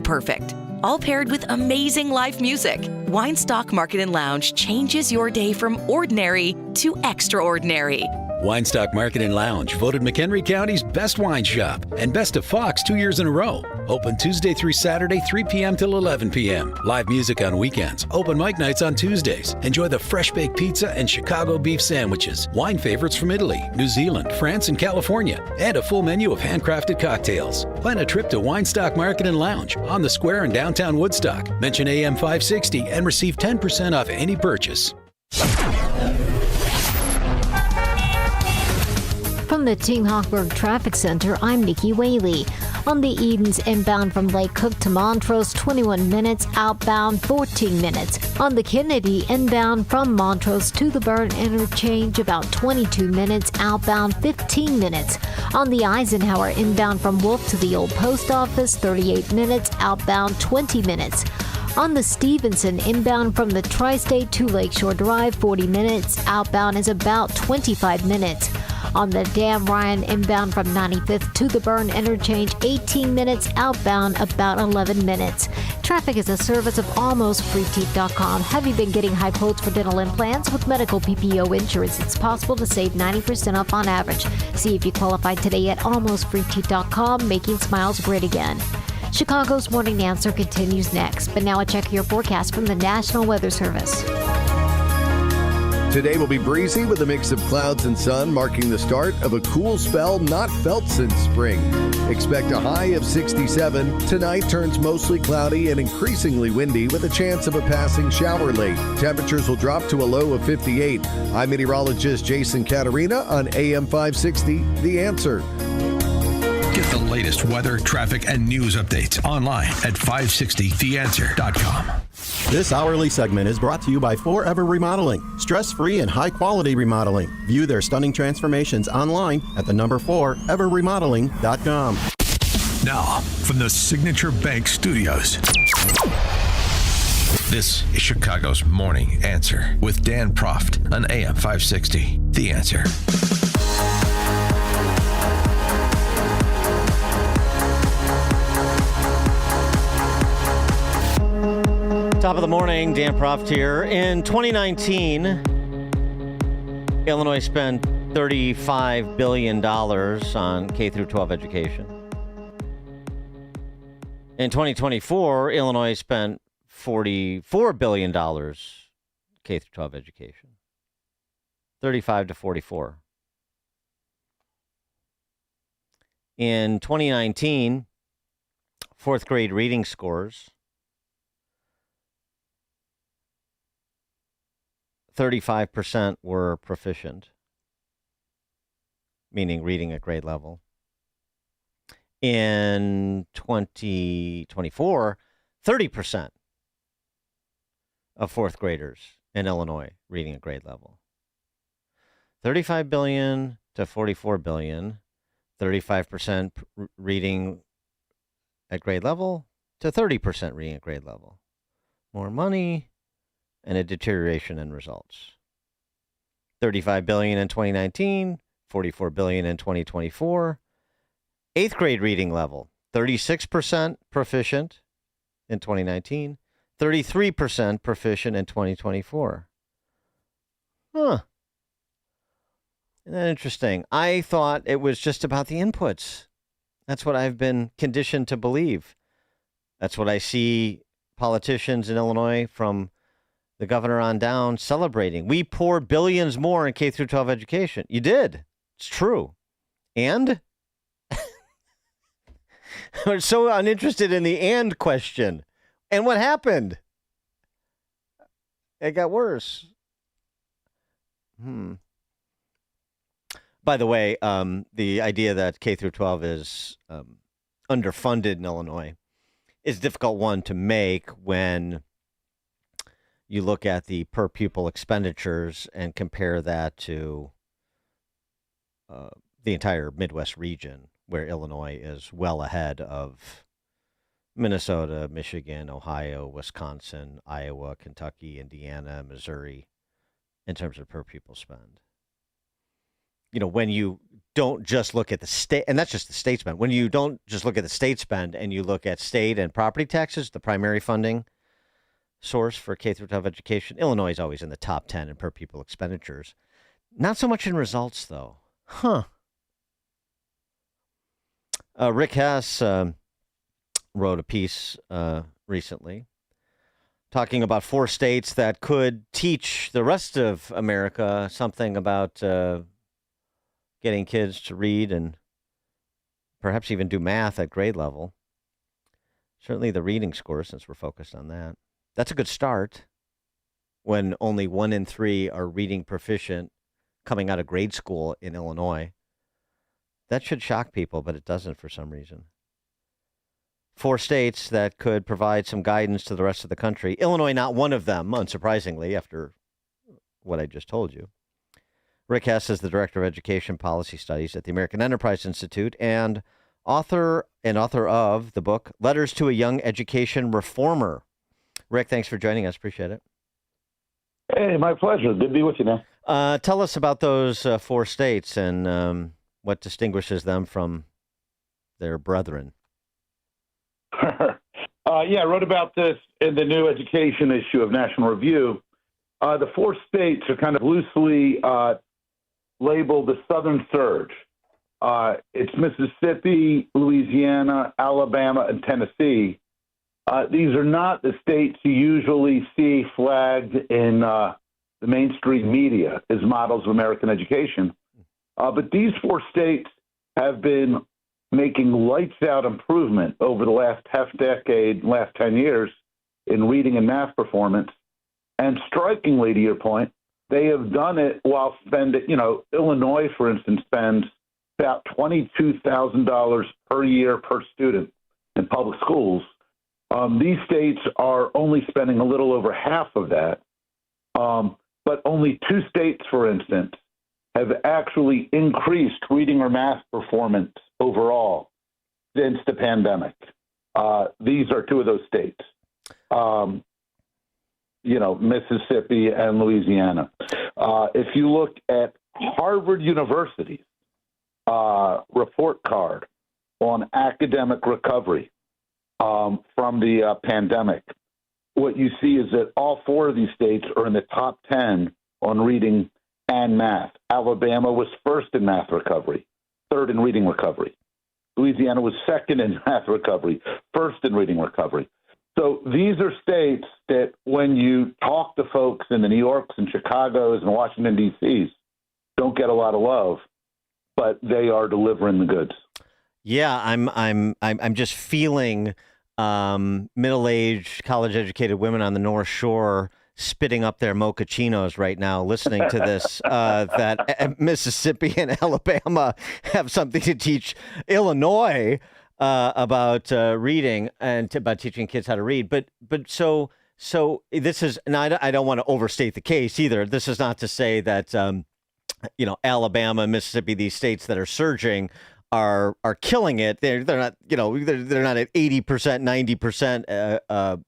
perfect. All paired with amazing live music. Weinstock Market and Lounge changes your day from ordinary to extraordinary. Weinstock Market and Lounge, voted McHenry County's best wine shop and best of Fox 2 years in a row. Open Tuesday through Saturday, 3 p.m. till 11 p.m. Live music on weekends. Open mic nights on Tuesdays. Enjoy the fresh baked pizza and Chicago beef sandwiches. Wine favorites from Italy, New Zealand, France, and California. And a full menu of handcrafted cocktails. Plan a trip to Weinstock Market and Lounge on the square in downtown Woodstock. Mention AM 560 and receive 10% off any purchase. From the Team Hochberg Traffic Center, I'm Nikki Whaley. On the Edens inbound from Lake Cook to Montrose, 21 minutes. Outbound, 14 minutes. On the Kennedy inbound from Montrose to the Burn Interchange, about 22 minutes. Outbound, 15 minutes. On the Eisenhower inbound from Wolf to the Old Post Office, 38 minutes. Outbound, 20 minutes. On the Stevenson inbound from the Tri-State to Lakeshore Drive, 40 minutes. Outbound is about 25 minutes. On the Dan Ryan inbound from 95th to the Burn Interchange, 18 minutes. Outbound, about 11 minutes. Traffic is a service of AlmostFreeTeeth.com. Have you been getting high quotes for dental implants? With medical PPO insurance, it's possible to save 90% off on average. See if you qualify today at AlmostFreeTeeth.com, making smiles great again. Chicago's Morning Answer continues next, but now a check of your forecast from the National Weather Service. Today will be breezy with a mix of clouds and sun, marking the start of a cool spell not felt since spring. Expect a high of 67. Tonight turns mostly cloudy and increasingly windy with a chance of a passing shower late. Temperatures will drop to a low of 58. I'm meteorologist Jason Caterina on AM 560, The Answer. Get the latest weather, traffic, and news updates online at 560theanswer.com. This hourly segment is brought to you by Forever Remodeling. Stress-free and high-quality remodeling. View their stunning transformations online at the number 4everremodeling.com. Now, from the Signature Bank Studios, this is Chicago's Morning Answer with Dan Proft on AM 560. The Answer. Top of the morning, Dan Proft here. In 2019, Illinois spent $35 billion on K-12 education. In 2024, Illinois spent $44 billion K-12 education. 35 to 44. In 2019, fourth grade reading scores. 35% were proficient, meaning reading at grade level. In 2024, 30% of fourth graders in Illinois reading at grade level. 35 billion to 44 billion, 35% reading at grade level to 30% reading at grade level. More money and a deterioration in results. 35 billion in 2019, 44 billion in 2024. Eighth grade reading level, 36% proficient in 2019, 33% proficient in 2024. Huh. Isn't that interesting? I thought it was just about the inputs. That's what I've been conditioned to believe. That's what I see politicians in Illinois from the governor on down celebrating. We poured billions more in K through 12 education. You did. It's true. And we're so uninterested in the and question. And what happened? It got worse. By the way, the idea that K through 12 is underfunded in Illinois is a difficult one to make when you look at the per pupil expenditures and compare that to the entire Midwest region, where Illinois is well ahead of Minnesota, Michigan, Ohio, Wisconsin, Iowa, Kentucky, Indiana, Missouri, in terms of per pupil spend. You know, when you don't just look at the state, and that's just the state spend, when you don't just look at the state spend and you look at state and property taxes, the primary funding source for K through 12 education, Illinois is always in the top 10 in per pupil expenditures. Not so much in results, though. Rick Hess wrote a piece recently talking about 4 states that could teach the rest of America something about getting kids to read and perhaps even do math at grade level. Certainly the reading score, since we're focused on that. That's a good start when only 1 in 3 are reading proficient coming out of grade school in Illinois. That should shock people, but it doesn't for some reason. 4 states that could provide some guidance to the rest of the country. Illinois, not one of them, unsurprisingly, after what I just told you. Rick Hess is the Director of Education Policy Studies at the American Enterprise Institute and author of the book, Letters to a Young Education Reformer. Rick, thanks for joining us. Appreciate it. Hey, my pleasure. Good to be with you now. Tell us about those 4 states and what distinguishes them from their brethren. I wrote about this in the new education issue of National Review. The 4 states are kind of loosely labeled the Southern Surge. It's Mississippi, Louisiana, Alabama, and Tennessee. These are not the states you usually see flagged in the mainstream media as models of American education. But these 4 states have been making lights-out improvement over the last half-decade, last 10 years in reading and math performance. And strikingly, to your point, they have done it while spending, Illinois, for instance, spends about $22,000 per year per student in public schools. These states are only spending a little over half of that. But only 2 states, for instance, have actually increased reading or math performance overall since the pandemic. These are 2 of those states, Mississippi and Louisiana. If you look at Harvard University's report card on academic recovery from the pandemic, what you see is that all 4 of these states are in the top 10 on reading and math. Alabama was first in math recovery, 3rd in reading recovery. Louisiana was 2nd in math recovery, 1st in reading recovery. So these are states that when you talk to folks in the New Yorks and Chicagos and Washington, D.C.s, don't get a lot of love, but they are delivering the goods. Yeah, I'm just feeling middle-aged, college-educated women on the North Shore spitting up their mochachinos right now, listening to this, that Mississippi and Alabama have something to teach Illinois about reading and about teaching kids how to read. But so this is, and I don't want to overstate the case either. This is not to say that Alabama, Mississippi, these states that are surging are killing it. They're not, they're not at 80%, 90%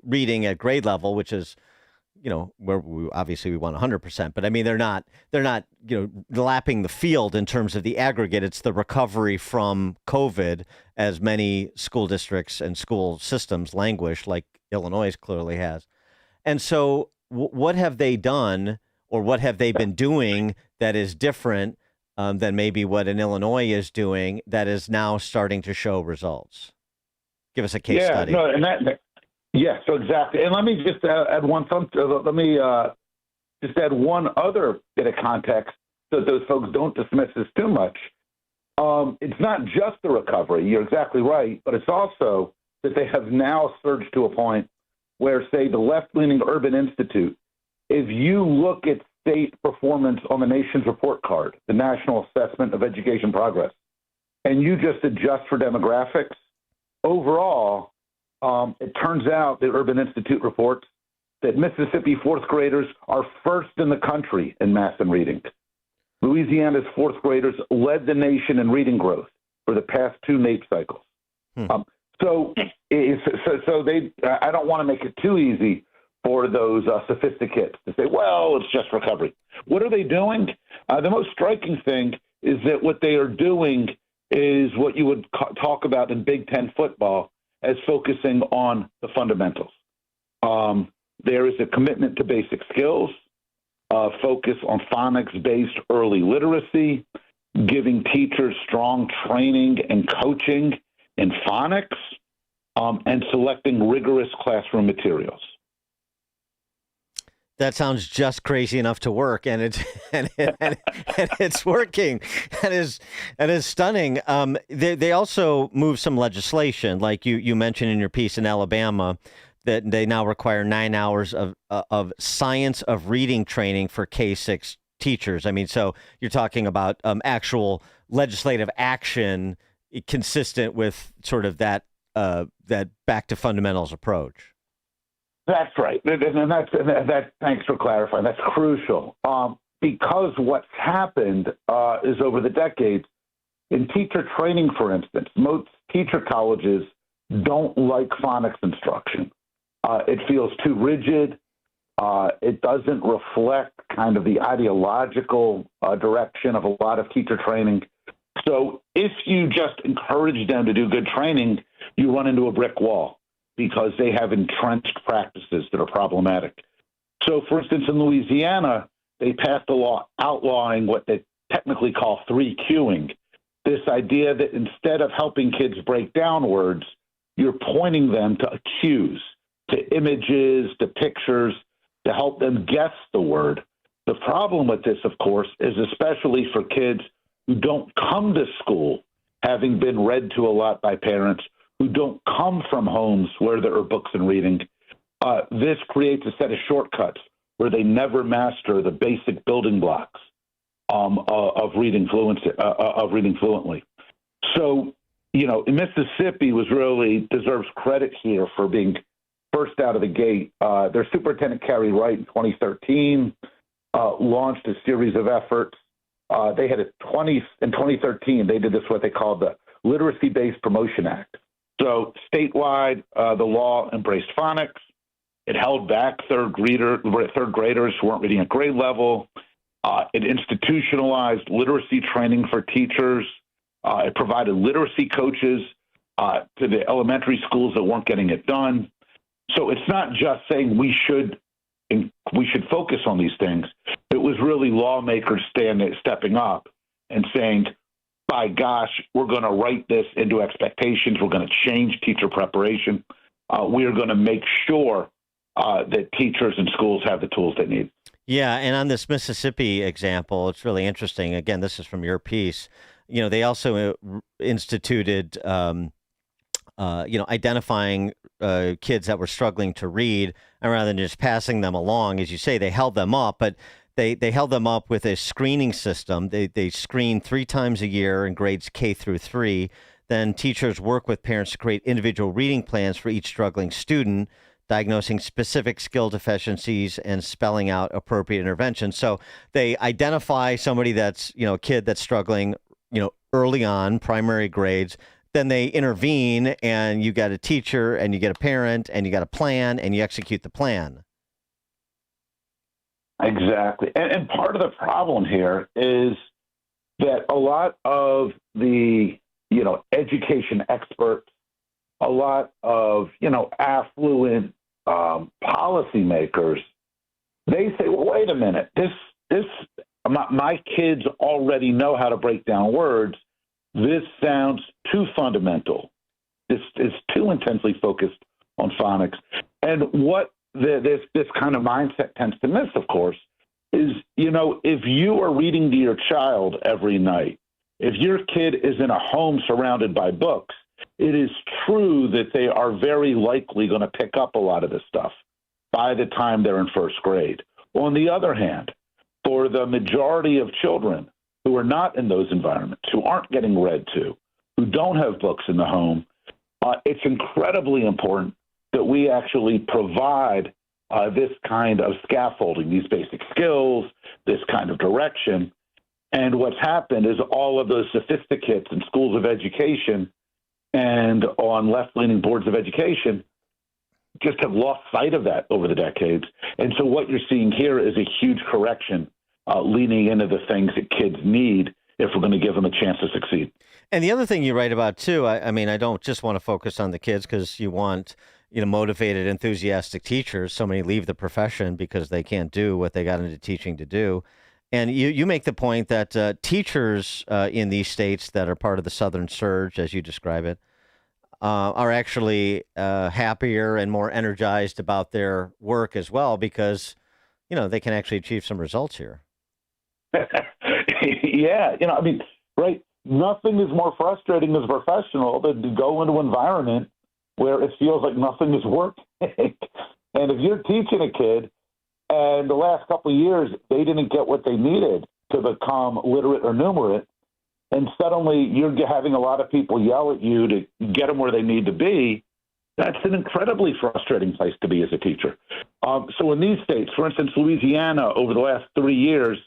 reading at grade level, which is, where we want 100%. But I mean, they're not, lapping the field in terms of the aggregate. It's the recovery from COVID, as many school districts and school systems languish, like Illinois clearly has. And so what have they done, or what have they been doing that is different than maybe what an Illinois is doing that is now starting to show results? Give us a case study. No, yes, so exactly. And let me just add one other bit of context so that those folks don't dismiss this too much. It's not just the recovery. You're exactly right, but it's also that they have now surged to a point where, say, the left-leaning Urban Institute, if you look at state performance on the nation's report card, the National Assessment of Education Progress, and you just adjust for demographics, overall, it turns out the Urban Institute reports that Mississippi fourth graders are first in the country in math and reading. Louisiana's fourth graders led the nation in reading growth for the past two NAEP cycles. So I don't want to make it too easy for those sophisticates to say, well, it's just recovery. What are they doing? The most striking thing is that what they are doing is what you would talk about in Big Ten football as focusing on the fundamentals. There is a commitment to basic skills, focus on phonics-based early literacy, giving teachers strong training and coaching in phonics, and selecting rigorous classroom materials. That sounds just crazy enough to work, and it's working. That is stunning. They also moved some legislation, like you mentioned in your piece in Alabama, that they now require 9 hours of science of reading training for K-6 teachers. I mean, so you're talking about actual legislative action consistent with sort of that back to fundamentals approach. That's right. And that thanks for clarifying. That's crucial. Because what's happened is over the decades, in teacher training, for instance, most teacher colleges don't like phonics instruction. It feels too rigid. It doesn't reflect kind of the ideological direction of a lot of teacher training. So if you just encourage them to do good training, you run into a brick wall, because they have entrenched practices that are problematic. So, for instance, in Louisiana, they passed a law outlawing what they technically call 3Qing, this idea that instead of helping kids break down words, you're pointing them to cues, to images, to pictures, to help them guess the word. The problem with this, of course, is especially for kids who don't come to school having been read to a lot by parents, who don't come from homes where there are books and reading, this creates a set of shortcuts where they never master the basic building blocks of reading fluently. So, Mississippi deserves credit here for being first out of the gate. Their superintendent, Carrie Wright, in 2013, launched a series of efforts. They had in 2013, they did this, what they called the Literacy-Based Promotion Act. So statewide, the law embraced phonics. It held back third graders who weren't reading at grade level. It institutionalized literacy training for teachers. It provided literacy coaches to the elementary schools that weren't getting it done. So it's not just saying we should focus on these things. It was really lawmakers stepping up and saying, by gosh, we're going to write this into expectations. We're going to change teacher preparation. We are going to make sure that teachers and schools have the tools they need. Yeah, and on this Mississippi example, it's really interesting. Again, this is from your piece. They also instituted identifying kids that were struggling to read, and rather than just passing them along, as you say, they held them up, but they held them up with a screening system. They screen 3 times a year in grades K through 3. Then teachers work with parents to create individual reading plans for each struggling student, diagnosing specific skill deficiencies and spelling out appropriate interventions. So they identify somebody that's, a kid that's struggling, early on, primary grades. Then they intervene, and you got a teacher, and you get a parent, and you got a plan, and you execute the plan. Exactly. And part of the problem here is that a lot of the, education experts, a lot of, affluent policymakers, they say, well, wait a minute, my kids already know how to break down words. This sounds too fundamental. This is too intensely focused on phonics. And what this kind of mindset tends to miss, of course, is, if you are reading to your child every night, if your kid is in a home surrounded by books, it is true that they are very likely going to pick up a lot of this stuff by the time they're in first grade. On the other hand, for the majority of children who are not in those environments, who aren't getting read to, who don't have books in the home, it's incredibly important that we actually provide this kind of scaffolding, these basic skills, this kind of direction. And what's happened is all of those sophisticates in schools of education and on left-leaning boards of education just have lost sight of that over the decades. And so what you're seeing here is a huge correction, leaning into the things that kids need if we're going to give them a chance to succeed. And the other thing you write about, too, I don't just want to focus on the kids because you want motivated, enthusiastic teachers. So many leave the profession because they can't do what they got into teaching to do. And you make the point that teachers in these states that are part of the Southern Surge, as you describe it, are actually happier and more energized about their work as well because, they can actually achieve some results here. Yeah. Right. Nothing is more frustrating as a professional than to go into an environment where it feels like nothing is working. And if you're teaching a kid and the last couple of years they didn't get what they needed to become literate or numerate, and suddenly you're having a lot of people yell at you to get them where they need to be, that's an incredibly frustrating place to be as a teacher. So in these states, for instance, Louisiana over the last 3 years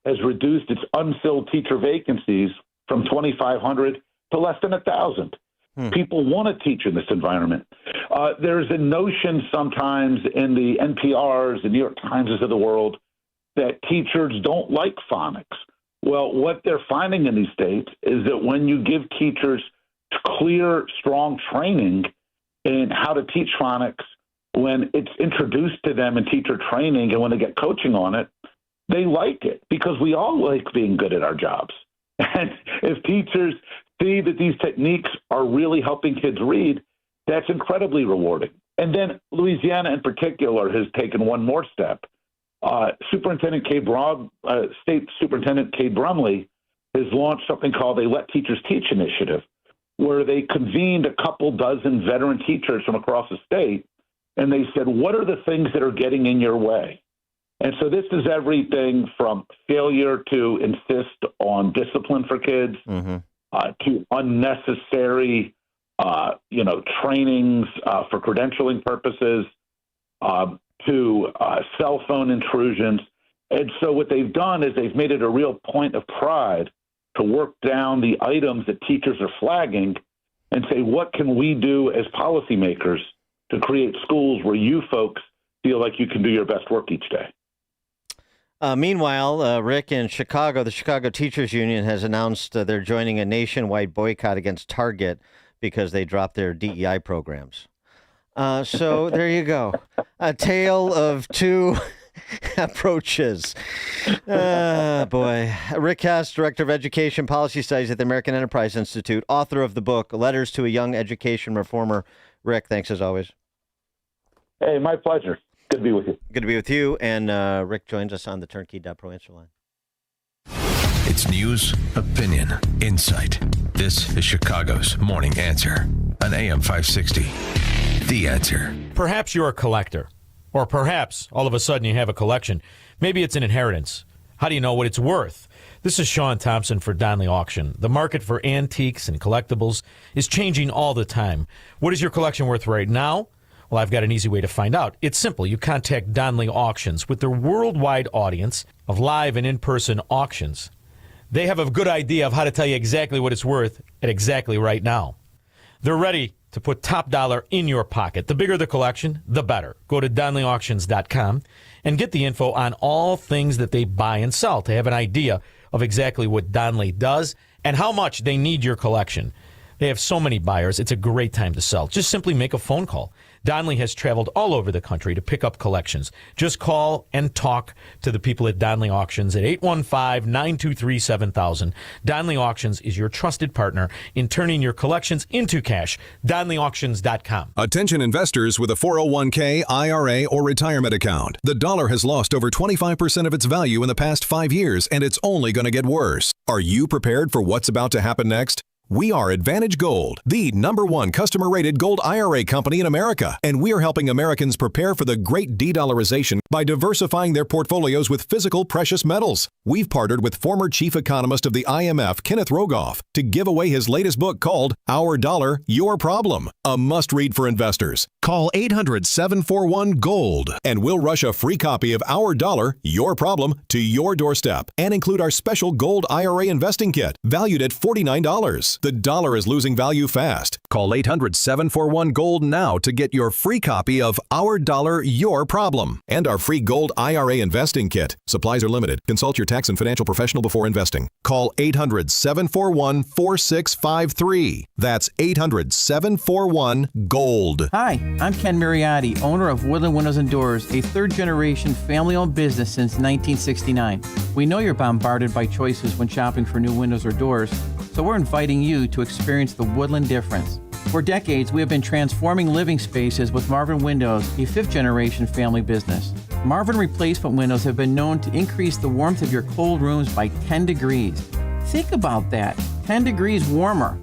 has reduced its unfilled teacher vacancies from 2,500 to less than 1,000. People want to teach in this environment. There's a notion sometimes in the NPRs, the New York Timeses of the world, that teachers don't like phonics. Well, what they're finding in these states is that when you give teachers clear, strong training in how to teach phonics, when it's introduced to them in teacher training and when they get coaching on it, they like it because we all like being good at our jobs. And if teachers see that these techniques are really helping kids read, that's incredibly rewarding. And then Louisiana in particular has taken one more step. State Superintendent Cade Brumley has launched something called a Let Teachers Teach initiative, where they convened a couple dozen veteran teachers from across the state, and they said, what are the things that are getting in your way? And so this is everything from failure to insist on discipline for kids, to unnecessary, trainings for credentialing purposes, to cell phone intrusions. And so what they've done is they've made it a real point of pride to work down the items that teachers are flagging and say, what can we do as policymakers to create schools where you folks feel like you can do your best work each day? Meanwhile, Rick, in Chicago, the Chicago Teachers Union has announced they're joining a nationwide boycott against Target because they dropped their DEI programs. So there you go. A tale of two approaches. Boy. Rick Hess, Director of Education Policy Studies at the American Enterprise Institute, author of the book, Letters to a Young Education Reformer. Rick, thanks as always. Hey, my pleasure. Good to be with you. Good to be with you. And Rick joins us on the Turnkey.pro answer line. It's news, opinion, insight. This is Chicago's Morning Answer. on AM 560. The Answer. Perhaps you're a collector, or perhaps all of a sudden you have a collection. Maybe it's an inheritance. How do you know what it's worth? This is Sean Thompson for Donley Auction. The market for antiques and collectibles is changing all the time. What is your collection worth right now? Well, I've got an easy way to find out. It's simple. You contact Donley Auctions with their worldwide audience of live and in-person auctions. They have a good idea of how to tell you exactly what it's worth at exactly right now. They're ready to put top dollar in your pocket. The bigger the collection, the better. Go to DonleyAuctions.com and get the info on all things that they buy and sell to have an idea of exactly what Donley does and how much they need your collection. They have so many buyers, it's a great time to sell. Just simply make a phone call. Donley has traveled all over the country to pick up collections. Just call and talk to the people at Donley Auctions at 815-923-7000. Donley Auctions is your trusted partner in turning your collections into cash. DonleyAuctions.com. Attention investors with a 401k, IRA, or retirement account. The dollar has lost over 25% of its value in the past 5 years, and it's only going to get worse. Are you prepared for what's about to happen next? We are Advantage Gold, the #1 customer-rated gold IRA company in America, and we are helping Americans prepare for the great de-dollarization by diversifying their portfolios with physical precious metals. We've partnered with former chief economist of the IMF, Kenneth Rogoff, to give away his latest book called Our Dollar, Your Problem, a must-read for investors. Call 800-741-GOLD, and we'll rush a free copy of Our Dollar, Your Problem to your doorstep and include our special gold IRA investing kit, valued at $49. The dollar is losing value fast. Call 800-741-GOLD now to get your free copy of Our Dollar, Your Problem and our free gold IRA investing kit. Supplies are limited. Consult your tax and financial professional before investing. Call 800-741-4653. That's 800-741-GOLD. Hi, I'm Ken Mariotti, owner of Woodland Windows and Doors, a third-generation family-owned business since 1969. We know you're bombarded by choices when shopping for new windows or doors, so we're inviting you to experience the Woodland difference. For decades, we have been transforming living spaces with Marvin Windows, a fifth-generation family business. Marvin replacement windows have been known to increase the warmth of your cold rooms by 10 degrees. Think about that, 10 degrees warmer.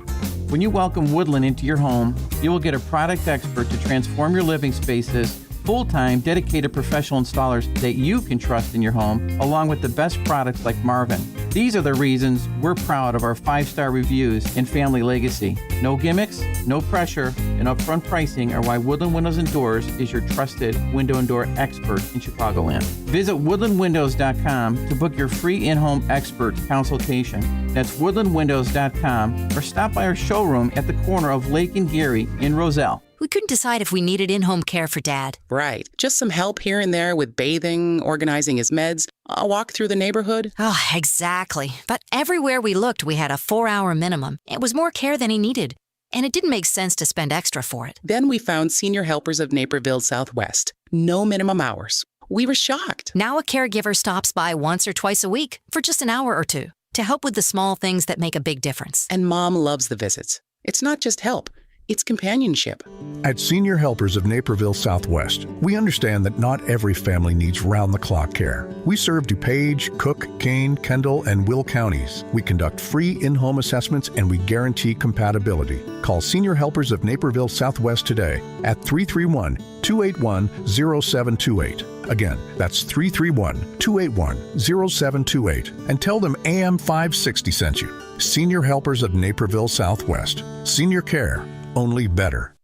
When you welcome Woodland into your home, you will get a product expert to transform your living spaces, full-time, dedicated professional installers that you can trust in your home, along with the best products like Marvin. These are the reasons we're proud of our 5-star reviews and family legacy. No gimmicks, no pressure, and upfront pricing are why Woodland Windows and Doors is your trusted window and door expert in Chicagoland. Visit woodlandwindows.com to book your free in-home expert consultation. That's woodlandwindows.com, or stop by our showroom at the corner of Lake and Geary in Roselle. We couldn't decide if we needed in-home care for Dad. Right. Just some help here and there with bathing, organizing his meds, a walk through the neighborhood. Oh, exactly. But everywhere we looked, we had a 4-hour minimum. It was more care than he needed, and it didn't make sense to spend extra for it. Then we found Senior Helpers of Naperville Southwest. No minimum hours. We were shocked. Now a caregiver stops by once or twice a week for just an hour or two to help with the small things that make a big difference. And Mom loves the visits. It's not just help. It's companionship. At Senior Helpers of Naperville Southwest, we understand that not every family needs round-the-clock care. We serve DuPage, Cook, Kane, Kendall, and Will counties. We conduct free in-home assessments and we guarantee compatibility. Call Senior Helpers of Naperville Southwest today at 331-281-0728. Again, that's 331-281-0728. And tell them AM 560 sent you. Senior Helpers of Naperville Southwest. Senior care. Only better.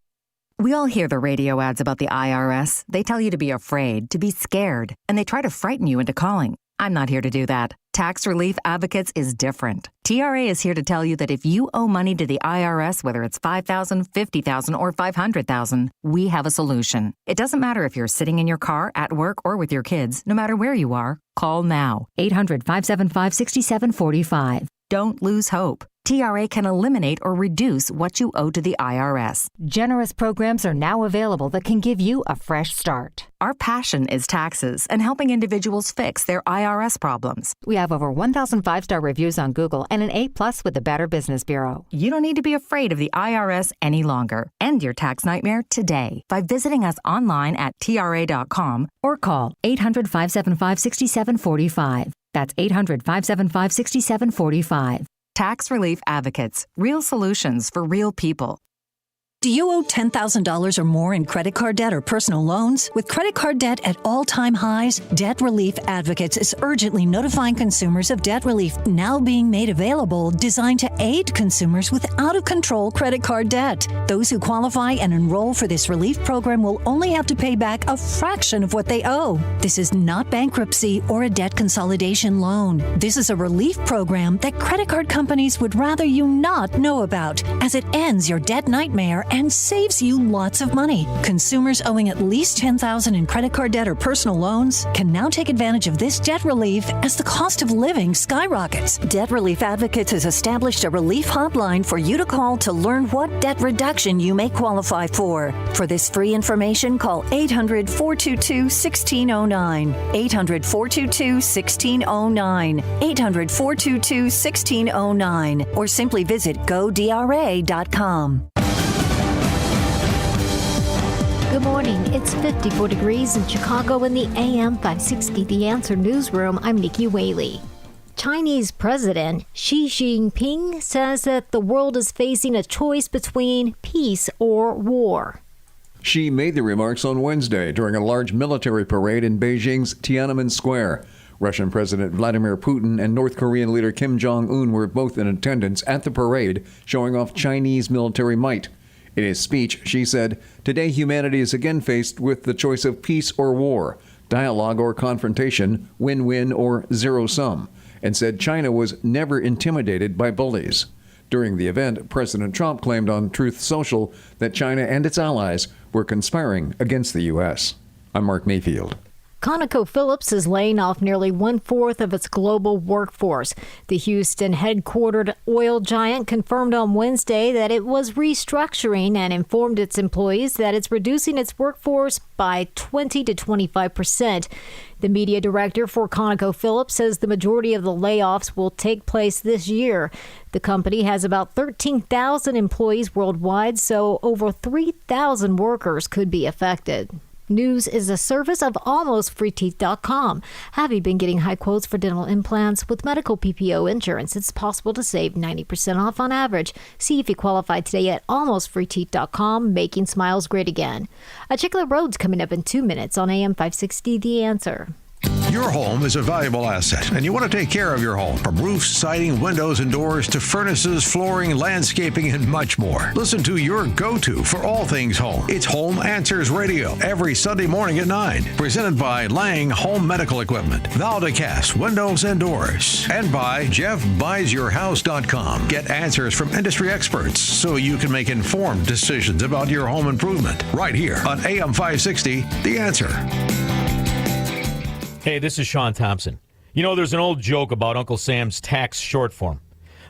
We all hear the radio ads about the IRS. They tell you to be afraid, to be scared, and they try to frighten you into calling. I'm not here to do that. Tax Relief Advocates is different. TRA is here to tell you that if you owe money to the IRS, whether it's $5,000, $50,000, or $500,000, we have a solution. It doesn't matter if you're sitting in your car, at work, or with your kids. No matter where you are, call now. 800-575-6745. Don't lose hope. TRA can eliminate or reduce what you owe to the IRS. Generous programs are now available that can give you a fresh start. Our passion is taxes and helping individuals fix their IRS problems. We have over 1,000 5-star reviews on Google and an A+ with the Better Business Bureau. You don't need to be afraid of the IRS any longer. End your tax nightmare today by visiting us online at TRA.com or call 800-575-6745. That's 800-575-6745. Tax Relief Advocates. Real solutions for real people. Do you owe $10,000 or more in credit card debt or personal loans? With credit card debt at all-time highs, Debt Relief Advocates is urgently notifying consumers of debt relief now being made available, designed to aid consumers with out-of-control credit card debt. Those who qualify and enroll for this relief program will only have to pay back a fraction of what they owe. This is not bankruptcy or a debt consolidation loan. This is a relief program that credit card companies would rather you not know about, as it ends your debt nightmare and saves you lots of money. Consumers owing at least $10,000 in credit card debt or personal loans can now take advantage of this debt relief as the cost of living skyrockets. Debt Relief Advocates has established a relief hotline for you to call to learn what debt reduction you may qualify for. For this free information, call 800-422-1609. 800-422-1609. 800-422-1609. Or simply visit godra.com. Good morning. It's 54 degrees in Chicago in the AM 560 The Answer newsroom. I'm Nikki Whaley. Chinese President Xi Jinping says that the world is facing a choice between peace or war. Xi made the remarks on Wednesday during a large military parade in Beijing's Tiananmen Square. Russian President Vladimir Putin and North Korean leader Kim Jong-un were both in attendance at the parade, showing off Chinese military might. In his speech, Xi said, "Today humanity is again faced with the choice of peace or war, dialogue or confrontation, win-win or zero-sum," and said China was never intimidated by bullies. During the event, President Trump claimed on Truth Social that China and its allies were conspiring against the U.S. I'm Mark Mayfield. ConocoPhillips is laying off nearly 1/4 of its global workforce. The Houston headquartered oil giant confirmed on Wednesday that it was restructuring and informed its employees that it's reducing its workforce by 20 to 25%. The media director for ConocoPhillips says the majority of the layoffs will take place this year. The company has about 13,000 employees worldwide, so over 3,000 workers could be affected. News is a service of AlmostFreeTeeth.com. Have you been getting high quotes for dental implants? With medical PPO insurance, it's possible to save 90% off on average. See if you qualify today at AlmostFreeTeeth.com, making smiles great again. A check of the roads coming up in 2 minutes on AM 560 The Answer. Your home is a valuable asset, and you want to take care of your home. From roofs, siding, windows, and doors to furnaces, flooring, landscaping, and much more. Listen to your go-to for all things home. It's Home Answers Radio every Sunday morning at 9. Presented by Lang Home Medical Equipment, Valdecast Windows and Doors, and by JeffBuysYourHouse.com. Get answers from industry experts so you can make informed decisions about your home improvement. Right here on AM 560, The Answer. Hey, this is Sean Thompson. You know, there's an old joke about Uncle Sam's tax short form.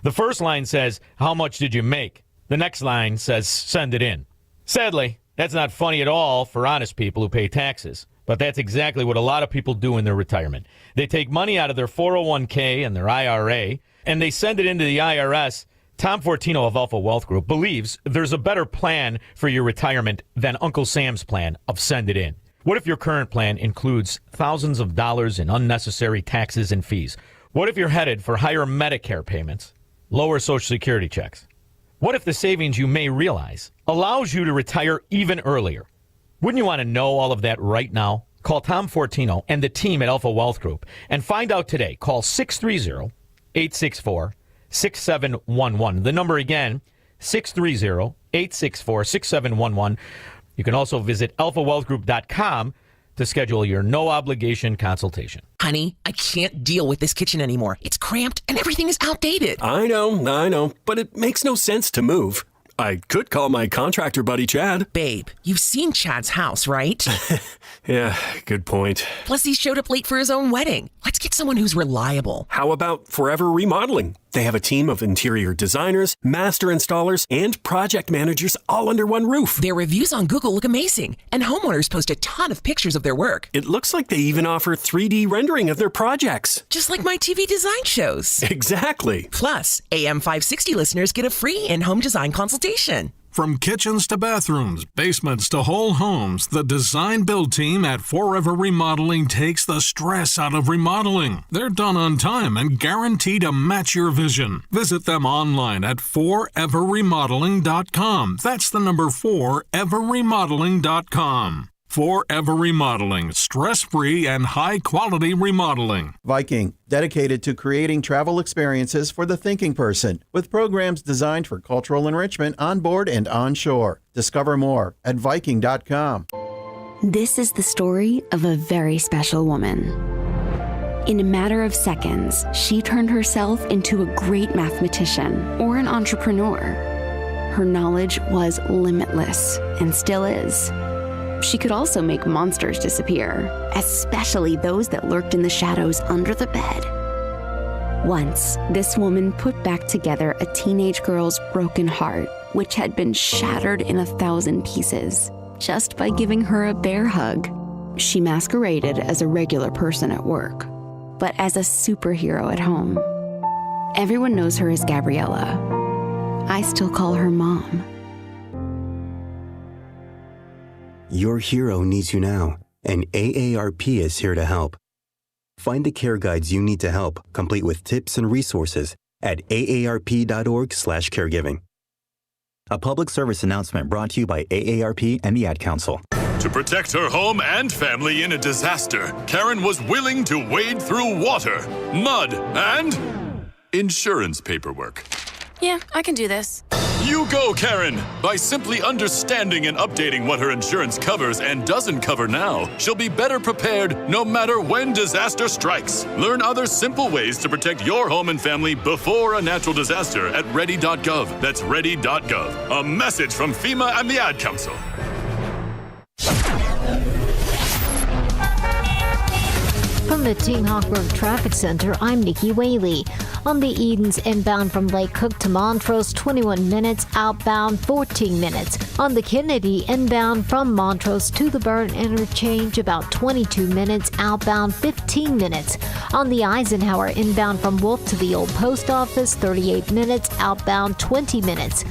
The first line says, "How much did you make?" The next line says, "Send it in." Sadly, that's not funny at all for honest people who pay taxes. But that's exactly what a lot of people do in their retirement. They take money out of their 401k and their IRA, and they send it into the IRS. Tom Fortino of Alpha Wealth Group believes there's a better plan for your retirement than Uncle Sam's plan of send it in. What if your current plan includes thousands of dollars in unnecessary taxes and fees? What if you're headed for higher Medicare payments, lower Social Security checks? What if the savings you may realize allows you to retire even earlier? Wouldn't you want to know all of that right now? Call Tom Fortino and the team at Alpha Wealth Group and find out today. Call 630-864-6711. The number again, 630-864-6711. You can also visit alphawealthgroup.com to schedule your no-obligation consultation. Honey, I can't deal with this kitchen anymore. It's cramped and everything is outdated. I know, but it makes no sense to move. I could call my contractor buddy, Chad. Babe, you've seen Chad's house, right? Yeah, good point. Plus, he showed up late for his own wedding. Let's get someone who's reliable. How about Forever Remodeling? They have a team of interior designers, master installers, and project managers all under one roof. Their reviews on Google look amazing, and homeowners post a ton of pictures of their work. It looks like they even offer 3D rendering of their projects. Just like my TV design shows. Exactly. Plus, AM 560 listeners get a free in-home design consultation. From kitchens to bathrooms, basements to whole homes, the design build team at Forever Remodeling takes the stress out of remodeling. They're done on time and guaranteed to match your vision. Visit them online at foreverremodeling.com. That's the number 4everremodeling.com. Forever Remodeling, stress-free and high-quality remodeling. Viking, dedicated to creating travel experiences for the thinking person, with programs designed for cultural enrichment on board and on shore. Discover more at Viking.com. This is the story of a very special woman. In a matter of seconds, she turned herself into a great mathematician or an entrepreneur. Her knowledge was limitless and still is. She could also make monsters disappear, especially those that lurked in the shadows under the bed. Once, this woman put back together a teenage girl's broken heart, which had been shattered in 1,000 pieces, just by giving her a bear hug. She masqueraded as a regular person at work, but as a superhero at home. Everyone knows her as Gabriella. I still call her Mom. Your hero needs you now, and AARP is here to help. Find the care guides you need to help, complete with tips and resources at aarp.org/caregiving. A public service announcement brought to you by AARP and the Ad Council. To protect her home and family in a disaster, Karen was willing to wade through water, mud, and insurance paperwork. Yeah, I can do this. You go, Karen! By simply understanding and updating what her insurance covers and doesn't cover now, she'll be better prepared no matter when disaster strikes. Learn other simple ways to protect your home and family before a natural disaster at ready.gov. That's ready.gov. A message from FEMA and the Ad Council. From the Ting Hawk Road Traffic Center, I'm Nikki Whaley. On the Edens inbound from Lake Cook to Montrose, 21 minutes. Outbound, 14 minutes. On the Kennedy inbound from Montrose to the Burn Interchange, about 22 minutes. Outbound, 15 minutes. On the Eisenhower inbound from Wolf to the Old Post Office, 38 minutes. Outbound, 20 minutes.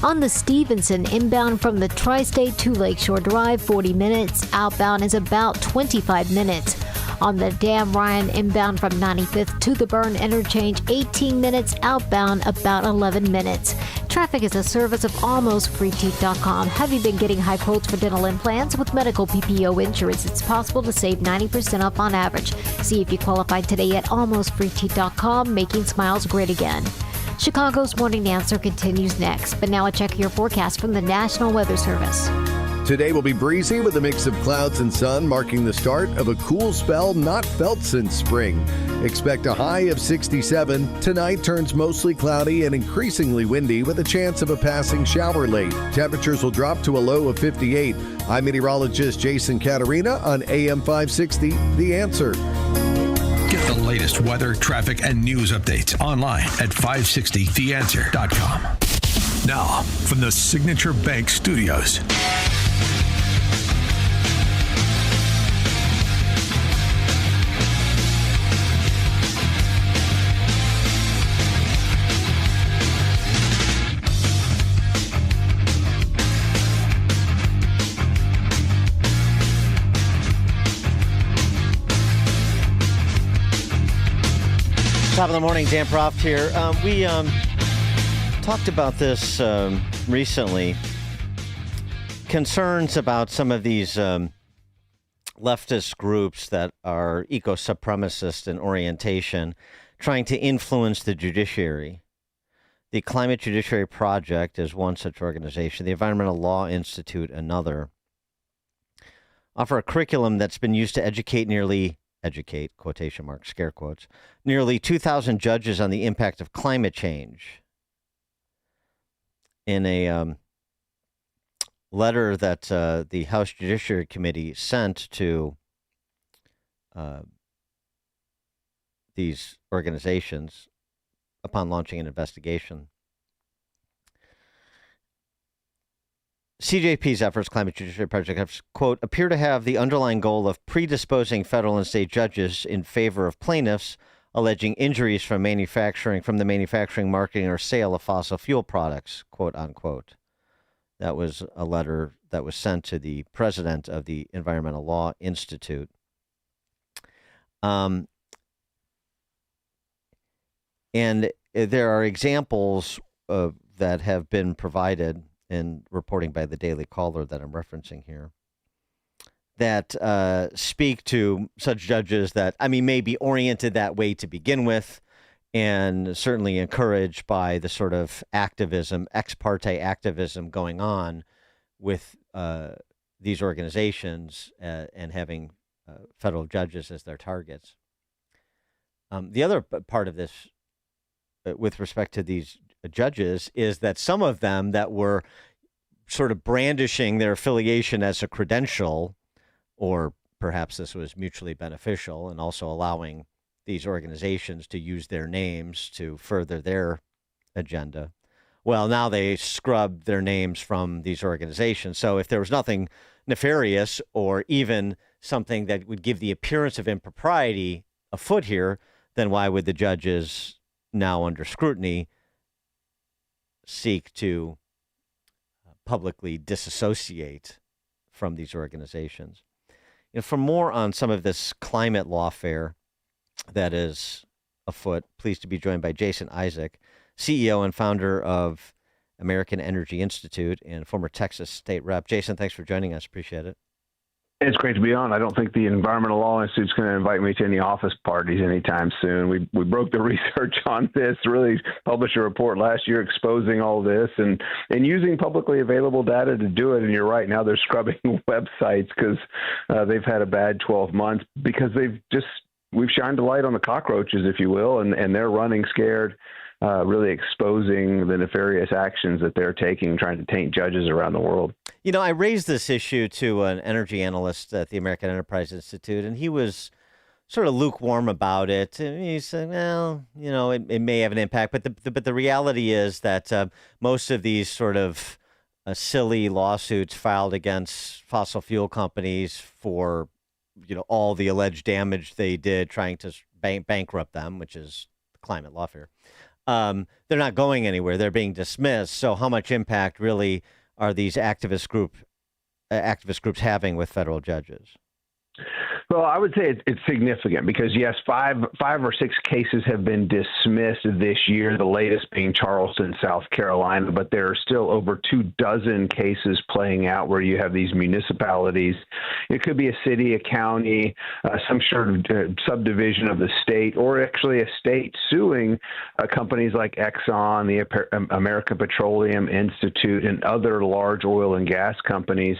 On the Stevenson inbound from the Tri-State to Lakeshore Drive, 40 minutes. Outbound is about 25 minutes. On the Dan Ryan inbound from 95th to the Burn Interchange, 18 minutes. Outbound, about 11 minutes. Traffic is a service of AlmostFreeTeeth.com. Have you been getting high quotes for dental implants? With medical PPO insurance, it's possible to save 90% off on average. See if you qualify today at AlmostFreeTeeth.com, making smiles great again. Chicago's Morning Answer continues next, but now a check of your forecast from the National Weather Service. Today will be breezy with a mix of clouds and sun, marking the start of a cool spell not felt since spring. Expect a high of 67. Tonight turns mostly cloudy and increasingly windy with a chance of a passing shower late. Temperatures will drop to a low of 58. I'm meteorologist Jason Caterina on AM 560, The Answer. Get the latest weather, traffic, and news updates online at 560theanswer.com. Now, from the Signature Bank Studios. Top of the morning, Dan Proft here. We talked about this recently. Concerns about some of these leftist groups that are eco-supremacist in orientation, trying to influence the judiciary. The Climate Judiciary Project is one such organization. The Environmental Law Institute, another. Offer a curriculum that's been used to educate, quotation marks, scare quotes, nearly 2,000 judges on the impact of climate change. In a letter that the House Judiciary Committee sent to these organizations upon launching an investigation, CJP's efforts, Climate Judiciary Project, have, quote, appear to have the underlying goal of predisposing federal and state judges in favor of plaintiffs alleging injuries from the manufacturing, marketing, or sale of fossil fuel products, quote unquote. That was a letter that was sent to the president of the Environmental Law Institute. And there are examples that have been provided in reporting by the Daily Caller that I'm referencing here that speak to such judges that, may be oriented that way to begin with, and certainly encouraged by the sort of activism, ex parte activism going on with these organizations and having federal judges as their targets. The other part of this, with respect to these judges, is that some of them that were sort of brandishing their affiliation as a credential, or perhaps this was mutually beneficial, and also allowing these organizations to use their names to further their agenda. Well, now they scrubbed their names from these organizations. So if there was nothing nefarious or even something that would give the appearance of impropriety afoot here, then why would the judges now under scrutiny seek to publicly disassociate from these organizations? For more on some of this climate lawfare that is afoot, pleased to be joined by Jason Isaac, CEO and founder of American Energy Institute and former Texas state rep. Jason, thanks for joining us. Appreciate it. It's great to be on. I don't think the Environmental Law Institute is going to invite me to any office parties anytime soon. We broke the research on this, really published a report last year exposing all this and using publicly available data to do it. And you're right, now they're scrubbing websites because they've had a bad 12 months because we've shined a light on the cockroaches, if you will, and they're running scared, really exposing the nefarious actions that they're taking, trying to taint judges around the world. I raised this issue to an energy analyst at the American Enterprise Institute, and he was sort of lukewarm about it. And he said, well, it may have an impact, but the reality is that most of these sort of silly lawsuits filed against fossil fuel companies for all the alleged damage they did trying to bankrupt them, which is climate lawfare. They're not going anywhere. They're being dismissed. So how much impact really are these activist groups having with federal judges? Well, I would say it's significant because, yes, five or six cases have been dismissed this year, the latest being Charleston, South Carolina, but there are still over 24 cases playing out where you have these municipalities. It could be a city, a county, some sort of subdivision of the state, or actually a state suing companies like Exxon, the American Petroleum Institute, and other large oil and gas companies,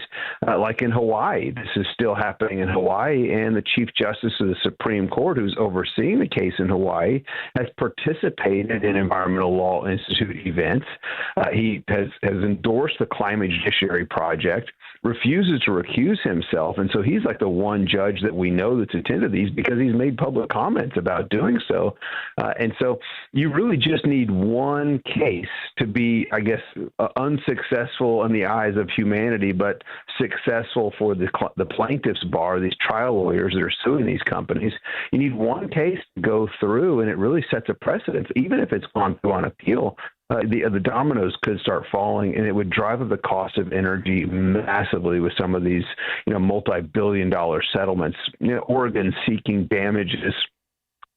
like in Hawaii. This is still happening in Hawaii, and the Chief Justice of the Supreme Court, who's overseeing the case in Hawaii, has participated in Environmental Law Institute events. He has endorsed the Climate Judiciary Project, refuses to recuse himself, and so he's like the one judge that we know that's attended these because he's made public comments about doing so. And so you really just need one case to be, I guess, unsuccessful in the eyes of humanity, but successful for the plaintiff's bar, these trial lawyers that are suing these companies. You need one case to go through, and it really sets a precedent. Even if it's gone through on appeal, the dominoes could start falling, and it would drive up the cost of energy massively with some of these, multi-billion-dollar settlements. Oregon seeking damages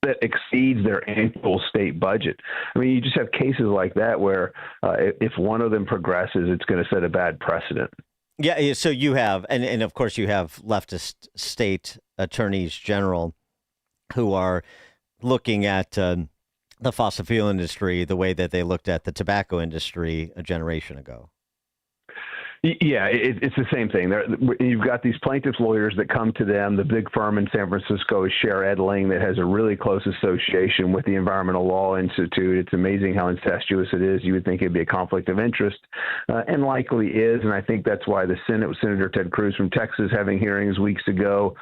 that exceeds their annual state budget. You just have cases like that where if one of them progresses, it's going to set a bad precedent. Yeah, so you have, and of course you have leftist state attorneys general who are looking at the fossil fuel industry the way that they looked at the tobacco industry a generation ago. Yeah, it's the same thing. You've got these plaintiffs' lawyers that come to them. The big firm in San Francisco is Scher Edling that has a really close association with the Environmental Law Institute. It's amazing how incestuous it is. You would think it'd be a conflict of interest, and likely is. And I think that's why the Senate, with Senator Ted Cruz from Texas having hearings weeks ago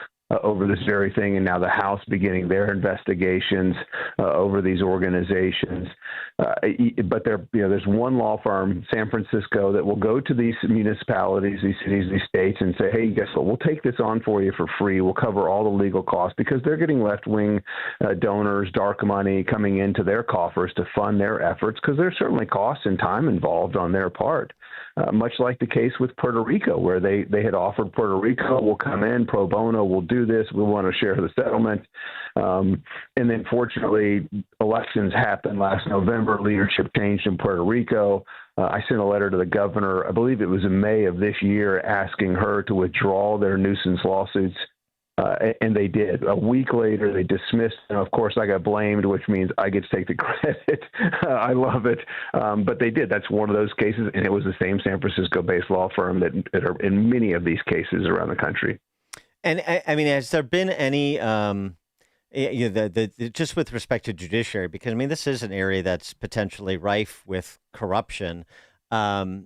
over this very thing, and now the House beginning their investigations over these organizations. But there's one law firm, San Francisco, that will go to these municipalities, these cities, these states, and say, hey, guess what? We'll take this on for you for free. We'll cover all the legal costs, because they're getting left-wing donors, dark money coming into their coffers to fund their efforts, because there's certainly costs and time involved on their part. much like the case with Puerto Rico, where they had offered Puerto Rico, we'll come in pro bono, we'll do this, we want to share the settlement. And then fortunately, elections happened last November, leadership changed in Puerto Rico. I sent a letter to the governor, I believe it was in May of this year, asking her to withdraw their nuisance lawsuits. And they did. A week later, they dismissed. And of course, I got blamed, which means I get to take the credit. I love it. But they did. That's one of those cases. And it was the same San Francisco-based law firm that are in many of these cases around the country. And I mean, has there been any, just with respect to judiciary, because I mean, this is an area that's potentially rife with corruption. Other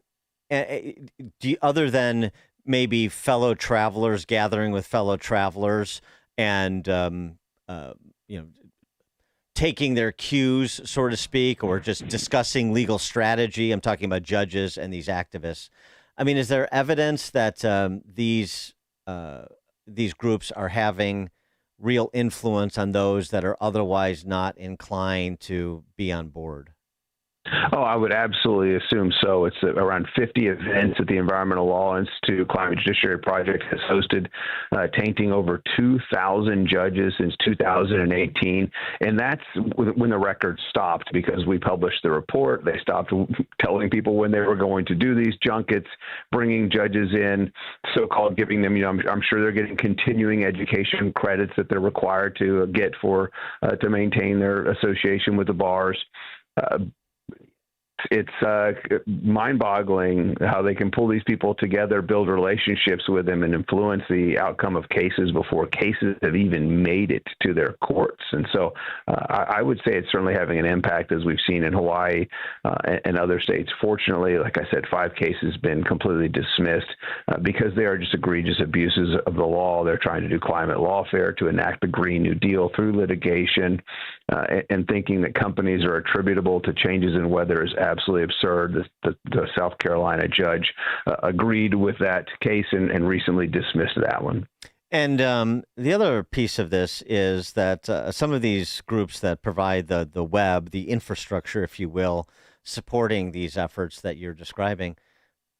than maybe fellow travelers gathering with fellow travelers and, taking their cues, so to speak, or just discussing legal strategy. I'm talking about judges and these activists. I mean, is there evidence that these groups are having real influence on those that are otherwise not inclined to be on board? Oh, I would absolutely assume so. It's around 50 events that the Environmental Law Institute Climate Judiciary Project has hosted, tainting over 2,000 judges since 2018. And that's when the record stopped, because we published the report. They stopped telling people when they were going to do these junkets, bringing judges in, so-called giving them, I'm sure they're getting continuing education credits that they're required to get to maintain their association with the bars. It's mind-boggling how they can pull these people together, build relationships with them, and influence the outcome of cases before cases have even made it to their courts. And so I would say it's certainly having an impact, as we've seen in Hawaii and other states. Fortunately, like I said, 5 cases been completely dismissed because they are just egregious abuses of the law. They're trying to do climate lawfare, to enact the Green New Deal through litigation, and thinking that companies are attributable to changes in weather is absolutely absurd. The South Carolina judge agreed with that case and recently dismissed that one. And the other piece of this is that some of these groups that provide the web, the infrastructure, if you will, supporting these efforts that you're describing,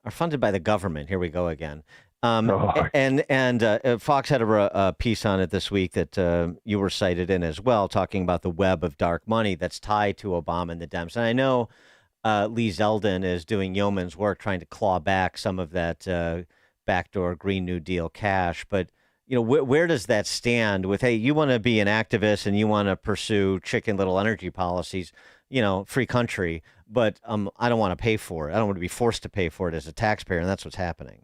are funded by the government. Here we go again. And Fox had a piece on it this week that you were cited in as well, talking about the web of dark money that's tied to Obama and the Dems. And I know Lee Zeldin is doing yeoman's work trying to claw back some of that backdoor Green New Deal cash. But, where does that stand with, hey, you want to be an activist and you want to pursue Chicken Little energy policies, free country, but I don't want to pay for it. I don't want to be forced to pay for it as a taxpayer, and that's what's happening.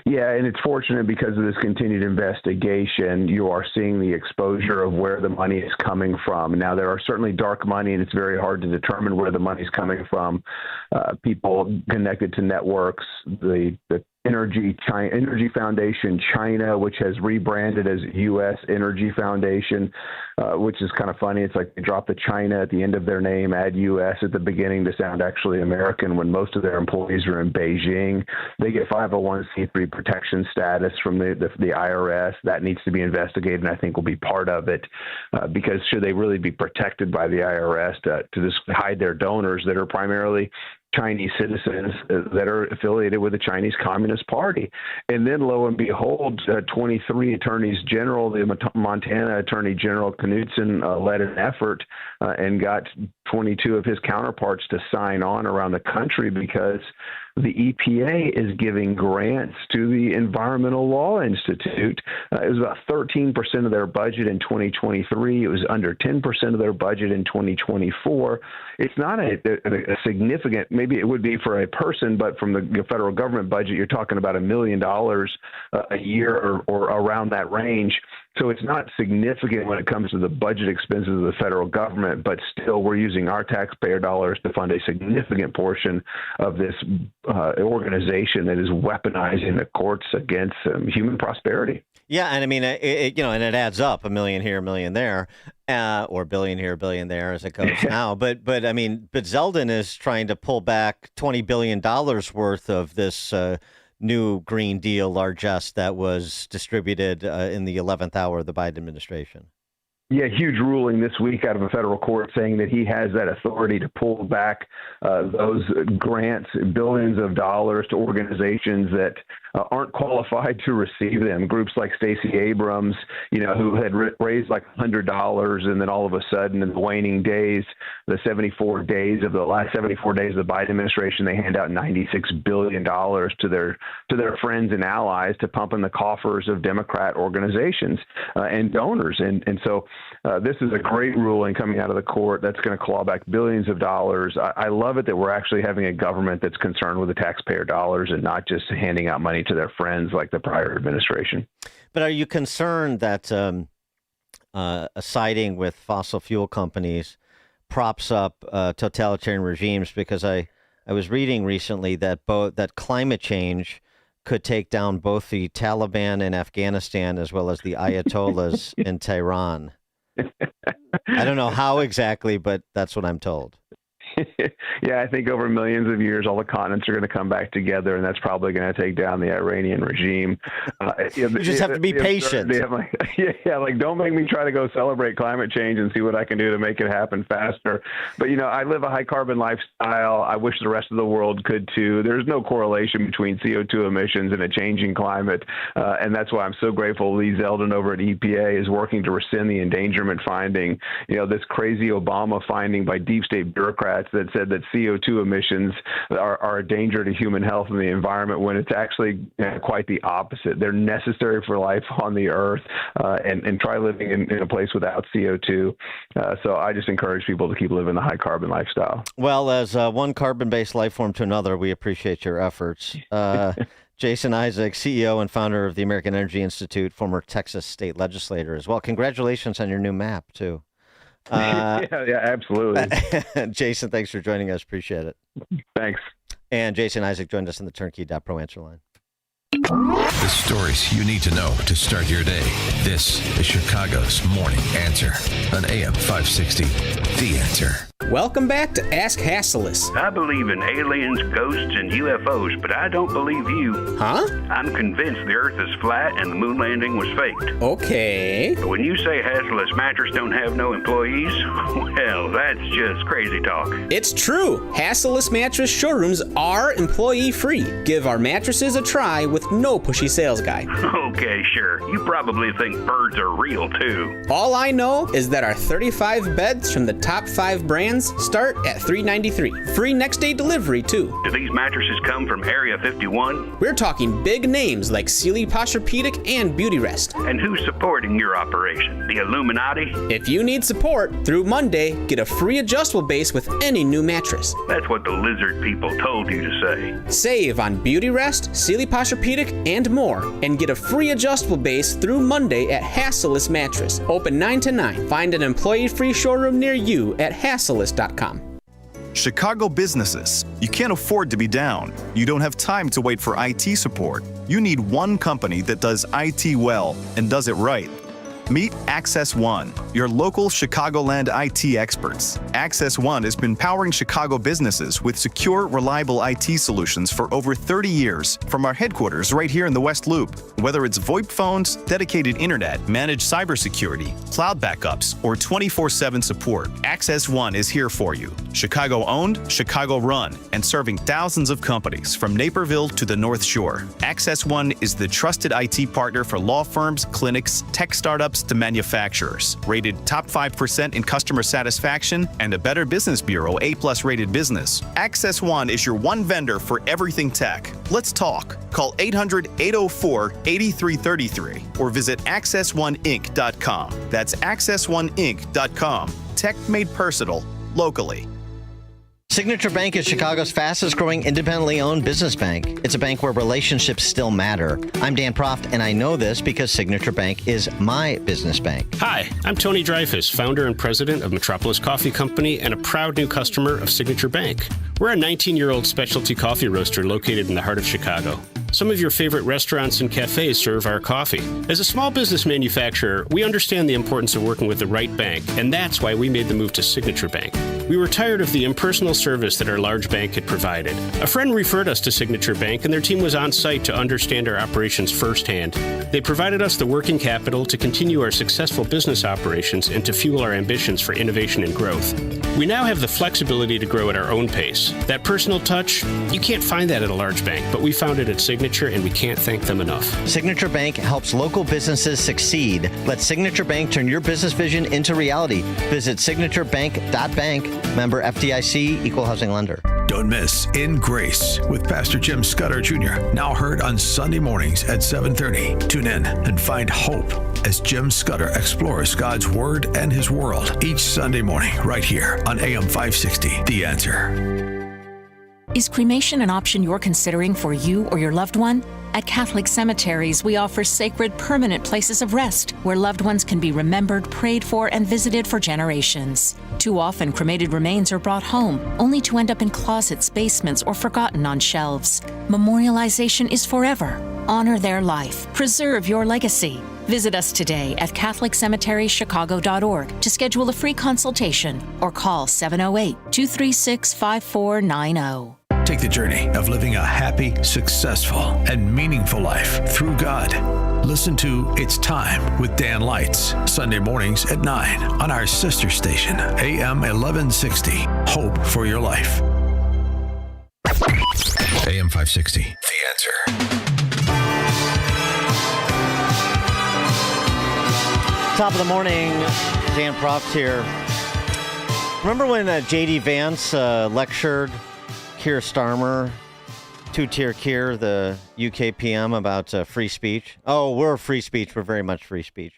Yeah, and it's fortunate because of this continued investigation, you are seeing the exposure of where the money is coming from. Now, there are certainly dark money, and it's very hard to determine where the money is coming from. People connected to networks, the Energy Foundation China, which has rebranded as U.S. Energy Foundation, which is kind of funny. It's like they drop the China at the end of their name, add U.S. at the beginning to sound actually American when most of their employees are in Beijing. They get 501c3 protection status from the IRS. That needs to be investigated, and I think will be part of it, because should they really be protected by the IRS to just hide their donors that are primarily Chinese citizens that are affiliated with the Chinese Communist Party? And then, lo and behold, 23 attorneys general, the Montana Attorney General Knudsen led an effort and got 22 of his counterparts to sign on around the country, because the EPA is giving grants to the Environmental Law Institute. It was about 13% of their budget in 2023. It was under 10% of their budget in 2024. It's not a significant, maybe it would be for a person, but from the federal government budget, you're talking about $1 million a year or around that range. So it's not significant when it comes to the budget expenses of the federal government, but still we're using our taxpayer dollars to fund a significant portion of this organization that is weaponizing the courts against human prosperity. Yeah, and I mean, and it adds up, $1 million here, $1 million there, or $1 billion here, $1 billion there, as it goes now. But I mean, Zeldin is trying to pull back $20 billion worth of this new Green Deal largesse that was distributed in the 11th hour of the Biden administration. Yeah, huge ruling this week out of a federal court saying that he has that authority to pull back those grants, billions of dollars to organizations that aren't qualified to receive them. Groups like Stacey Abrams, who had raised like $100, and then all of a sudden in the waning days, the last 74 days of the Biden administration, they hand out $96 billion to their friends and allies to pump in the coffers of Democrat organizations and donors. And so this is a great ruling coming out of the court that's going to claw back billions of dollars. I love it that we're actually having a government that's concerned with the taxpayer dollars and not just handing out money to their friends like the prior administration. But are you concerned that siding with fossil fuel companies props up totalitarian regimes? Because I was reading recently that climate change could take down both the Taliban in Afghanistan as well as the Ayatollahs in Tehran. I don't know how exactly, but that's what I'm told. Yeah, I think over millions of years, all the continents are going to come back together, and that's probably going to take down the Iranian regime. You just have to be patient. Like don't make me try to go celebrate climate change and see what I can do to make it happen faster. But, I live a high carbon lifestyle. I wish the rest of the world could too. There's no correlation between CO2 emissions and a changing climate. And that's why I'm so grateful Lee Zeldin over at EPA is working to rescind the endangerment finding. This crazy Obama finding by deep state bureaucrats that said that CO2 emissions are a danger to human health and the environment, when it's actually quite the opposite. They're necessary for life on the earth, and try living in a place without CO2. So I just encourage people to keep living the high carbon lifestyle. Well, as one carbon-based life form to another, we appreciate your efforts. Jason Isaac, CEO and founder of the American Energy Institute, former Texas state legislator as well. Congratulations on your new map, too. Yeah, absolutely. Jason, thanks for joining us. Appreciate it. Thanks. And Jason Isaac joined us in the Turnkey.pro answer line. The stories you need to know to start your day. This is Chicago's Morning Answer on AM 560. The Answer. Welcome back to Ask Hasselus. I believe in aliens, ghosts, and UFOs, but I don't believe you. Huh? I'm convinced the Earth is flat and the moon landing was faked. Okay. But when you say Hasselus Mattress don't have no employees, well, that's just crazy talk. It's true. Hasselus Mattress showrooms are employee-free. Give our mattresses a try with no pushy sales guy. Okay, sure. You probably think birds are real, too. All I know is that our 35 beds from the top 5 brands start at $393. Free next day delivery, too. Do these mattresses come from Area 51? We're talking big names like Sealy Posturepedic and Beautyrest. And who's supporting your operation? The Illuminati? If you need support, through Monday, get a free adjustable base with any new mattress. That's what the lizard people told you to say. Save on Beautyrest, Sealy Posturepedic, and more. And get a free adjustable base through Monday at Hasselus Mattress. Open 9 to 9. Find an employee-free showroom near you at Hasselus.com. Chicago businesses, you can't afford to be down. You don't have time to wait for IT support. You need one company that does IT well and does it right. Meet Access One, your local Chicagoland IT experts. Access One has been powering Chicago businesses with secure, reliable IT solutions for over 30 years from our headquarters right here in the West Loop. Whether it's VoIP phones, dedicated internet, managed cybersecurity, cloud backups, or 24/7 support, Access One is here for you. Chicago owned, Chicago run, and serving thousands of companies from Naperville to the North Shore. Access One is the trusted IT partner for law firms, clinics, tech startups, to manufacturers. Rated top 5% in customer satisfaction and a Better Business Bureau A+ rated business. Access One is your one vendor for everything tech. Let's talk. Call 800-804-8333 or visit accessoneInc.com. That's accessoneInc.com. Tech made personal, locally. Signature Bank is Chicago's fastest growing independently owned business bank. It's a bank where relationships still matter. I'm Dan Proft, and I know this because Signature Bank is my business bank. Hi, I'm Tony Dreyfus, founder and president of Metropolis Coffee Company and a proud new customer of Signature Bank. We're a 19-year-old specialty coffee roaster located in the heart of Chicago. Some of your favorite restaurants and cafes serve our coffee. As a small business manufacturer, we understand the importance of working with the right bank, and that's why we made the move to Signature Bank. We were tired of the impersonal service that our large bank had provided. A friend referred us to Signature Bank, and their team was on site to understand our operations firsthand. They provided us the working capital to continue our successful business operations and to fuel our ambitions for innovation and growth. We now have the flexibility to grow at our own pace. That personal touch, you can't find that at a large bank, but we found it at Signature, and we can't thank them enough. Signature Bank helps local businesses succeed. Let Signature Bank turn your business vision into reality. Visit signaturebank.bank. Member FDIC, equal housing lender. Don't miss In Grace with Pastor Jim Scudder Jr. Now heard on Sunday mornings at 7:30. Tune in and find hope as Jim Scudder explores God's Word and His world each Sunday morning right here on AM 560. The Answer. Is cremation an option you're considering for you or your loved one? At Catholic cemeteries, we offer sacred, permanent places of rest where loved ones can be remembered, prayed for, and visited for generations. Too often, cremated remains are brought home, only to end up in closets, basements, or forgotten on shelves. Memorialization is forever. Honor their life. Preserve your legacy. Visit us today at CatholicCemeteryChicago.org to schedule a free consultation or call 708-236-5490. Take the journey of living a happy, successful, and meaningful life through God. Listen to It's Time with Dan Lights, Sunday mornings at 9 on our sister station, AM 1160. Hope for your life. AM 560, The Answer. Top of the morning, Dan Proft here. Remember when J.D. Vance lectured Keir Starmer, two-tier Keir, the UK PM, about free speech? Oh, we're free speech. We're very much free speech.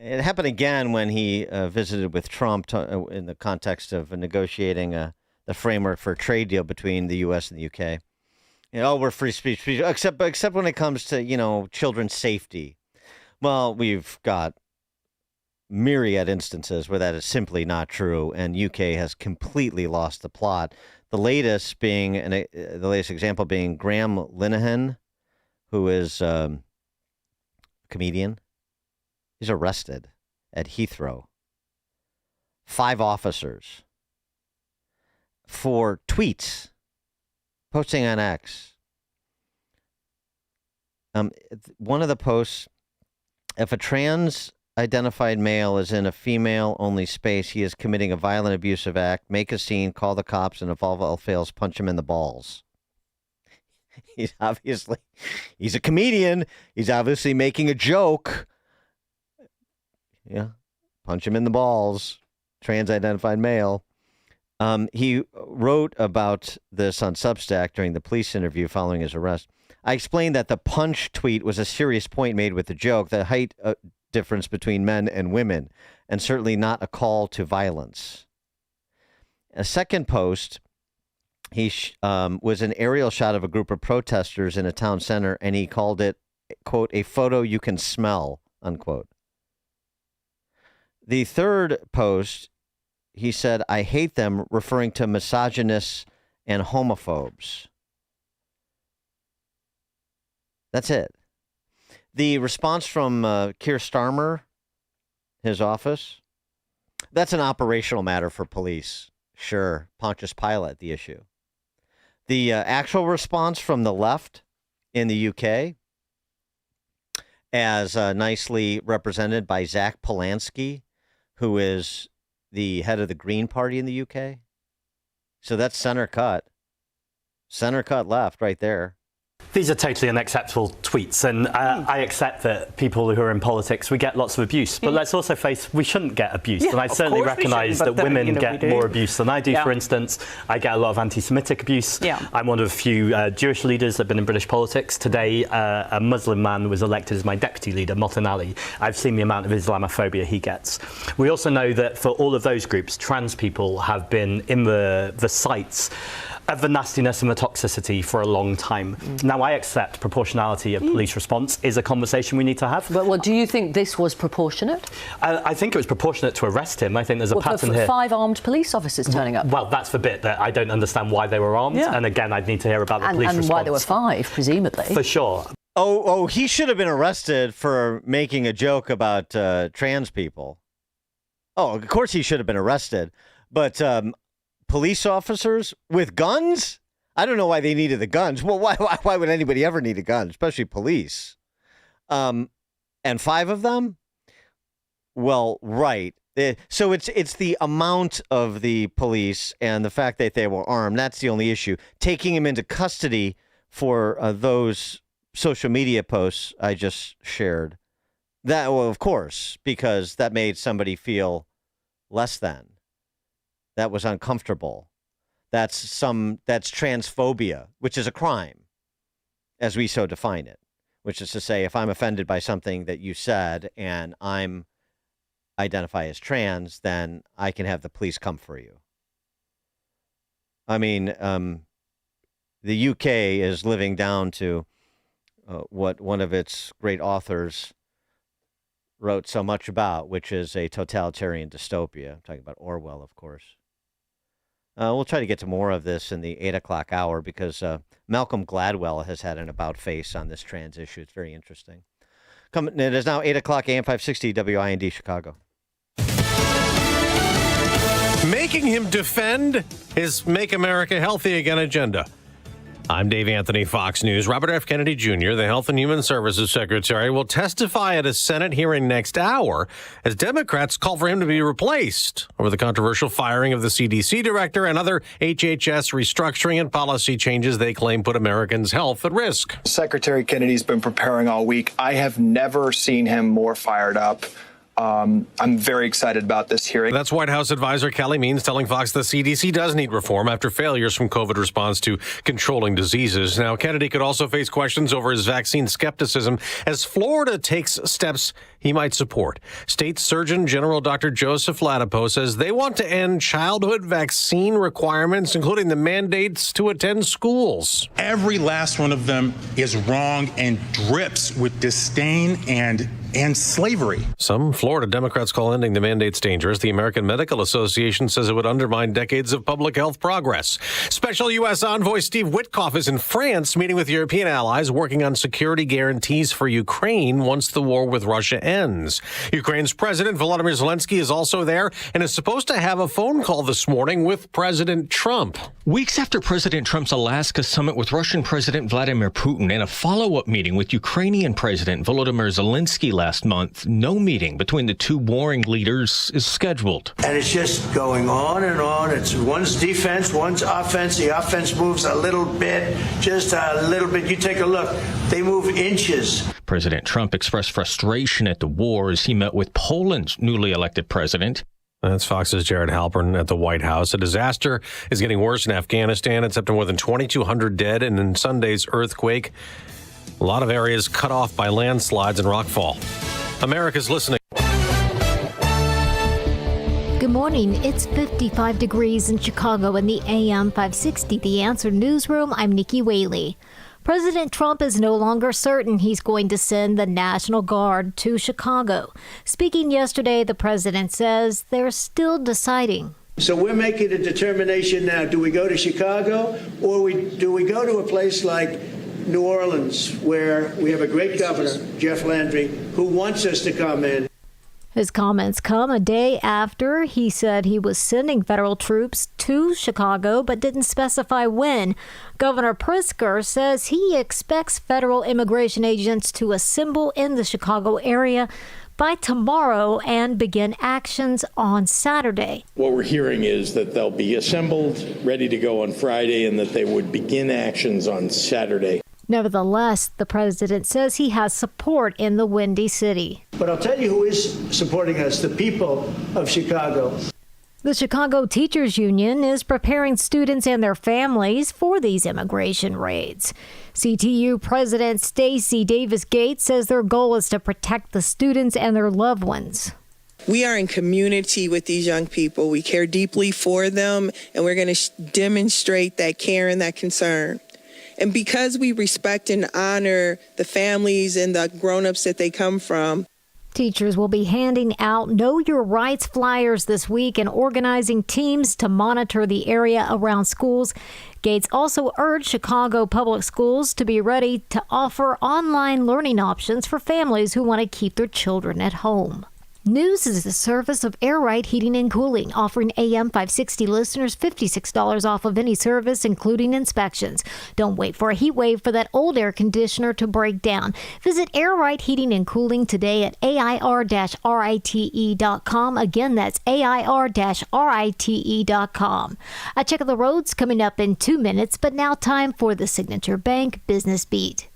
It happened again when he visited with Trump in the context of negotiating the framework for a trade deal between the U.S. and the UK. We're free speech, except when it comes to, children's safety. Well, we've got myriad instances where that is simply not true, and UK has completely lost the plot. The latest example being Graham Linehan, who is a comedian. He's arrested at Heathrow. 5 officers for tweets posting on X. One of the posts, if a trans-identified male is in a female-only space, he is committing a violent, abusive act. Make a scene, call the cops, and if all fails, punch him in the balls. He's a comedian. He's obviously making a joke. Yeah, punch him in the balls. Trans-identified male. He wrote about this on Substack during the police interview following his arrest. I explained that the punch tweet was a serious point made with the joke, the height difference between men and women, and certainly not a call to violence. A second post, he was an aerial shot of a group of protesters in a town center, and he called it, quote, a photo you can smell, unquote. The third post, he said, I hate them, referring to misogynists and homophobes. That's it. The response from Keir Starmer, his office, that's an operational matter for police. Sure, Pontius Pilate, the issue. The actual response from the left in the UK, as nicely represented by Zach Polanski, who is the head of the Green Party in the UK. So that's center cut left right there. These are totally unacceptable tweets, and I accept that people who are in politics, we get lots of abuse, but let's also face we shouldn't get abused, and I certainly recognise that women get more abuse than I do. For instance, I get a lot of anti-Semitic abuse. I'm one of a few Jewish leaders that have been in British politics. Today, a Muslim man was elected as my deputy leader, Motin Ali. I've seen the amount of Islamophobia he gets. We also know that for all of those groups, trans people have been in the sights of the nastiness and the toxicity for a long time. Now, I accept proportionality of police response is a conversation we need to have. But do you think this was proportionate? I think it was proportionate to arrest him. I think there's a pattern here. 5 armed police officers turning up. Well, that's the bit that I don't understand why they were armed. And again, I'd need to hear about the police response. And why there were 5, presumably. For sure. Oh, he should have been arrested for making a joke about trans people. Oh, of course he should have been arrested. But police officers with guns? I don't know why they needed the guns. Well, why would anybody ever need a gun, especially police? And 5 of them? Well, right. So it's the amount of the police and the fact that they were armed. That's the only issue. Taking him into custody for those social media posts I just shared. That, well, of course, because that made somebody feel less than. That was uncomfortable. That's transphobia, which is a crime, as we so define it. Which is to say, if I'm offended by something that you said and I'm identify as trans, then I can have the police come for you. I mean, the UK is living down to what one of its great authors wrote so much about, which is a totalitarian dystopia. I'm talking about Orwell, of course. We'll try to get to more of this in the 8 o'clock hour because Malcolm Gladwell has had an about face on this trans issue. It's very interesting. It is now 8 o'clock, AM 560, WIND, Chicago. Making him defend his Make America Healthy Again agenda. I'm Dave Anthony, Fox News. Robert F. Kennedy Jr., the Health and Human Services Secretary, will testify at a Senate hearing next hour as Democrats call for him to be replaced over the controversial firing of the CDC director and other HHS restructuring and policy changes they claim put Americans' health at risk. Secretary Kennedy's been preparing all week. I have never seen him more fired up. I'm very excited about this hearing. That's White House advisor Kelly Means telling Fox the CDC does need reform after failures from COVID response to controlling diseases. Now, Kennedy could also face questions over his vaccine skepticism as Florida takes steps he might support. State Surgeon General Dr. Joseph Ladapo says they want to end childhood vaccine requirements, including the mandates to attend schools. Every last one of them is wrong and drips with disdain and slavery. Some Florida Democrats call ending the mandates dangerous. The American Medical Association says it would undermine decades of public health progress. Special U.S. Envoy Steve Witkoff is in France meeting with European allies working on security guarantees for Ukraine once the war with Russia ends. Ukraine's President Volodymyr Zelensky is also there and is supposed to have a phone call this morning with President Trump. Weeks after President Trump's Alaska summit with Russian President Vladimir Putin and a follow-up meeting with Ukrainian President Volodymyr Zelensky last month, no meeting between the two warring leaders is scheduled. And it's just going on and on. It's one's defense, one's offense. The offense moves a little bit, just a little bit. You take a look. They move inches. President Trump expressed frustration at the war as he met with Poland's newly elected president. That's Fox's Jared Halpern at the White House. A disaster is getting worse in Afghanistan. It's up to more than 2,200 dead, and in Sunday's earthquake, a lot of areas cut off by landslides and rockfall. America's listening. Good morning. It's 55 degrees in Chicago in the AM 560 The Answer newsroom. I'm Nikki Whaley. President Trump is no longer certain he's going to send the National Guard to Chicago. Speaking yesterday, the president says they're still deciding. So we're making a determination now. Do we go to Chicago or do we go to a place like New Orleans, where we have a great governor, Jeff Landry, who wants us to come in? His comments come a day after he said he was sending federal troops to Chicago, but didn't specify when. Governor Pritzker says he expects federal immigration agents to assemble in the Chicago area by tomorrow and begin actions on Saturday. What we're hearing is that they'll be assembled, ready to go on Friday, and that they would begin actions on Saturday. Nevertheless, the president says he has support in the Windy City. But I'll tell you who is supporting us, the people of Chicago. The Chicago Teachers Union is preparing students and their families for these immigration raids. CTU President Stacey Davis Gates says their goal is to protect the students and their loved ones. We are in community with these young people. We care deeply for them, and we're going to demonstrate that care and that concern. And because we respect and honor the families and the grown-ups that they come from. Teachers will be handing out Know Your Rights flyers this week and organizing teams to monitor the area around schools. Gates also urged Chicago public schools to be ready to offer online learning options for families who want to keep their children at home. News is the service of Air Right Heating and Cooling, offering AM 560 listeners $56 off of any service, including inspections. Don't wait for a heat wave for that old air conditioner to break down. Visit Air Right Heating and Cooling today at AIR-RITE.com. Again, that's AIR-RITE.com. A check of the roads coming up in 2 minutes, but now time for the Signature Bank Business Beat.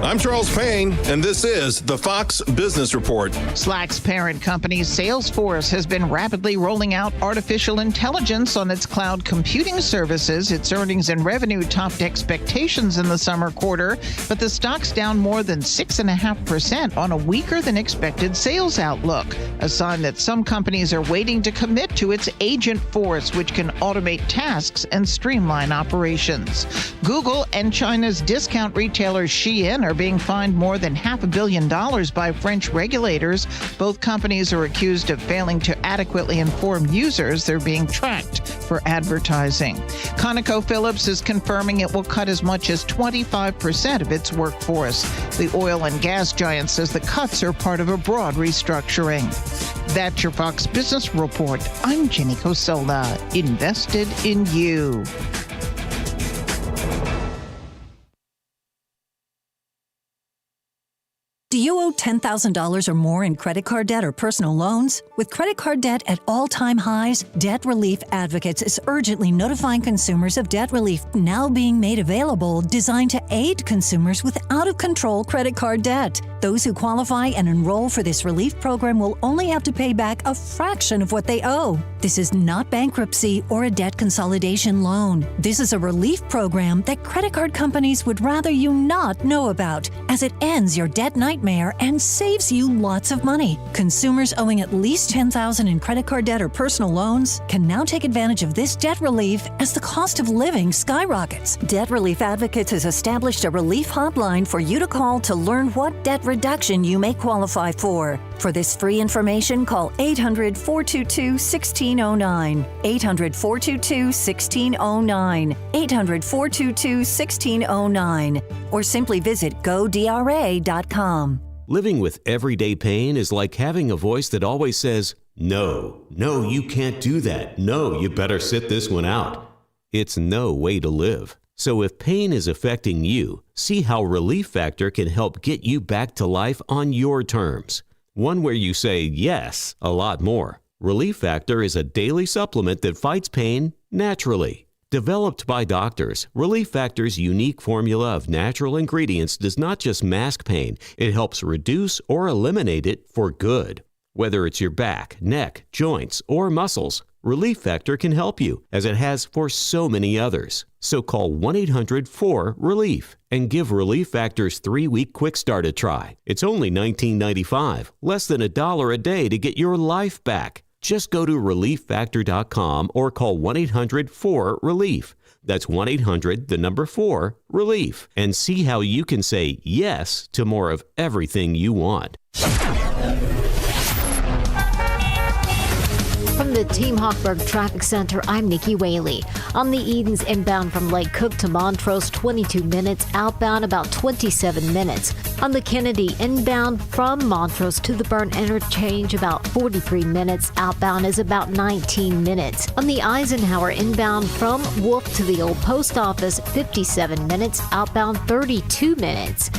I'm Charles Payne, and this is the Fox Business Report. Slack's parent company, Salesforce, has been rapidly rolling out artificial intelligence on its cloud computing services. Its earnings and revenue topped expectations in the summer quarter, but the stock's down more than 6.5% on a weaker than expected sales outlook, a sign that some companies are waiting to commit to its agent force, which can automate tasks and streamline operations. Google and China's discount retailer Shein are being fined more than $500 million by French regulators. Both companies are accused of failing to adequately inform users they're being tracked for advertising. ConocoPhillips is confirming it will cut as much as 25% of its workforce. The oil and gas giant says the cuts are part of a broad restructuring. That's your Fox Business Report. I'm Jenny Cosola, invested in you. Do you owe $10,000 or more in credit card debt or personal loans? With credit card debt at all-time highs, Debt Relief Advocates is urgently notifying consumers of debt relief now being made available, designed to aid consumers with out-of-control credit card debt. Those who qualify and enroll for this relief program will only have to pay back a fraction of what they owe. This is not bankruptcy or a debt consolidation loan. This is a relief program that credit card companies would rather you not know about, as it ends your debt nightmare and saves you lots of money. Consumers owing at least $10,000 in credit card debt or personal loans can now take advantage of this debt relief as the cost of living skyrockets. Debt Relief Advocates has established a relief hotline for you to call to learn what debt reduction you may qualify for. For this free information, call 800-422-1609, 800-422-1609, 800-422-1609, or simply visit godra.com. Living with everyday pain is like having a voice that always says, no, you can't do that. No, you better sit this one out. It's no way to live. So if pain is affecting you, see how Relief Factor can help get you back to life on your terms. One where you say yes a lot more. Relief Factor is a daily supplement that fights pain naturally. Developed by doctors, Relief Factor's unique formula of natural ingredients does not just mask pain, it helps reduce or eliminate it for good. Whether it's your back, neck, joints, or muscles, Relief Factor can help you, as it has for so many others. So call 1-800-4-RELIEF and give Relief Factor's 3-week quick start a try. It's only $19.95, less than $1 a day to get your life back. Just go to ReliefFactor.com or call 1-800-4-RELIEF. That's 1-800-4-RELIEF, and see how you can say yes to more of everything you want. From the Team Hochberg Traffic Center, I'm Nikki Whaley. On the Edens inbound from Lake Cook to Montrose, 22 minutes. Outbound, about 27 minutes. On the Kennedy inbound from Montrose to the Burn Interchange, about 43 minutes. Outbound is about 19 minutes. On the Eisenhower inbound from Wolf to the Old Post Office, 57 minutes. Outbound, 32 minutes.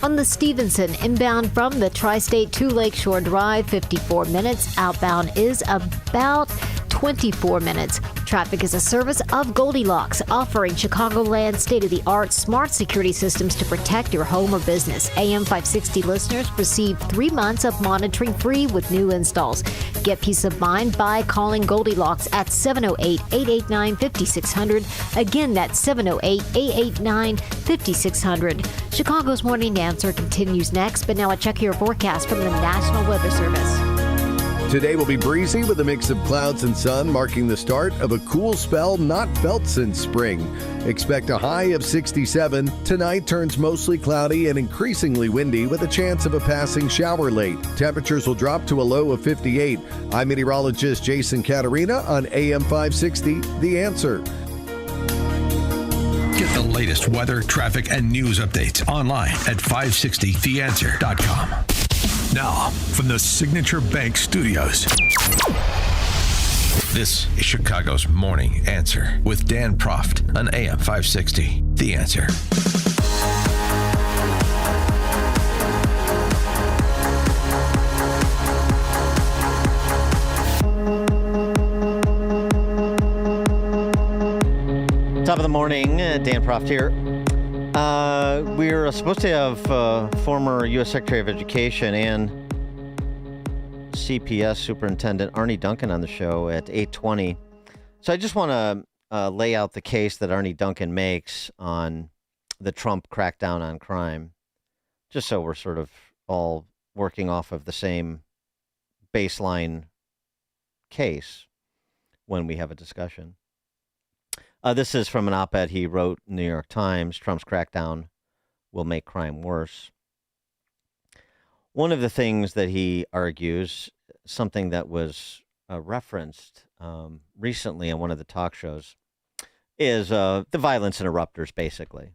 On the Stevenson inbound from the Tri-State to Lakeshore Drive, 54 minutes. Outbound is about 24 minutes. Traffic is a service of Goldilocks, offering Chicagoland state-of-the-art smart security systems to protect your home or business. AM 560 listeners receive 3 months of monitoring free with new installs. Get peace of mind by calling Goldilocks at 708-889-5600. Again, that's 708-889-5600. Chicago's Morning Answer continues next, but now a check your forecast from the National Weather Service. Today will be breezy with a mix of clouds and sun, marking the start of a cool spell not felt since spring. Expect a high of 67. Tonight turns mostly cloudy and increasingly windy with a chance of a passing shower late. Temperatures will drop to a low of 58. I'm meteorologist Jason Caterina on AM 560, The Answer. Get the latest weather, traffic, and news updates online at 560theanswer.com. Now, from the Signature Bank Studios. This is Chicago's Morning Answer with Dan Proft on AM 560. The Answer. Top of the morning, Dan Proft here. We're supposed to have former U.S. Secretary of Education and CPS Superintendent Arie Duncan on the show at 8:20. So I just want to lay out the case that Arie Duncan makes on the Trump crackdown on crime, just so we're sort of all working off of the same baseline case when we have a discussion. This is from an op-ed he wrote in the New York Times. Trump's crackdown will make crime worse. One of the things that he argues, something that was referenced recently on one of the talk shows, is the violence interrupters, basically.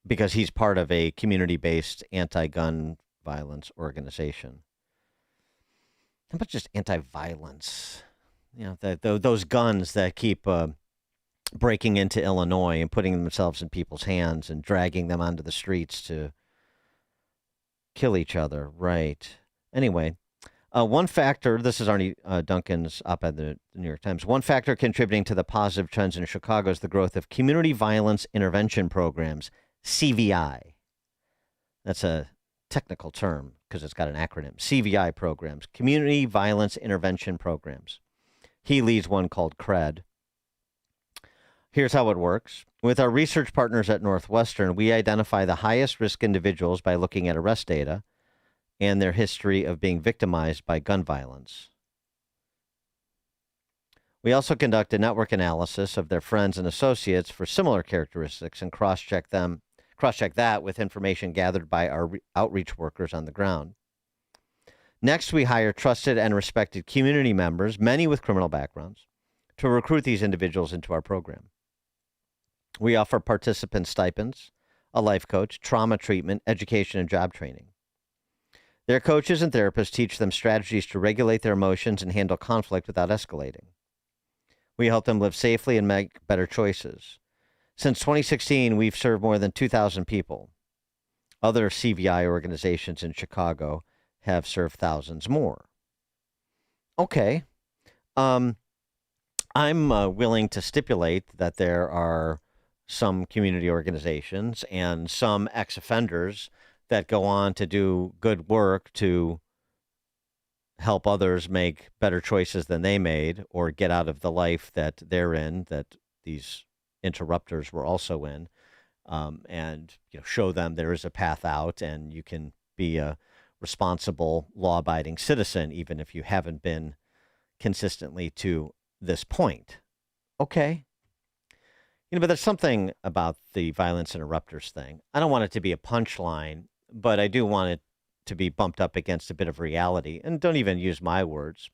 Because he's part of a community-based anti-gun violence organization. How about just anti-violence? You know, those guns that keep breaking into Illinois and putting themselves in people's hands and dragging them onto the streets to kill each other. Right. Anyway, one factor, this is Arie Duncan's op-ed in the New York Times, one factor contributing to the positive trends in Chicago is the growth of community violence intervention programs, CVI. That's a technical term because it's got an acronym. CVI programs, community violence intervention programs. He leads one called CRED. Here's how it works. With our research partners at Northwestern, we identify the highest risk individuals by looking at arrest data and their history of being victimized by gun violence. We also conduct a network analysis of their friends and associates for similar characteristics and cross-check that with information gathered by our outreach workers on the ground. Next, we hire trusted and respected community members, many with criminal backgrounds, to recruit these individuals into our program. We offer participant stipends, a life coach, trauma treatment, education, and job training. Their coaches and therapists teach them strategies to regulate their emotions and handle conflict without escalating. We help them live safely and make better choices. Since 2016, we've served more than 2,000 people. Other CVI organizations in Chicago have served thousands more. Okay. I'm willing to stipulate that there are some community organizations and some ex-offenders that go on to do good work to help others make better choices than they made or get out of the life that they're in, that these interrupters were also in, and show them there is a path out and you can be a responsible, law-abiding citizen, even if you haven't been consistently to this point. Okay. But there's something about the violence interrupters thing. I don't want it to be a punchline, but I do want it to be bumped up against a bit of reality. And don't even use my words.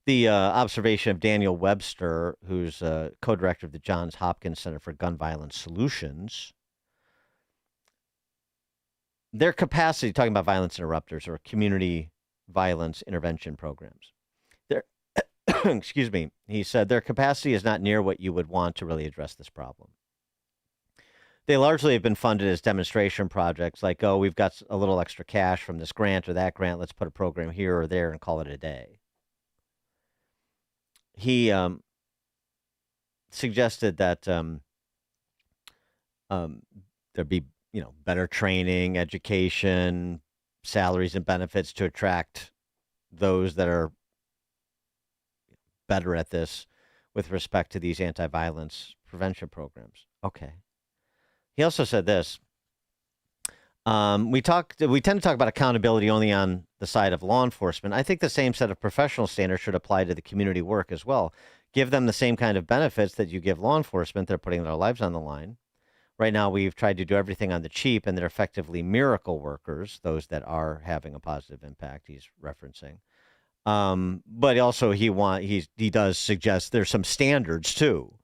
The observation of Daniel Webster, who's co-director of the Johns Hopkins Center for Gun Violence Solutions, their capacity, talking about violence interrupters or community violence intervention programs, excuse me, he said their capacity is not near what you would want to really address this problem. They largely have been funded as demonstration projects like, oh, we've got a little extra cash from this grant or that grant, let's put a program here or there and call it a day. He suggested that there'd be better training, education, salaries and benefits to attract those that are better at this with respect to these anti-violence prevention programs. Okay. He also said this. We tend to talk about accountability only on the side of law enforcement. I think the same set of professional standards should apply to the community work as well. Give them the same kind of benefits that you give law enforcement. They're putting their lives on the line. Right now, we've tried to do everything on the cheap, and they're effectively miracle workers, those that are having a positive impact, he's referencing. But also, he does suggest there's some standards, too.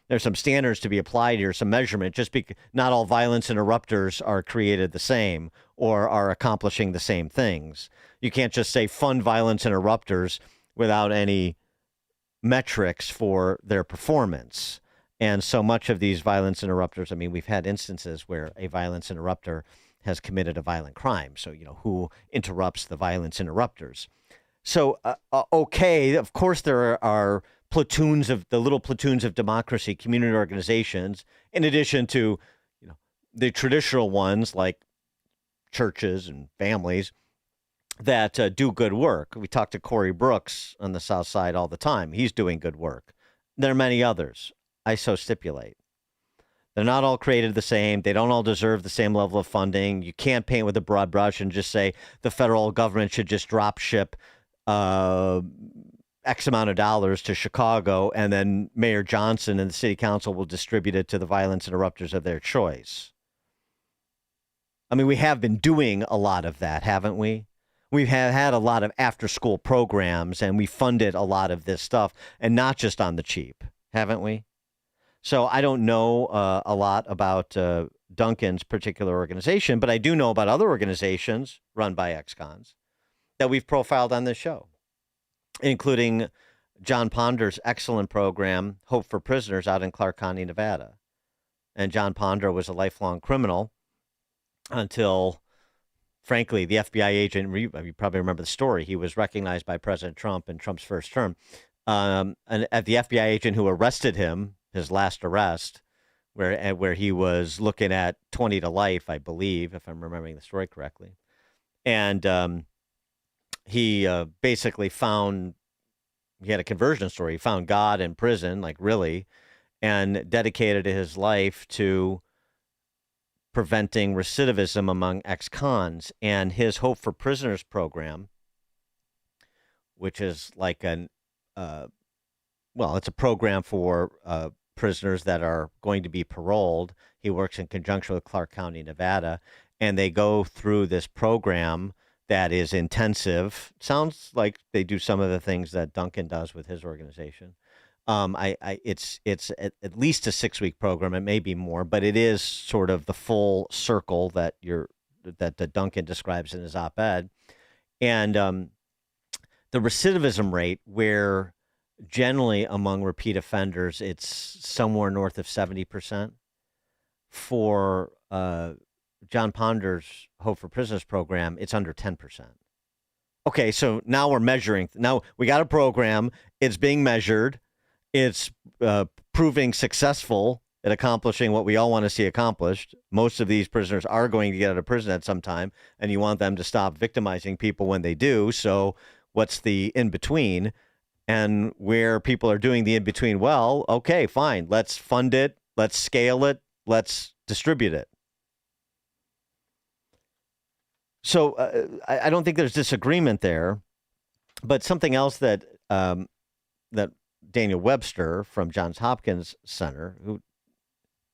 there's some standards to be applied here, some measurement, just because not all violence interrupters are created the same or are accomplishing the same things. You can't just say fund violence interrupters without any metrics for their performance. And so much of these violence interrupters, I mean, we've had instances where a violence interrupter has committed a violent crime. So, who interrupts the violence interrupters? So, okay, of course, there are little platoons of democracy, community organizations, in addition to, the traditional ones like churches and families that do good work. We talk to Corey Brooks on the South Side all the time. He's doing good work. There are many others. I so stipulate. They're not all created the same. They don't all deserve the same level of funding. You can't paint with a broad brush and just say the federal government should just drop ship X amount of dollars to Chicago, and then Mayor Johnson and the city council will distribute it to the violence interrupters of their choice. I mean, we have been doing a lot of that, haven't we? We have had a lot of after-school programs, and we funded a lot of this stuff, and not just on the cheap, haven't we? So I don't know a lot about Duncan's particular organization, but I do know about other organizations run by ex-cons that we've profiled on this show, including John Ponder's excellent program, Hope for Prisoners, out in Clark County, Nevada. And John Ponder was a lifelong criminal until, frankly, the FBI agent, you probably remember the story, he was recognized by President Trump in Trump's first term. And at the FBI agent who arrested him, his last arrest, where he was looking at 20 to life, I believe, if I'm remembering the story correctly. And he basically he had a conversion story. He found God in prison, like really, and dedicated his life to preventing recidivism among ex-cons. And his Hope for Prisoners program, which is like it's a program for prisoners that are going to be paroled. He works in conjunction with Clark County, Nevada, and they go through this program that is intensive. Sounds like they do some of the things that Duncan does with his organization. It's at least a 6-week program. It may be more, but it is sort of the full circle that Duncan describes in his op-ed. And the recidivism rate, where generally among repeat offenders, it's somewhere north of 70%. For John Ponder's Hope for Prisoners program, it's under 10%. Okay, so now we're measuring. Now we got a program. It's being measured. It's proving successful at accomplishing what we all want to see accomplished. Most of these prisoners are going to get out of prison at some time, and you want them to stop victimizing people when they do. So what's the in-between? And where people are doing the in-between well, okay, fine. Let's fund it. Let's scale it. Let's distribute it. So I don't think there's disagreement there. But something else that that Daniel Webster from Johns Hopkins Center, who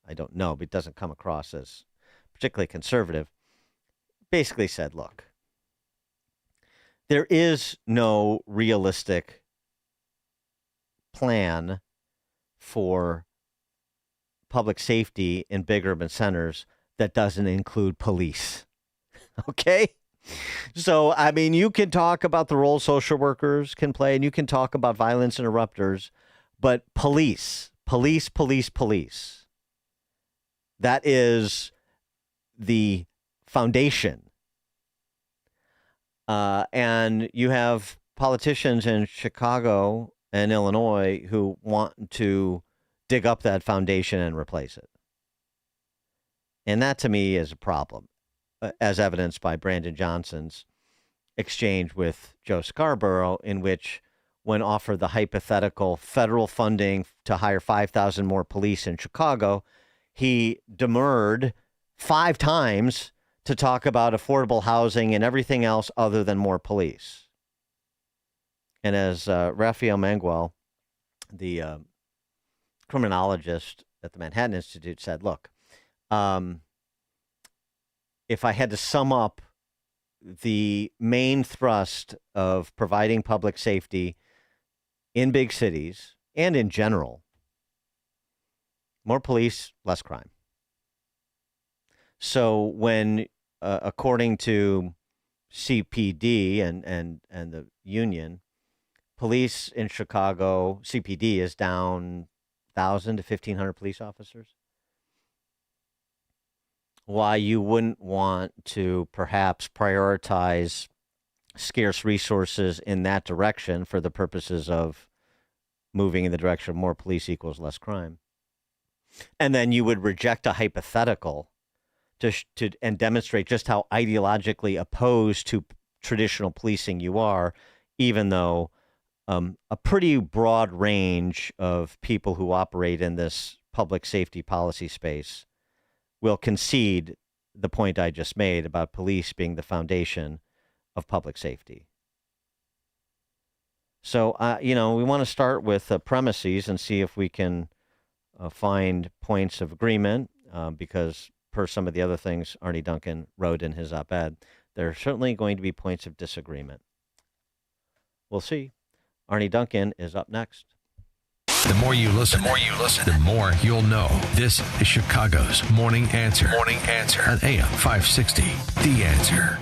I don't know, but doesn't come across as particularly conservative, basically said, look, there is no realistic plan for public safety in big urban centers that doesn't include police. Okay? So, I mean, you can talk about the role social workers can play, and you can talk about violence interrupters, but police, that is the foundation. And you have politicians in Chicago and Illinois who want to dig up that foundation and replace it. And that, to me, is a problem, as evidenced by Brandon Johnson's exchange with Joe Scarborough, in which, when offered the hypothetical federal funding to hire 5,000 more police in Chicago, he demurred 5 times to talk about affordable housing and everything else other than more police. And as Raphael Mangual, the criminologist at the Manhattan Institute, said, look, if I had to sum up the main thrust of providing public safety in big cities and in general, more police, less crime. So when, according to CPD and the union, police in Chicago, CPD is down 1,000 to 1,500 police officers. Why you wouldn't want to perhaps prioritize scarce resources in that direction for the purposes of moving in the direction of more police equals less crime. And then you would reject a hypothetical and demonstrate just how ideologically opposed to traditional policing you are, even though a pretty broad range of people who operate in this public safety policy space will concede the point I just made about police being the foundation of public safety. So, we want to start with premises and see if we can find points of agreement, because per some of the other things Arie Duncan wrote in his op-ed, there are certainly going to be points of disagreement. We'll see. Arie Duncan is up next. The more you listen, the more you'll know. This is Chicago's Morning Answer. Morning Answer on AM 560. The Answer.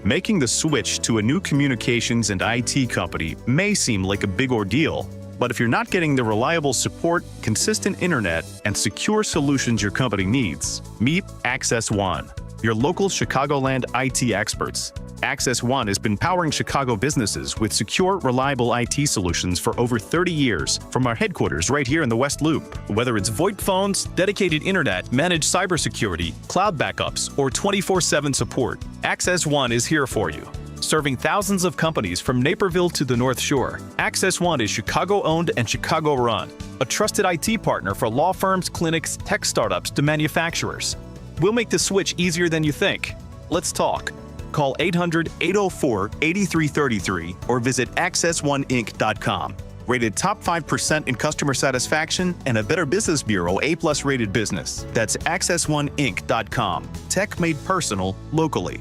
Making the switch to a new communications and IT company may seem like a big ordeal, but if you're not getting the reliable support, consistent internet, and secure solutions your company needs, meet Access One, your local Chicagoland IT experts. Access One has been powering Chicago businesses with secure, reliable IT solutions for over 30 years from our headquarters right here in the West Loop. Whether it's VoIP phones, dedicated internet, managed cybersecurity, cloud backups, or 24/7 support, Access One is here for you. Serving thousands of companies from Naperville to the North Shore, Access One is Chicago-owned and Chicago-run, a trusted IT partner for law firms, clinics, tech startups to manufacturers. We'll make the switch easier than you think. Let's talk. Call 800-804-8333 or visit accessoneInc.com. Rated top 5% in customer satisfaction and a Better Business Bureau A+ rated business. That's accessoneInc.com. Tech made personal locally.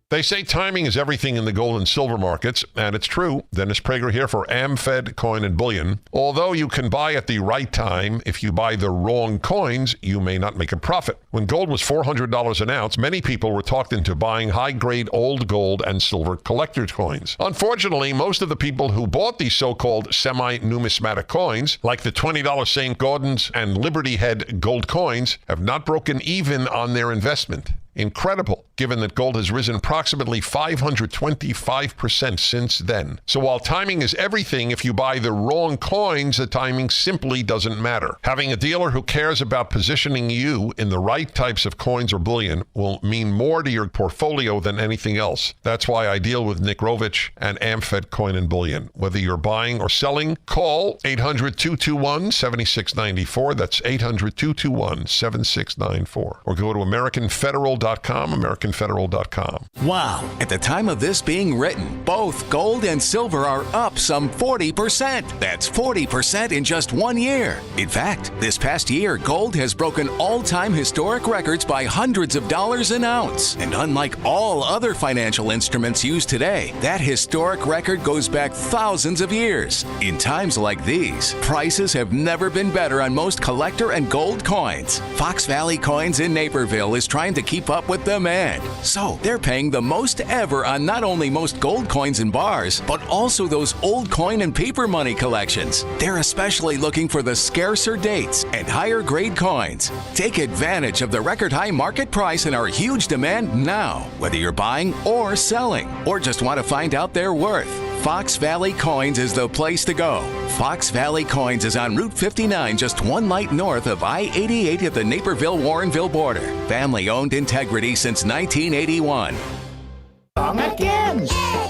They say timing is everything in the gold and silver markets, and it's true. Dennis Prager here for AmFed Coin and Bullion. Although you can buy at the right time, if you buy the wrong coins, you may not make a profit. When gold was $400 an ounce, many people were talked into buying high-grade old gold and silver collector's coins. Unfortunately, most of the people who bought these so-called semi-numismatic coins, like the $20 St. Gordon's and Liberty Head gold coins, have not broken even on their investment. Incredible, given that gold has risen approximately 525% since then. So while timing is everything, if you buy the wrong coins, the timing simply doesn't matter. Having a dealer who cares about positioning you in the right types of coins or bullion will mean more to your portfolio than anything else. That's why I deal with Nick Rovich and AmFed Coin and Bullion. Whether you're buying or selling, call 800-221-7694. That's 800-221-7694. Or go to AmericanFederal.com, AmericanFederal.com. Wow. At the time of this being written, both gold and silver are up some 40%. That's 40% in just 1 year. In fact, this past year, gold has broken all-time historic records by hundreds of dollars an ounce. And unlike all other financial instruments used today, that historic record goes back thousands of years. In times like these, prices have never been better on most collector and gold coins. Fox Valley Coins in Naperville is trying to keep up with demand. So they're paying the most ever on not only most gold coins and bars, but also those old coin and paper money collections. They're especially looking for the scarcer dates and higher grade coins. Take advantage of the record high market price and our huge demand now, whether you're buying or selling, or just want to find out their worth. Fox Valley Coins is the place to go. Fox Valley Coins is on Route 59, just one light north of I-88 at the Naperville-Warrenville border. Family-owned integrity since 1981. Song again.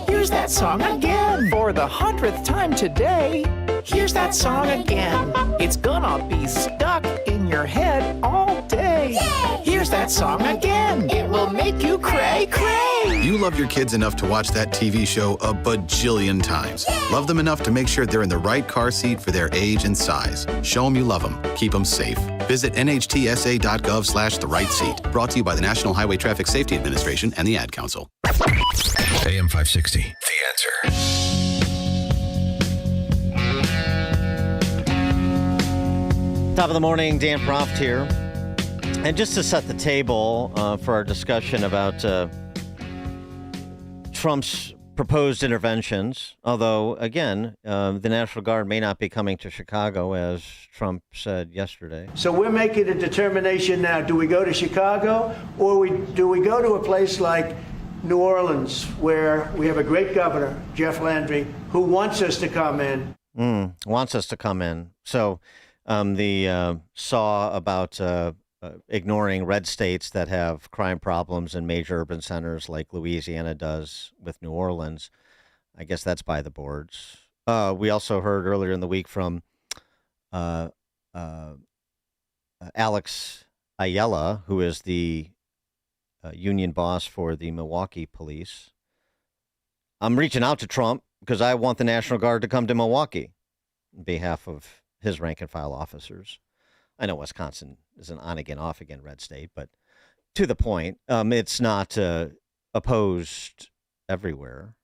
Here's that song again. For the 100th time today, here's that song again. It's gonna be stuck in your head all day. Here's that song again. It will make you cray cray. You love your kids enough to watch that TV show a bajillion times. Love them enough to make sure they're in the right car seat for their age and size. Show them you love them. Keep them safe. Visit nhtsa.gov/the right seat. Brought to you by the National Highway Traffic Safety Administration and the Ad Council. AM 560. The Answer. Top of the morning, Dan Proft here. And just to set the table for our discussion about Trump's proposed interventions, although, again, the National Guard may not be coming to Chicago, as Trump said yesterday. So we're making a determination now. Do we go to Chicago or do we go to a place like New Orleans, where we have a great governor, Jeff Landry, who wants us to come in? Wants us to come in. So the saw about ignoring red states that have crime problems in major urban centers like Louisiana does with New Orleans. I guess that's by the boards. We also heard earlier in the week from Alex Ayala, who is the union boss for the Milwaukee police. I'm reaching out to Trump because I want the National Guard to come to Milwaukee on behalf of his rank and file officers. I know Wisconsin is an on-again, off-again red state, but to the point, it's not opposed everywhere.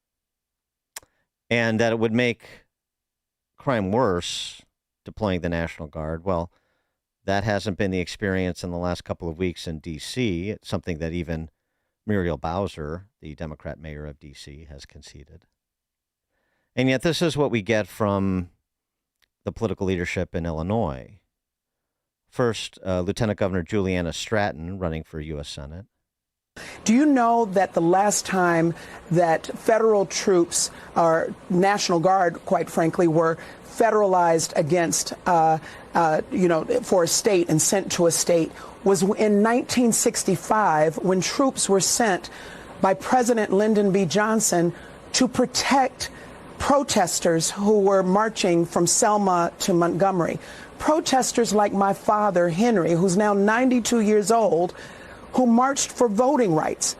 And that it would make crime worse deploying the National Guard. Well, that hasn't been the experience in the last couple of weeks in D.C. It's something that even Muriel Bowser, the Democrat mayor of D.C., has conceded. And yet this is what we get from the political leadership in Illinois. First, Lieutenant Governor Juliana Stratton running for U.S. Senate. Do you know that the last time that federal troops, or National Guard, quite frankly, were federalized against, for a state and sent to a state was in 1965 when troops were sent by President Lyndon B. Johnson to protect protesters who were marching from Selma to Montgomery. Protesters like my father, Henry, who's now 92 years old, who marched for voting rights.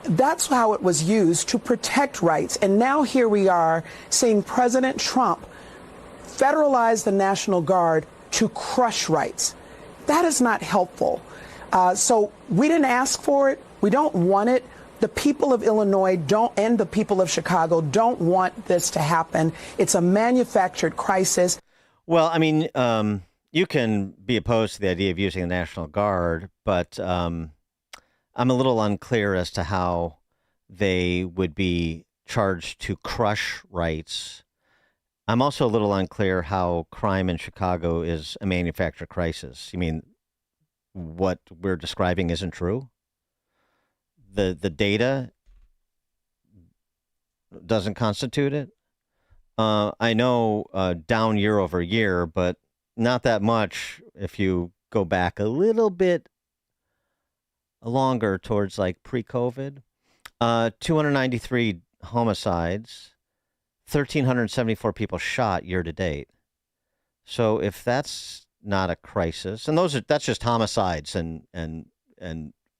That's how it was used, to protect rights. And now here we are seeing President Trump federalize the National Guard to crush rights. That is not helpful. So we didn't ask for it. We don't want it. The people of Illinois and the people of Chicago don't want this to happen. It's a manufactured crisis. Well, I mean, you can be opposed to the idea of using the National Guard, but I'm a little unclear as to how they would be charged to crush rights. I'm also a little unclear how crime in Chicago is a manufactured crisis. You mean what we're describing isn't true? The data doesn't constitute it? I know down year over year, but not that much if you go back a little bit longer towards like pre-COVID. 293 homicides, 1,374 people shot year to date. So if that's not a crisis, and that's just homicides and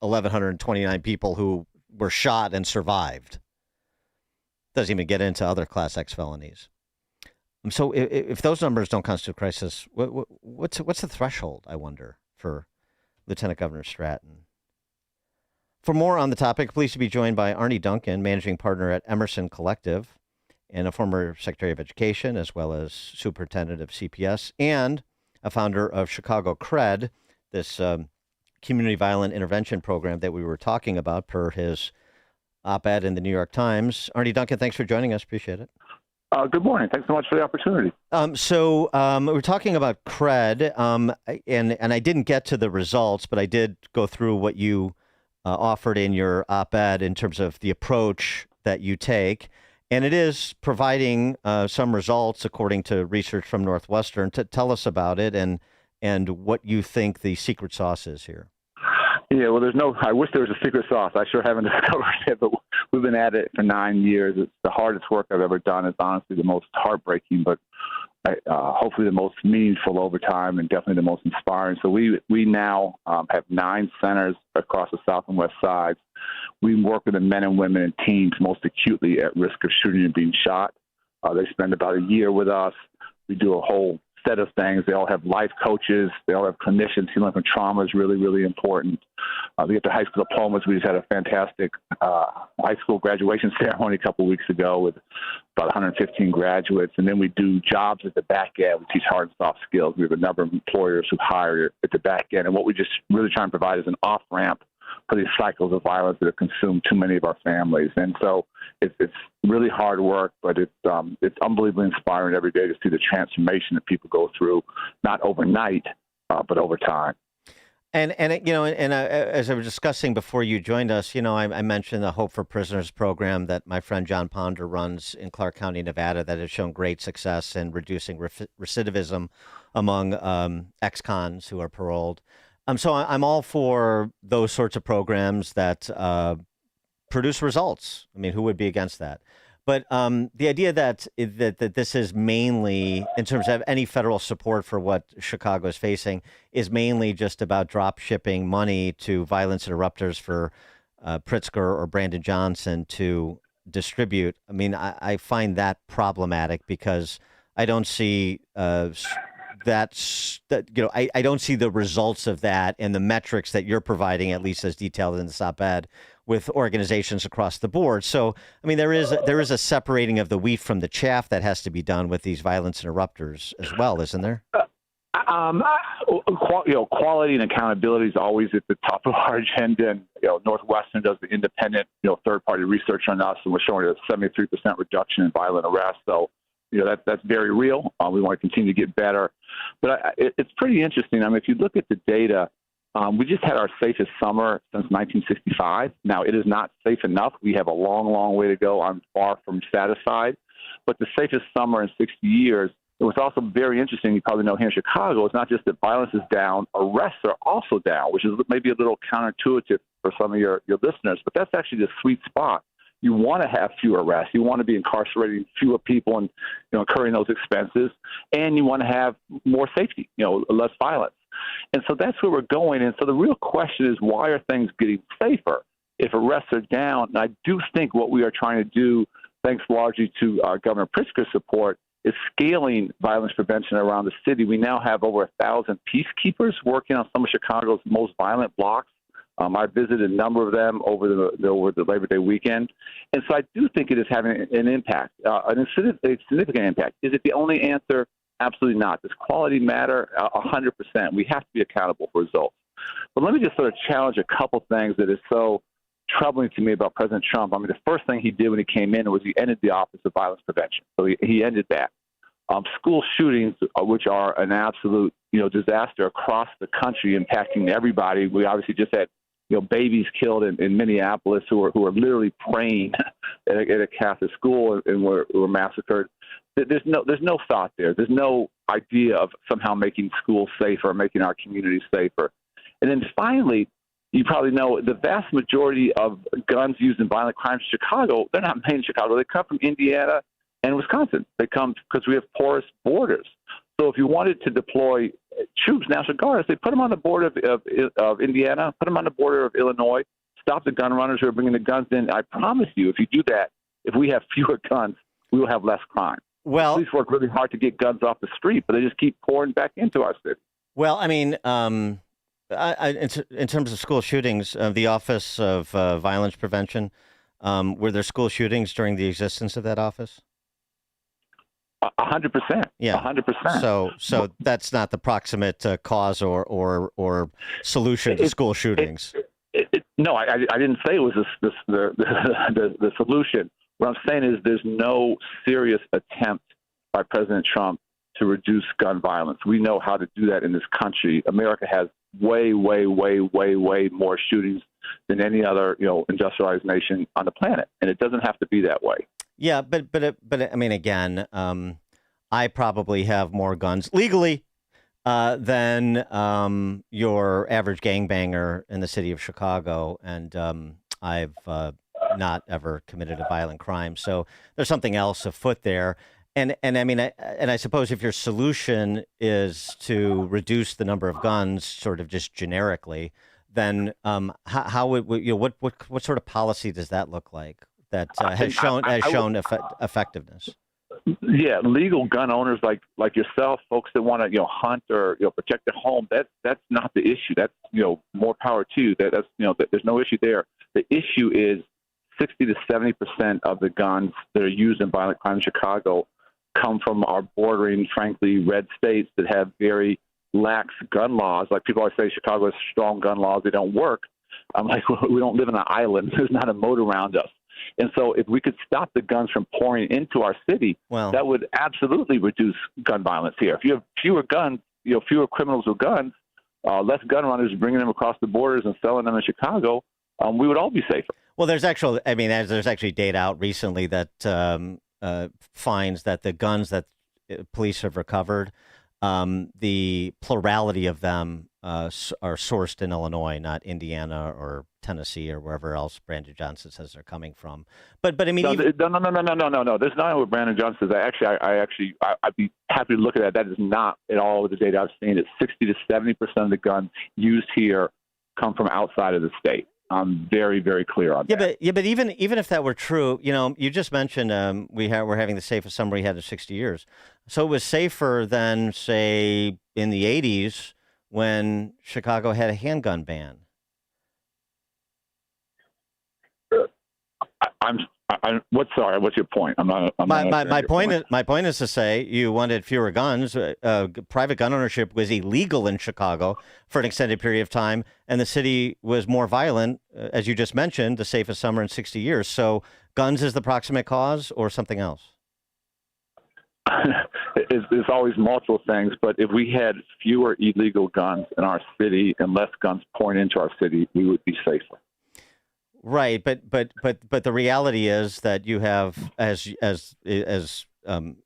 1,129 people who were shot and survived. Doesn't even get into other Class X felonies. So if those numbers don't constitute crisis, what's the threshold, I wonder, for Lieutenant Governor Stratton? For more on the topic, pleased to be joined by Arie Duncan, managing partner at Emerson Collective, and a former Secretary of Education, as well as superintendent of CPS, and a founder of Chicago CRED, this community violent intervention program that we were talking about per his op-ed in the New York Times. Arie Duncan, thanks for joining us. Appreciate it. Good morning. Thanks so much for the opportunity. So we're talking about CRED, and I didn't get to the results, but I did go through what you offered in your op-ed in terms of the approach that you take. And it is providing some results according to research from Northwestern. Tell us about it and what you think the secret sauce is here. Yeah, well, I wish there was a secret sauce. I sure haven't discovered it, but we've been at it for 9 years. It's the hardest work I've ever done. It's honestly the most heartbreaking, but hopefully the most meaningful over time and definitely the most inspiring. So we now have 9 centers across the South and West sides. We work with the men and women and teens most acutely at risk of shooting and being shot. They spend about a year with us. We do a whole set of things. They all have life coaches. They all have clinicians. Healing from trauma is really, really important. They get their high school diplomas. We just had a fantastic high school graduation ceremony a couple weeks ago with about 115 graduates. And then we do jobs at the back end. We teach hard and soft skills. We have a number of employers who hire at the back end. And what we just really try and provide is an off-ramp for these cycles of violence that have consumed too many of our families. And so it's really hard work, but it's unbelievably inspiring every day to see the transformation that people go through, not overnight, but over time. And as I was discussing before you joined us, I mentioned the Hope for Prisoners program that my friend John Ponder runs in Clark County, Nevada, that has shown great success in reducing recidivism among ex-cons who are paroled. So I'm all for those sorts of programs that produce results. I mean, who would be against that? But the idea that this is mainly, in terms of any federal support for what Chicago is facing, is mainly just about drop shipping money to violence interrupters for Pritzker or Brandon Johnson to distribute. I mean, I find that problematic because I don't see I don't see the results of that and the metrics that you're providing, at least as detailed in the op-ed, with organizations across the board. So, I mean, there is a separating of the wheat from the chaff that has to be done with these violence interrupters as well, isn't there? Quality and accountability is always at the top of our agenda. And Northwestern does the independent, third-party research on us, and we're showing a 73% reduction in violent arrests. So, that's very real. We want to continue to get better. But it's pretty interesting. I mean, if you look at the data, we just had our safest summer since 1965. Now, it is not safe enough. We have a long, long way to go. I'm far from satisfied. But the safest summer in 60 years, it was also very interesting. You probably know here in Chicago, it's not just that violence is down, arrests are also down, which is maybe a little counterintuitive for some of your listeners. But that's actually the sweet spot. You want to have fewer arrests. You want to be incarcerating fewer people and incurring those expenses. And you want to have more safety, less violence. And so that's where we're going. And so the real question is, why are things getting safer if arrests are down? And I do think what we are trying to do, thanks largely to Governor Pritzker's support, is scaling violence prevention around the city. We now have over 1,000 peacekeepers working on some of Chicago's most violent blocks. I visited a number of them over the Labor Day weekend. And so I do think it is having an impact, a significant impact. Is it the only answer? Absolutely not. Does quality matter? 100%. We have to be accountable for results. But let me just sort of challenge a couple things that is so troubling to me about President Trump. I mean, the first thing he did when he came in was he ended the Office of Violence Prevention. So he ended that. School shootings, which are an absolute disaster across the country, impacting everybody. We obviously just had babies killed in Minneapolis who are literally praying at a Catholic school and were massacred. There's no thought there. There's no idea of somehow making schools safer, making our communities safer. And then finally, you probably know the vast majority of guns used in violent crimes in Chicago, they're not made in Chicago. They come from Indiana and Wisconsin. They come because we have porous borders. So if you wanted to deploy troops, National Guards, they put them on the border of Indiana, put them on the border of Illinois, stop the gun runners who are bringing the guns in. I promise you, if you do that, if we have fewer guns, we will have less crime. Well, police work really hard to get guns off the street, but they just keep pouring back into our city. Well, I mean, in terms of school shootings, the Office of Violence Prevention, were there school shootings during the existence of that office? 100%. Yeah, 100%. So that's not the proximate cause or solution to school shootings. No, I didn't say it was the solution. What I'm saying is there's no serious attempt by President Trump to reduce gun violence. We know how to do that in this country. America has way, way, way, way, way more shootings than any other industrialized nation on the planet, and it doesn't have to be that way. Yeah, but I mean, again, I probably have more guns legally than your average gangbanger in the city of Chicago, and I've not ever committed a violent crime. So there's something else afoot there. And I mean, I suppose if your solution is to reduce the number of guns, sort of just generically, then how would what sort of policy does that look like? That has shown effectiveness? Yeah, legal gun owners like yourself, folks that want to hunt or protect their home. That's not the issue. That's more power to you. That's there's no issue there. The issue is 60 to 70% of the guns that are used in violent crime in Chicago come from our bordering, frankly, red states that have very lax gun laws. Like people always say, Chicago has strong gun laws. They don't work. I'm like, we don't live in an island. There's not a moat around us. And so if we could stop the guns from pouring into our city, that would absolutely reduce gun violence here. If you have fewer guns, fewer criminals with guns, less gun runners bringing them across the borders and selling them in Chicago, we would all be safer. Well, there's actually data out recently that finds that the guns that police have recovered, the plurality of them are sourced in Illinois, not Indiana or Tennessee or wherever else Brandon Johnson says they're coming from. But I mean, no. There's not what Brandon Johnson says. I'd be happy to look at that. That is not at all the data I've seen. It's 60 to 70% of the guns used here come from outside of the state. I'm very, very clear on that. But even if that were true, you just mentioned we're having the safest summer we had in 60 years. So it was safer than, say, in the 80s when Chicago had a handgun ban. What's your point? My point is to say you wanted fewer guns. Private gun ownership was illegal in Chicago for an extended period of time, and the city was more violent, as you just mentioned, the safest summer in 60 years. So guns is the proximate cause or something else? There's always multiple things, but if we had fewer illegal guns in our city and less guns pouring into our city, we would be safer. Right, but the reality is that you have, as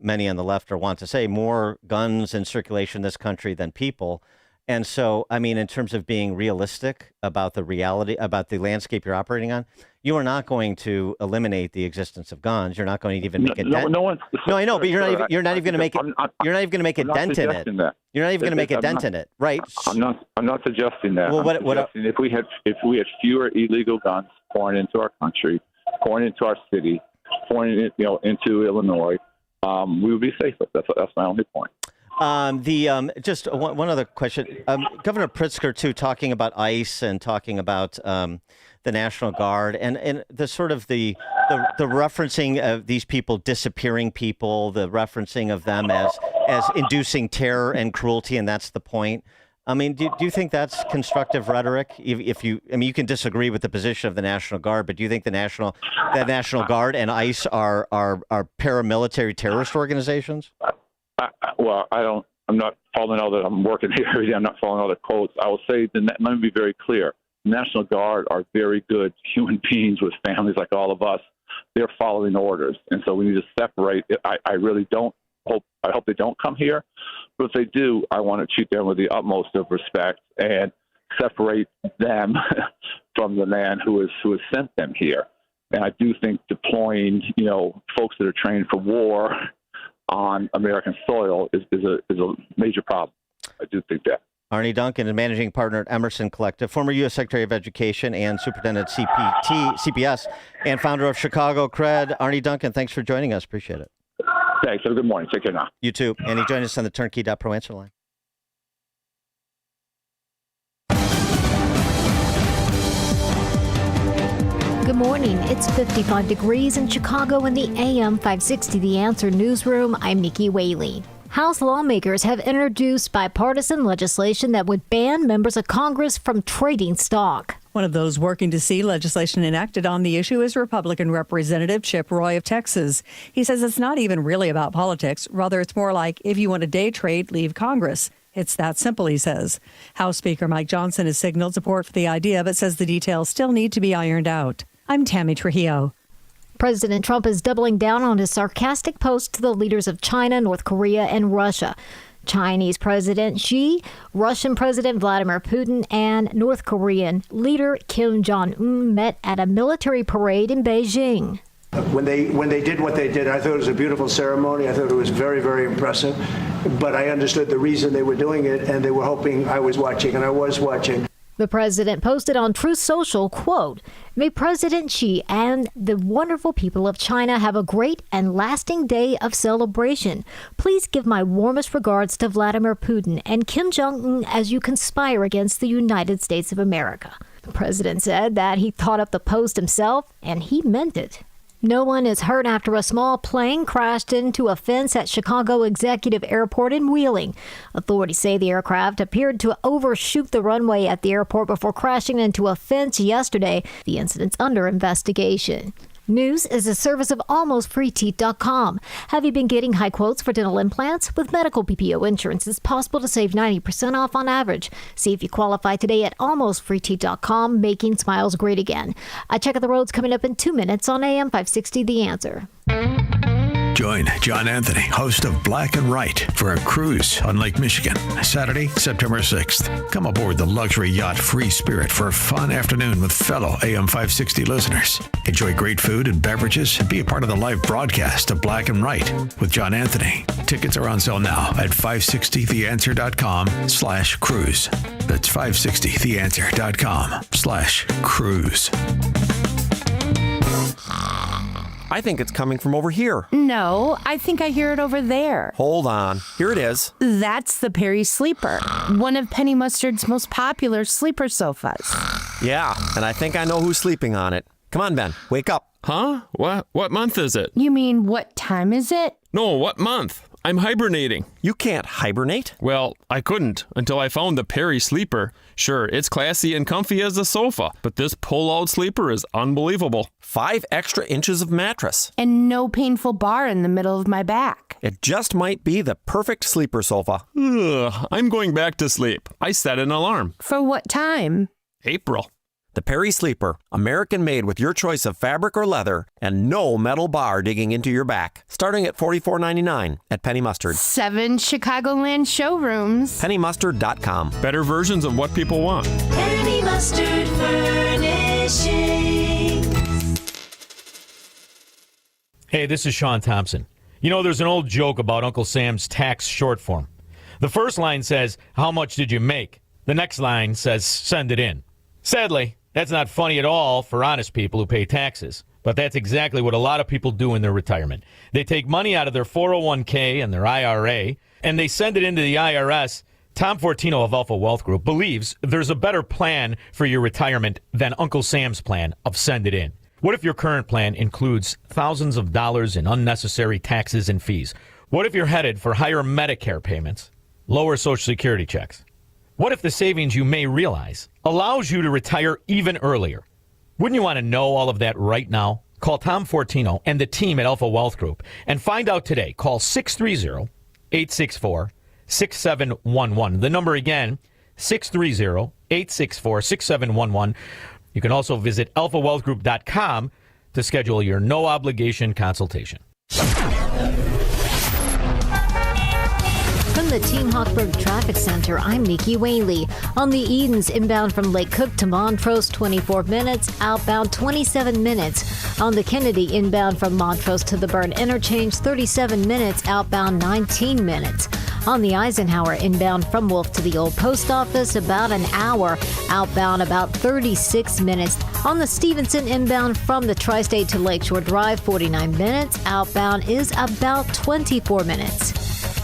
many on the left want to say, more guns in circulation in this country than people. And so, I mean, in terms of being realistic about the reality, about the landscape you're operating on, you are not going to eliminate the existence of guns. You're not going to even make a dent. No, I know, but you're not even going to make it. You're not even going to make a dent in it. You're not even going to make a dent in it, right? I'm not suggesting that. Well, suggesting if we had fewer illegal guns pouring into our country, pouring into our city, pouring into Illinois, we would be safer. That's my only point. Just one other question. Governor Pritzker, too, talking about ICE and talking about the National Guard and the sort of the referencing of these people disappearing people, the referencing of them as inducing terror and cruelty, and that's the point. I mean, do you think that's constructive rhetoric? You can disagree with the position of the National Guard, but do you think the National Guard and ICE are paramilitary terrorist organizations? I'm not following all that. I'm working here every day. I'm not following all the quotes. I will say that, let me be very clear. The National Guard are very good human beings with families like all of us. They're following orders. And so we need to separate. I really don't hope they don't come here. But if they do, I want to treat them with the utmost of respect and separate them from the man who has sent them here. And I do think deploying, folks that are trained for war on American soil is a major problem. I do think that. Arie Duncan is managing partner at Emerson Collective, former U.S. Secretary of Education and Superintendent CPS, and founder of Chicago Cred. Arie Duncan, thanks for joining us. Appreciate it. Thanks. Have a good morning. Take care now. You too. And he joined us on the Turnkey.Pro answer line. Good morning. It's 55 degrees in Chicago in the AM 560 The Answer newsroom. I'm Nikki Whaley. House lawmakers have introduced bipartisan legislation that would ban members of Congress from trading stock. One of those working to see legislation enacted on the issue is Republican Representative Chip Roy of Texas. He says it's not even really about politics. Rather, it's more like if you want to day trade, leave Congress. It's that simple, he says. House Speaker Mike Johnson has signaled support for the idea, but says the details still need to be ironed out. I'm Tammy Trujillo. President Trump is doubling down on his sarcastic posts to the leaders of China, North Korea, and Russia. Chinese President Xi, Russian President Vladimir Putin, and North Korean leader Kim Jong-un met at a military parade in Beijing. When they did what they did, I thought it was a beautiful ceremony. I thought it was very, very impressive. But I understood the reason they were doing it, and they were hoping I was watching, and I was watching. The president posted on Truth Social, quote, "May President Xi and the wonderful people of China have a great and lasting day of celebration. Please give my warmest regards to Vladimir Putin and Kim Jong-un as you conspire against the United States of America." The president said that he thought up the post himself, and he meant it. No one is hurt after a small plane crashed into a fence at Chicago Executive Airport in Wheeling. Authorities say the aircraft appeared to overshoot the runway at the airport before crashing into a fence yesterday. The incident's under investigation. News is a service of AlmostFreeTeeth.com. Have you been getting high quotes for dental implants? With medical PPO insurance, it's possible to save 90% off on average. See if you qualify today at AlmostFreeTeeth.com, making smiles great again. A check of the roads coming up in 2 minutes on AM 560 The Answer. Join John Anthony, host of Black and Right, for a cruise on Lake Michigan, Saturday, September 6th. Come aboard the luxury yacht Free Spirit for a fun afternoon with fellow AM 560 listeners. Enjoy great food and beverages and be a part of the live broadcast of Black and Right with John Anthony. Tickets are on sale now at 560theanswer.com/cruise. That's 560theanswer.com/cruise. I think it's coming from over here. No, I think I hear it over there. Hold on. Here it is. That's the Perry Sleeper, one of Penny Mustard's most popular sleeper sofas. Yeah, and I think I know who's sleeping on it. Come on, Ben. Wake up. Huh? What month is it? You mean, what time is it? No, what month? I'm hibernating. You can't hibernate. Well, I couldn't until I found the Perry Sleeper. Sure, it's classy and comfy as a sofa, but this pull-out sleeper is unbelievable. 5 extra inches of mattress. And no painful bar in the middle of my back. It just might be the perfect sleeper sofa. Ugh, I'm going back to sleep. I set an alarm. For what time? April. The Perry Sleeper, American-made with your choice of fabric or leather, and no metal bar digging into your back. Starting at $44.99 at Penny Mustard. 7 Chicagoland showrooms. PennyMustard.com. Better versions of what people want. Penny Mustard Furnishings. Hey, this is Sean Thompson. You know, there's an old joke about Uncle Sam's tax short form. The first line says, "How much did you make?" The next line says, "Send it in." Sadly, that's not funny at all for honest people who pay taxes. But that's exactly what a lot of people do in their retirement. They take money out of their 401k and their IRA, and they send it into the IRS. Tom Fortino of Alpha Wealth Group believes there's a better plan for your retirement than Uncle Sam's plan of send it in. What if your current plan includes thousands of dollars in unnecessary taxes and fees? What if you're headed for higher Medicare payments, lower Social Security checks? What if the savings you may realize allows you to retire even earlier? Wouldn't you want to know all of that right now? Call Tom Fortino and the team at Alpha Wealth Group and find out today. Call 630-864-6711. The number again, 630-864-6711. You can also visit alphawealthgroup.com to schedule your no-obligation consultation. From the Team Hawkburg Traffic Center, I'm Nikki Whaley. On the Edens, inbound from Lake Cook to Montrose, 24 minutes. Outbound, 27 minutes. On the Kennedy, inbound from Montrose to the Burn Interchange, 37 minutes. Outbound, 19 minutes. On the Eisenhower, inbound from Wolf to the Old Post Office, about an hour. Outbound, about 36 minutes. On the Stevenson, inbound from the Tri-State to Lakeshore Drive, 49 minutes. Outbound is about 24 minutes.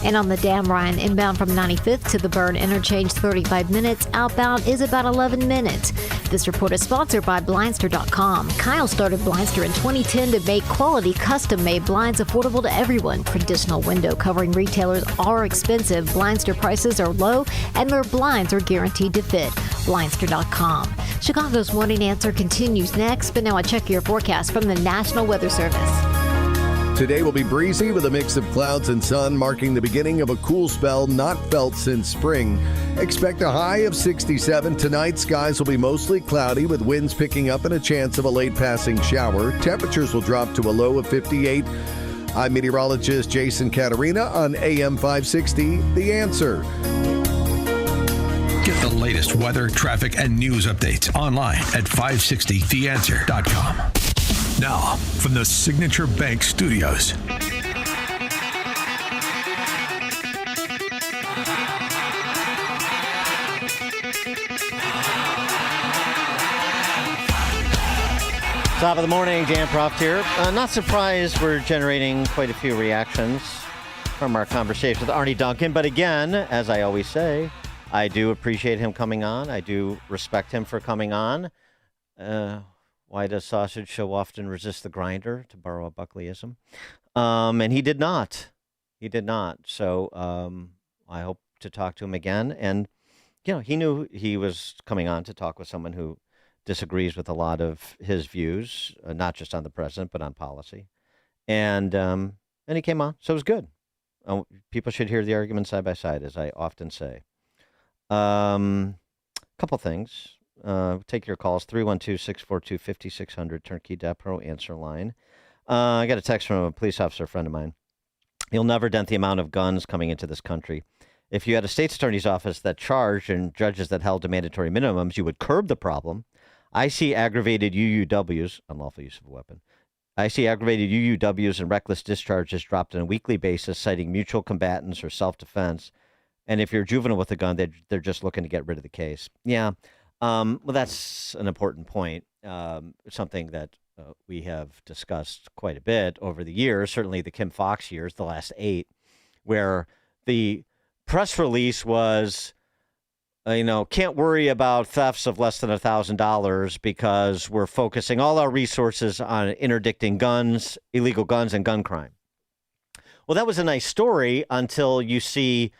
And on the Dam Ryan, inbound from 95th to the Burn Interchange, 35 minutes. Outbound is about 11 minutes. This report is sponsored by Blindster.com. Kyle started Blindster in 2010 to make quality, custom-made blinds affordable to everyone. Traditional window covering retailers are expensive. Blindster prices are low, and their blinds are guaranteed to fit. Blindster.com. Chicago's Morning Answer continues next, but now a check your forecast from the National Weather Service. Today will be breezy with a mix of clouds and sun, marking the beginning of a cool spell not felt since spring. Expect a high of 67. Tonight, skies will be mostly cloudy with winds picking up and a chance of a late passing shower. Temperatures will drop to a low of 58. I'm meteorologist Jason Caterina on AM 560, The Answer. Get the latest weather, traffic, and news updates online at 560theanswer.com. Now, from the Signature Bank Studios. Top of the morning, Dan Proft here. Not surprised we're generating quite a few reactions from our conversation with Arie Duncan. But again, as I always say, I do appreciate him coming on. I do respect him for coming on. Why does sausage so often resist the grinder, to borrow a Buckleyism? And he did not. He did not. So I hope to talk to him again. And, he knew he was coming on to talk with someone who disagrees with a lot of his views, not just on the president, but on policy. And he came on, so it was good. People should hear the arguments side by side, as I often say. Couple things. Take your calls, 312-642-5600, Turnkey Depot answer line. I got a text from a police officer friend of mine. You'll never dent the amount of guns coming into this country. If you had a state's attorney's office that charged and judges that held to mandatory minimums, you would curb the problem. I see aggravated UUWs, unlawful use of a weapon. I see aggravated UUWs and reckless discharges dropped on a weekly basis, citing mutual combatants or self-defense. And if you're a juvenile with a gun, they're just looking to get rid of the case. Yeah, well, that's an important point, something that we have discussed quite a bit over the years, certainly the Kim Foxx years, the last 8, where the press release was, can't worry about thefts of less than $1,000 because we're focusing all our resources on interdicting guns, illegal guns, and gun crime. Well, that was a nice story until you see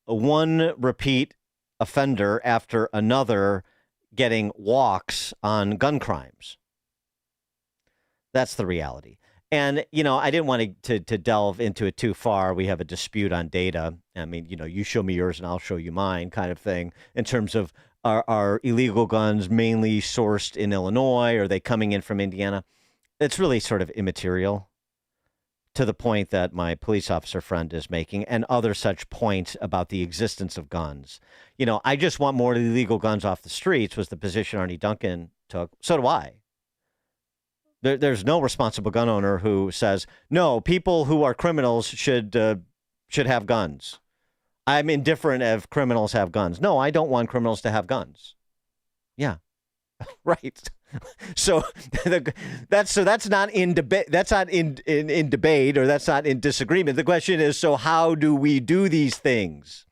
one repeat offender after another getting walks on gun crimes. That's the reality. And, I didn't want to delve into it too far. We have a dispute on data. I mean, you show me yours and I'll show you mine kind of thing in terms of are illegal guns mainly sourced in Illinois? Are they coming in from Indiana? It's really sort of immaterial to the point that my police officer friend is making and other such points about the existence of guns. I just want more illegal guns off the streets was the position Arie Duncan took. So do I. There's no responsible gun owner who says, no, people who are criminals should have guns. I'm indifferent if criminals have guns. No, I don't want criminals to have guns. Yeah, right. So that's not in debate. That's not in debate, or that's not in disagreement. The question is, so how do we do these things?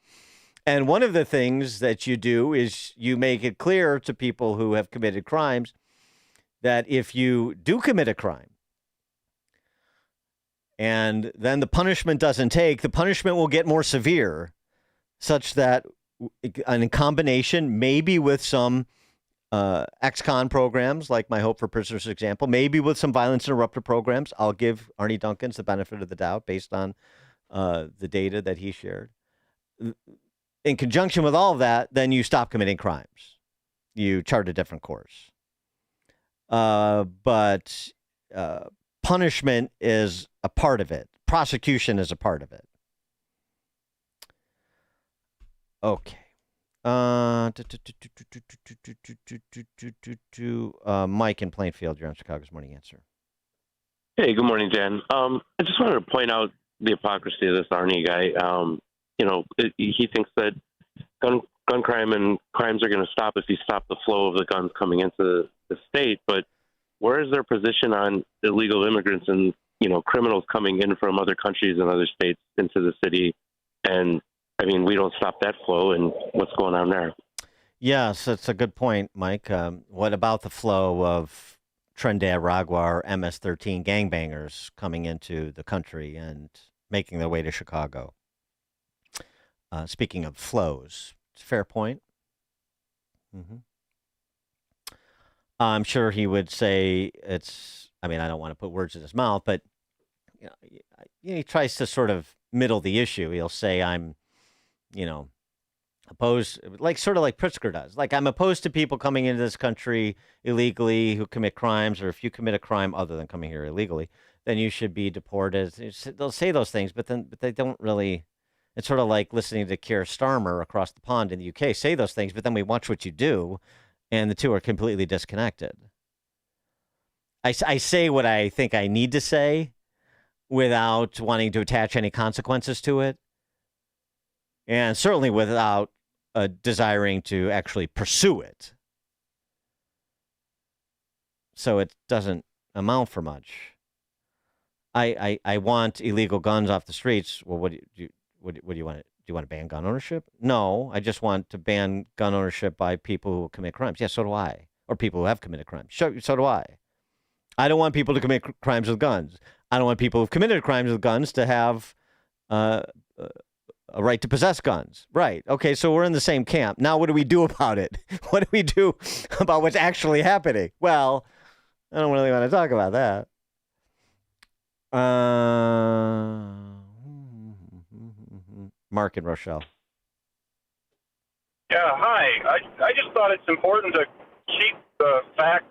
And one of the things that you do is you make it clear to people who have committed crimes that if you do commit a crime and then the punishment doesn't take, the punishment will get more severe, such that in combination, maybe with some ex-con programs, like my Hope for Prisoners example, maybe with some violence interrupter programs, I'll give Arie Duncan the benefit of the doubt based on the data that he shared. In conjunction with all of that, then you stop committing crimes. You chart a different course. But punishment is a part of it. Prosecution is a part of it. Okay. Mike in Plainfield, you're on Chicago's Morning Answer. Hey, good morning, Jan. I just wanted to point out the hypocrisy of this Arie guy. He thinks that gun crime and crimes are going to stop if you stop the flow of the guns coming into the state. But where is their position on illegal immigrants and, criminals coming in from other countries and other states into the city? And we don't stop that flow, and what's going on there? Yes, that's a good point, Mike. What about the flow of Trinidad Aragua or MS-13 gangbangers coming into the country and making their way to Chicago? Speaking of flows, it's a fair point. Mm-hmm. I'm sure he would say I don't want to put words in his mouth, but he tries to sort of middle the issue. He'll say, I'm, opposed, sort of like Pritzker does. Like, I'm opposed to people coming into this country illegally who commit crimes, or if you commit a crime other than coming here illegally, then you should be deported. They'll say those things, but they don't really. It's sort of like listening to Keir Starmer across the pond in the UK say those things, but then we watch what you do, and the two are completely disconnected. I say what I think I need to say without wanting to attach any consequences to it, and certainly without desiring to actually pursue it. So it doesn't amount for much. I want illegal guns off the streets. Well, what do you want? Do you want to ban gun ownership? No, I just want to ban gun ownership by people who commit crimes. Yeah, so do I. Or people who have committed crimes. So do I. I don't want people to commit crimes with guns. I don't want people who've committed crimes with guns to have a right to possess guns. Right. Okay, so we're in the same camp. Now what do we do about it? What do we do about what's actually happening? Well, I don't really want to talk about that. Mark and Rochelle. Yeah, hi. I just thought it's important to keep the fact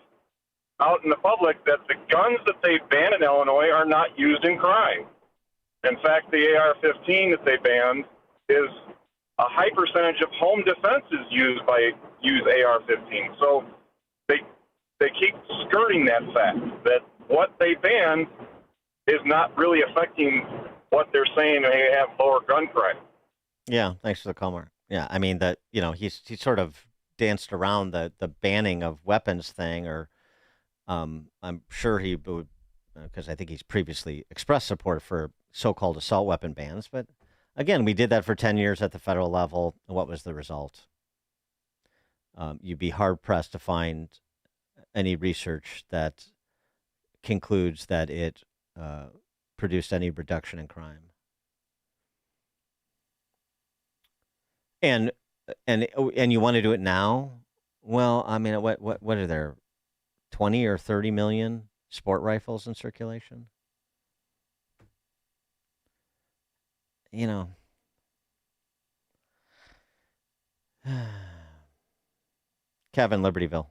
out in the public that the guns that they ban in Illinois are not used in crime. In fact, the AR-15 that they banned is a high percentage of home defenses use AR-15. So they keep skirting that fact that what they banned is not really affecting what they're saying they have lower gun crime. Yeah, thanks for the call, Mark. Yeah, I mean that he sort of danced around the banning of weapons thing, or I'm sure he would, because I think he's previously expressed support for so-called assault weapon bans. But again, we did that for 10 years at the federal level. And what was the result? You'd be hard-pressed to find any research that concludes that it produced any reduction in crime. And you want to do it now? Well, I mean, what are there, 20 or 30 million sport rifles in circulation? Kevin, Libertyville.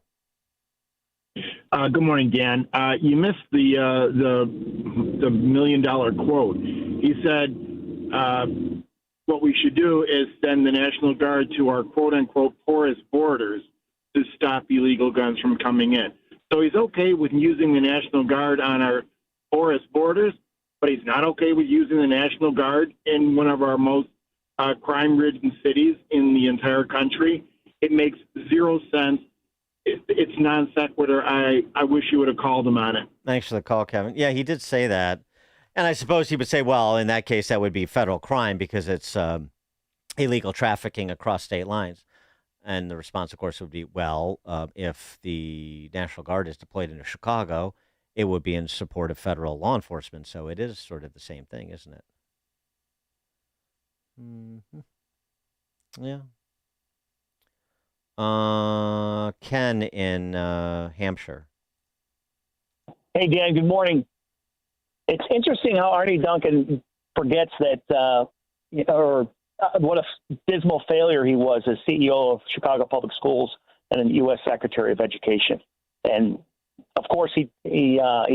Good morning, Dan. You missed the $1 million quote. He said what we should do is send the National Guard to our quote-unquote porous borders to stop illegal guns from coming in. So he's okay with using the National Guard on our porous borders, but he's not okay with using the National Guard in one of our most crime-ridden cities in the entire country. It makes zero sense. It's non sequitur. I wish you would have called him on it. Thanks for the call, Kevin. Yeah, he did say that. And I suppose he would say, well, in that case, that would be federal crime because it's illegal trafficking across state lines. And the response, of course, would be, well, if the National Guard is deployed into Chicago, it would be in support of federal law enforcement. So it is sort of the same thing, isn't it? Mm-hmm. Yeah. Ken in Hampshire. Hey, Dan, good morning. It's interesting how Arie Duncan forgets that, what a dismal failure he was as CEO of Chicago Public Schools and an U.S. Secretary of Education. And, of course, he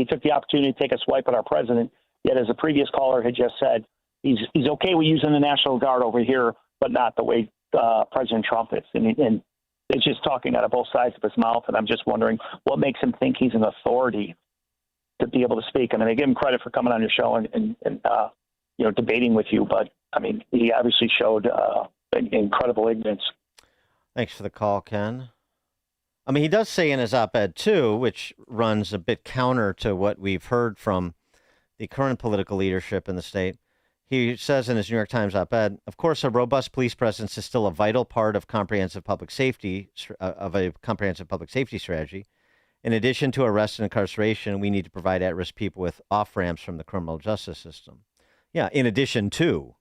took the opportunity to take a swipe at our president, yet as a previous caller had just said, he's okay with using the National Guard over here, but not the way President Trump is. And it's just talking out of both sides of his mouth, and I'm just wondering what makes him think he's an authority to be able to speak. I mean, I give him credit for coming on your show and debating with you, but I mean, he obviously showed incredible ignorance. Thanks for the call, Ken. I mean, he does say in his op-ed too, which runs a bit counter to what we've heard from the current political leadership in the state. He says in his New York Times op-ed, of course, a robust police presence is still a vital part of comprehensive public safety, strategy. In addition to arrest and incarceration, we need to provide at-risk people with off-ramps from the criminal justice system. Yeah, in addition to,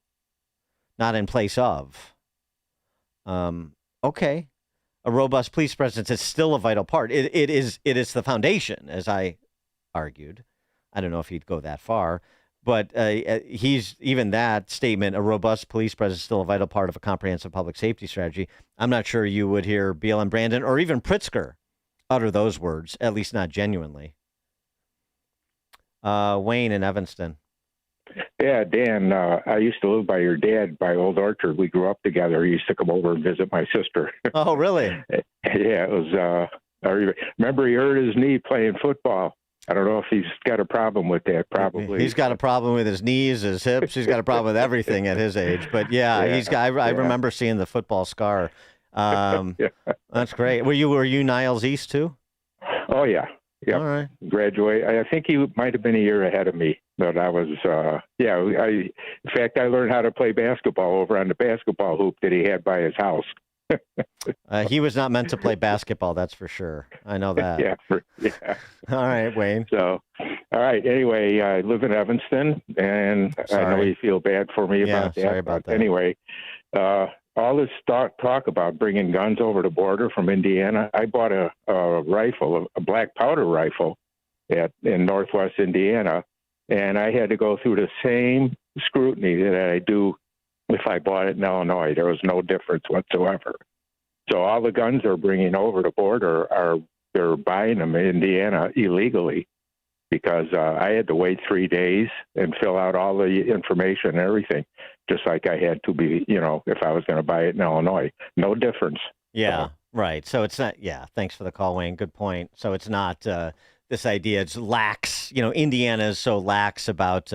not in place of. Okay, a robust police presence is still a vital part. It is the foundation, as I argued. I don't know if he'd go that far. But he's even that statement, a robust police presence is still a vital part of a comprehensive public safety strategy. I'm not sure you would hear BLM Brandon or even Pritzker utter those words, at least not genuinely. Wayne in Evanston. Yeah, Dan, I used to live by your dad by Old Orchard. We grew up together. He used to come over and visit my sister. Oh, really? Yeah, it was, I remember he hurt his knee playing football. I don't know if he's got a problem with that. Probably. He's got a problem with his knees, his hips. He's got a problem with everything at his age. But yeah, he's got. I remember seeing the football scar. That's great. Were you Niles East too? Oh yeah. Yep. All right. Graduate. I think he might have been a year ahead of me, but I was, in fact, I learned how to play basketball over on the basketball hoop that he had by his house. He was not meant to play basketball, that's for sure. I know that. Yeah. All right, Wayne. So, all right. Anyway, I live in Evanston, and I know you feel bad for me about that. Sorry about that. Anyway, all this talk about bringing guns over the border from Indiana. I bought a rifle, a black powder rifle, in Northwest Indiana, and I had to go through the same scrutiny that I do if I bought it in Illinois. There was no difference whatsoever. So all the guns they're bringing over the border they're buying them in Indiana illegally, because I had to wait 3 days and fill out all the information and everything, just like I had to be, if I was going to buy it in Illinois. No difference. Yeah, right. So it's not, thanks for the call, Wayne. Good point. So it's not this idea, it's lax. Indiana is so lax about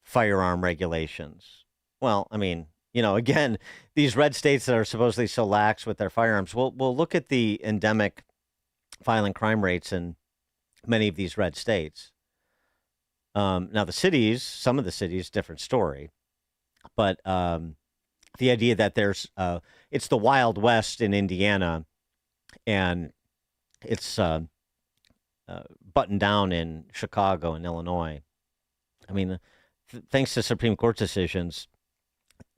firearm regulations. Well, I mean, again, these red states that are supposedly so lax with their firearms, we'll look at the endemic violent crime rates in many of these red states. Now, some of the cities, different story. But the idea that it's the Wild West in Indiana and it's buttoned down in Chicago and Illinois. I mean, thanks to Supreme Court decisions,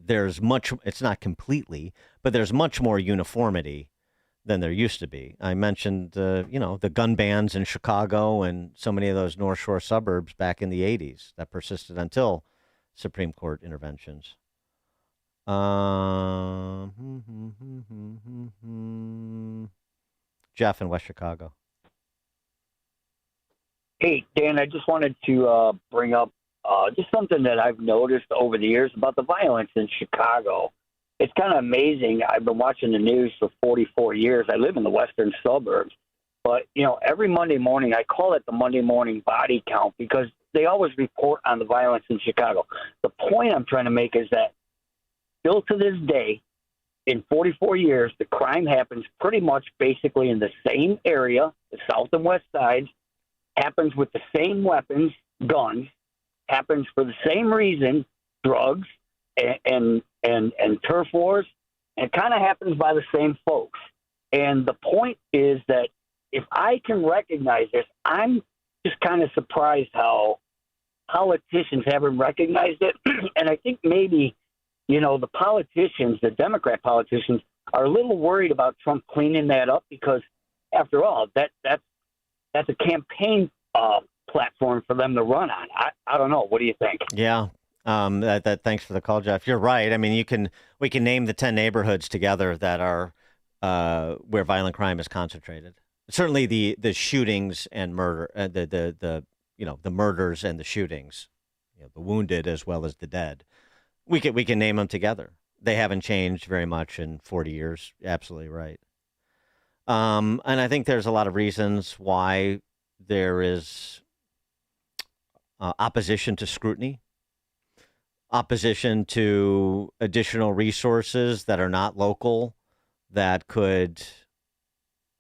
it's not completely, but there's much more uniformity than there used to be. I mentioned, the gun bans in Chicago and so many of those North Shore suburbs back in the 80s that persisted until Supreme Court interventions. Jeff in West Chicago. Hey, Dan, I just wanted to bring up just something that I've noticed over the years about the violence in Chicago. It's kind of amazing. I've been watching the news for 44 years. I live in the western suburbs. But, every Monday morning, I call it the Monday morning body count because they always report on the violence in Chicago. The point I'm trying to make is that still to this day, in 44 years, the crime happens pretty much basically in the same area, the south and west sides, happens with the same weapons, guns, happens for the same reason, drugs, and turf wars, and it kind of happens by the same folks. And the point is that if I can recognize this, I'm just kind of surprised how politicians haven't recognized it. And I think maybe, the politicians, the Democrat politicians, are a little worried about Trump cleaning that up because, after all, that's a campaign platform for them to run on. I don't know. What do you think? Yeah. Thanks for the call, Jeff. You're right. I mean, we can name the 10 neighborhoods together that are where violent crime is concentrated. Certainly the shootings and murder, the murders and the shootings, the wounded as well as the dead. We can name them together. They haven't changed very much in 40 years. Absolutely right. And I think there's a lot of reasons why there is opposition to scrutiny. Opposition to additional resources that are not local that could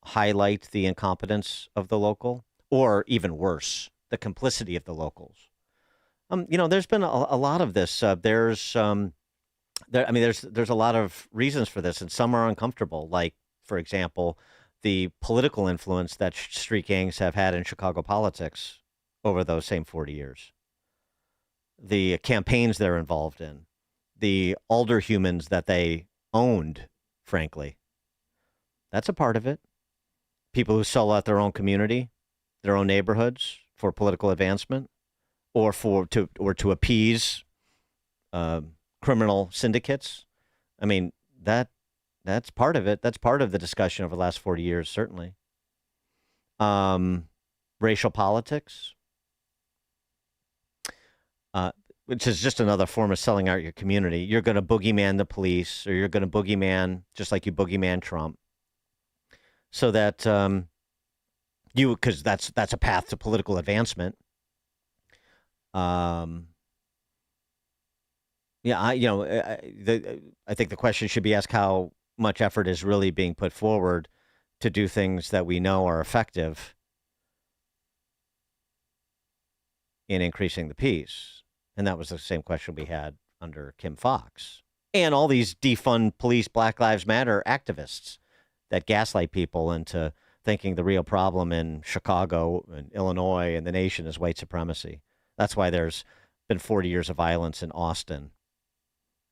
highlight the incompetence of the local, or even worse, the complicity of the locals. There's been a lot of this. There's a lot of reasons for this, and some are uncomfortable. Like, for example, the political influence that street gangs have had in Chicago politics over those same 40 years. The campaigns they're involved in, the alderhumans that they owned, frankly. That's a part of it. People who sell out their own community, their own neighborhoods for political advancement, or to appease criminal syndicates. I mean, that's part of it. That's part of the discussion over the last 40 years, certainly. Racial politics. Which is just another form of selling out your community. You're going to boogeyman the police, or you're going to boogeyman, just like you boogeyman Trump, so that because that's a path to political advancement. I think the question should be asked: how much effort is really being put forward to do things that we know are effective in increasing the peace. And that was the same question we had under Kim Foxx. And all these defund police Black Lives Matter activists that gaslight people into thinking the real problem in Chicago and Illinois and the nation is white supremacy. That's why there's been 40 years of violence in Austin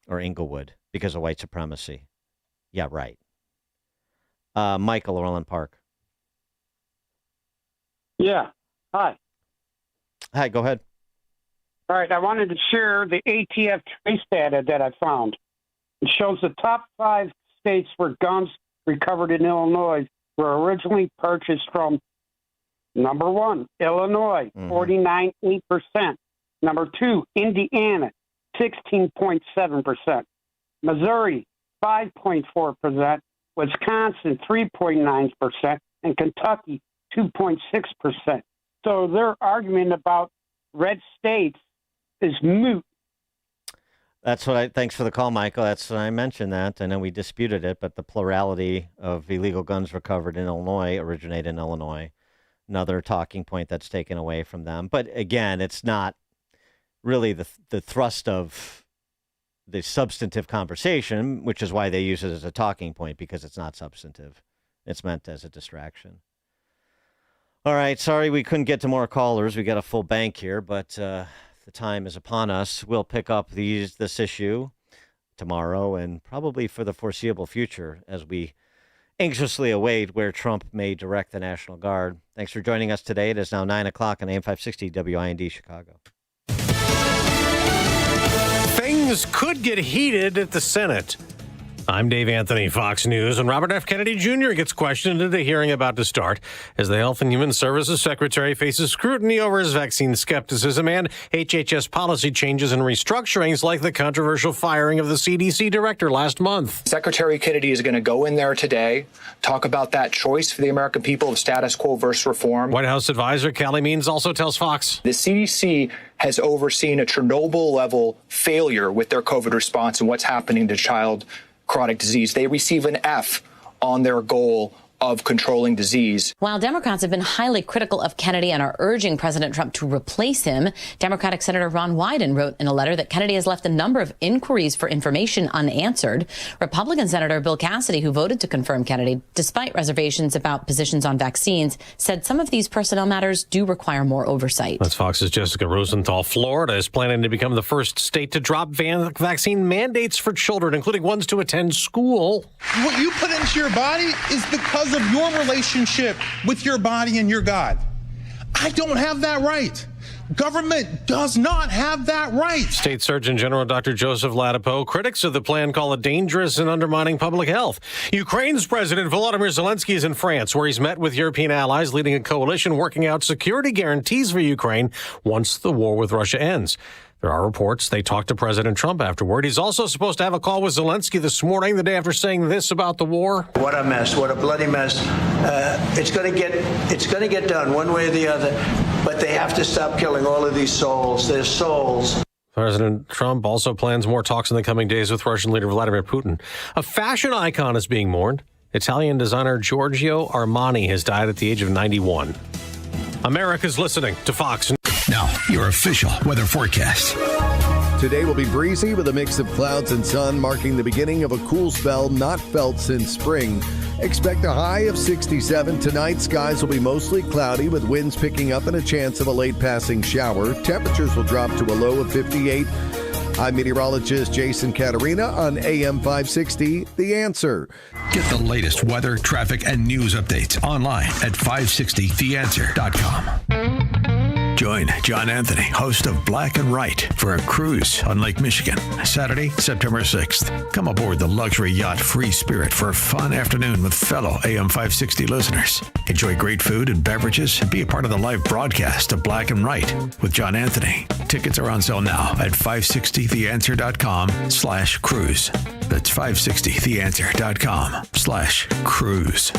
or Inglewood because of white supremacy. Yeah, right. Michael, Orland Park. Yeah. Hi. Hi, go ahead. All right. I wanted to share the ATF trace data that I found. It shows the top 5 states where guns recovered in Illinois were originally purchased from. Number 1, Illinois, 49.8%. Number 2, Indiana, 16.7%. Missouri, 5.4%. Wisconsin, 3.9%. And Kentucky, 2.6%. So their argument about red states is moot. Thanks for the call, Michael. That's what I mentioned that. I know we disputed it, but the plurality of illegal guns recovered in Illinois originate in Illinois. Another talking point that's taken away from them. But again, it's not really the thrust of the substantive conversation, which is why they use it as a talking point, because it's not substantive. It's meant as a distraction. All right. Sorry we couldn't get to more callers. We got a full bank here, but the time is upon us. We'll pick up this issue tomorrow and probably for the foreseeable future as we anxiously await where Trump may direct the National Guard. Thanks for joining us today. It is now 9 o'clock on AM 560 WIND Chicago. Things could get heated at the Senate. I'm Dave Anthony, Fox News, and Robert F. Kennedy Jr. gets questioned at a hearing about to start as the Health and Human Services Secretary faces scrutiny over his vaccine skepticism and HHS policy changes and restructurings like the controversial firing of the CDC director last month. Secretary Kennedy is going to go in there today, talk about that choice for the American people of status quo versus reform. White House advisor Kelly Means also tells Fox. The CDC has overseen a Chernobyl-level failure with their COVID response and what's happening to child chronic disease. They receive an F on their goal of controlling disease. While Democrats have been highly critical of Kennedy and are urging President Trump to replace him, Democratic Senator Ron Wyden wrote in a letter that Kennedy has left a number of inquiries for information unanswered. Republican Senator Bill Cassidy, who voted to confirm Kennedy, despite reservations about positions on vaccines, said some of these personnel matters do require more oversight. That's Fox's Jessica Rosenthal. Florida is planning to become the first state to drop vaccine mandates for children, including ones to attend school. What you put into your body is because of your relationship with your body and your God. I don't have that right. Government does not have that right. State Surgeon General Dr. Joseph Ladapo. Critics of the plan call it dangerous and undermining public health. Ukraine's President Volodymyr Zelensky is in France, where he's met with European allies, leading a coalition working out security guarantees for Ukraine once the war with Russia ends. There are reports they talked to President Trump afterward. He's also supposed to have a call with Zelensky this morning, the day after saying this about the war. What a mess! What a bloody mess! It's going to get done one way or the other. But they have to stop killing all of these souls. Their souls. President Trump also plans more talks in the coming days with Russian leader Vladimir Putin. A fashion icon is being mourned. Italian designer Giorgio Armani has died at the age of 91. America's listening to Fox. Now, your official weather forecast. Today will be breezy with a mix of clouds and sun, marking the beginning of a cool spell not felt since spring. Expect a high of 67. Tonight, skies will be mostly cloudy with winds picking up and a chance of a late passing shower. Temperatures will drop to a low of 58. I'm meteorologist Jason Caterina on AM 560, The Answer. Get the latest weather, traffic, and news updates online at 560theanswer.com. Join John Anthony, host of Black and Right, for a cruise on Lake Michigan, Saturday, September 6th. Come aboard the luxury yacht Free Spirit for a fun afternoon with fellow AM 560 listeners. Enjoy great food and beverages and be a part of the live broadcast of Black and Right with John Anthony. Tickets are on sale now at 560theanswer.com/cruise. That's 560theanswer.com/cruise.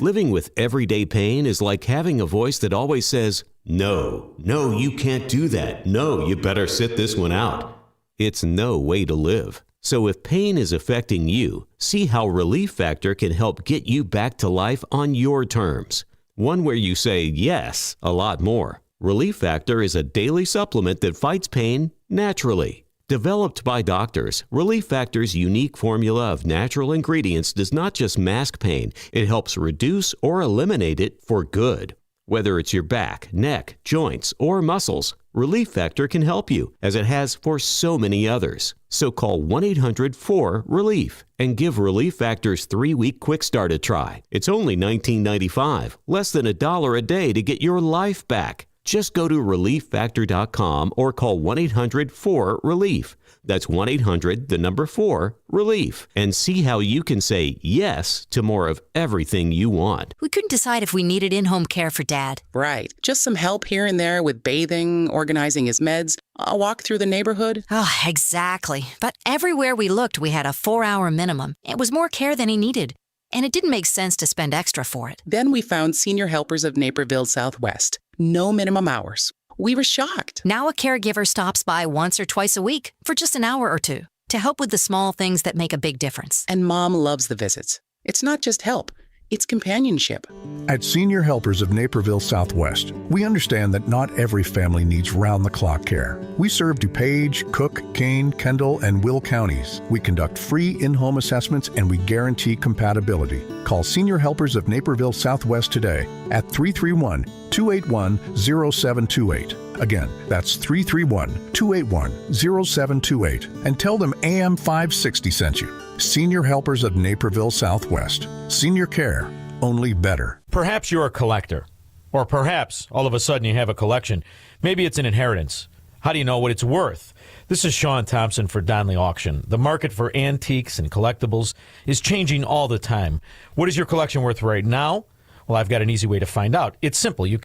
Living with everyday pain is like having a voice that always says, no, you can't do that. No, you better sit this one out. It's no way to live. So if pain is affecting you, see how Relief Factor can help get you back to life on your terms. One where you say yes a lot more. Relief Factor is a daily supplement that fights pain naturally. Developed by doctors, Relief Factor's unique formula of natural ingredients does not just mask pain, it helps reduce or eliminate it for good. Whether it's your back, neck, joints, or muscles, Relief Factor can help you, as it has for so many others. So call 1-800-4RELIEF and give Relief Factor's 3-week quick start a try. It's only $19.95, less than $1 a day to get your life back. Just go to ReliefFactor.com or call 1-800-4RELIEF. That's 1-800-4-RELIEF. And see how you can say yes to more of everything you want. We couldn't decide if we needed in-home care for Dad. Right. Just some help here and there with bathing, organizing his meds, a walk through the neighborhood. Oh, exactly. But everywhere we looked, we had a 4-hour minimum. It was more care than he needed. And it didn't make sense to spend extra for it. Then we found Senior Helpers of Naperville Southwest. No minimum hours. We were shocked. Now a caregiver stops by once or twice a week for just an hour or two to help with the small things that make a big difference. And Mom loves the visits. It's not just help. It's companionship. At Senior Helpers of Naperville Southwest, we understand that not every family needs round-the-clock care. We serve DuPage, Cook, Kane, Kendall, and Will counties. We conduct free in-home assessments and we guarantee compatibility. Call Senior Helpers of Naperville Southwest today at 331-281-0728. Again, that's 331-281-0728. And tell them AM 560 sent you. Senior Helpers of Naperville Southwest. Senior care, only better. Perhaps you're a collector. Or perhaps all of a sudden you have a collection. Maybe it's an inheritance. How do you know what it's worth? This is Sean Thompson for Donley Auction. The market for antiques and collectibles is changing all the time. What is your collection worth right now? Well, I've got an easy way to find out. It's simple. You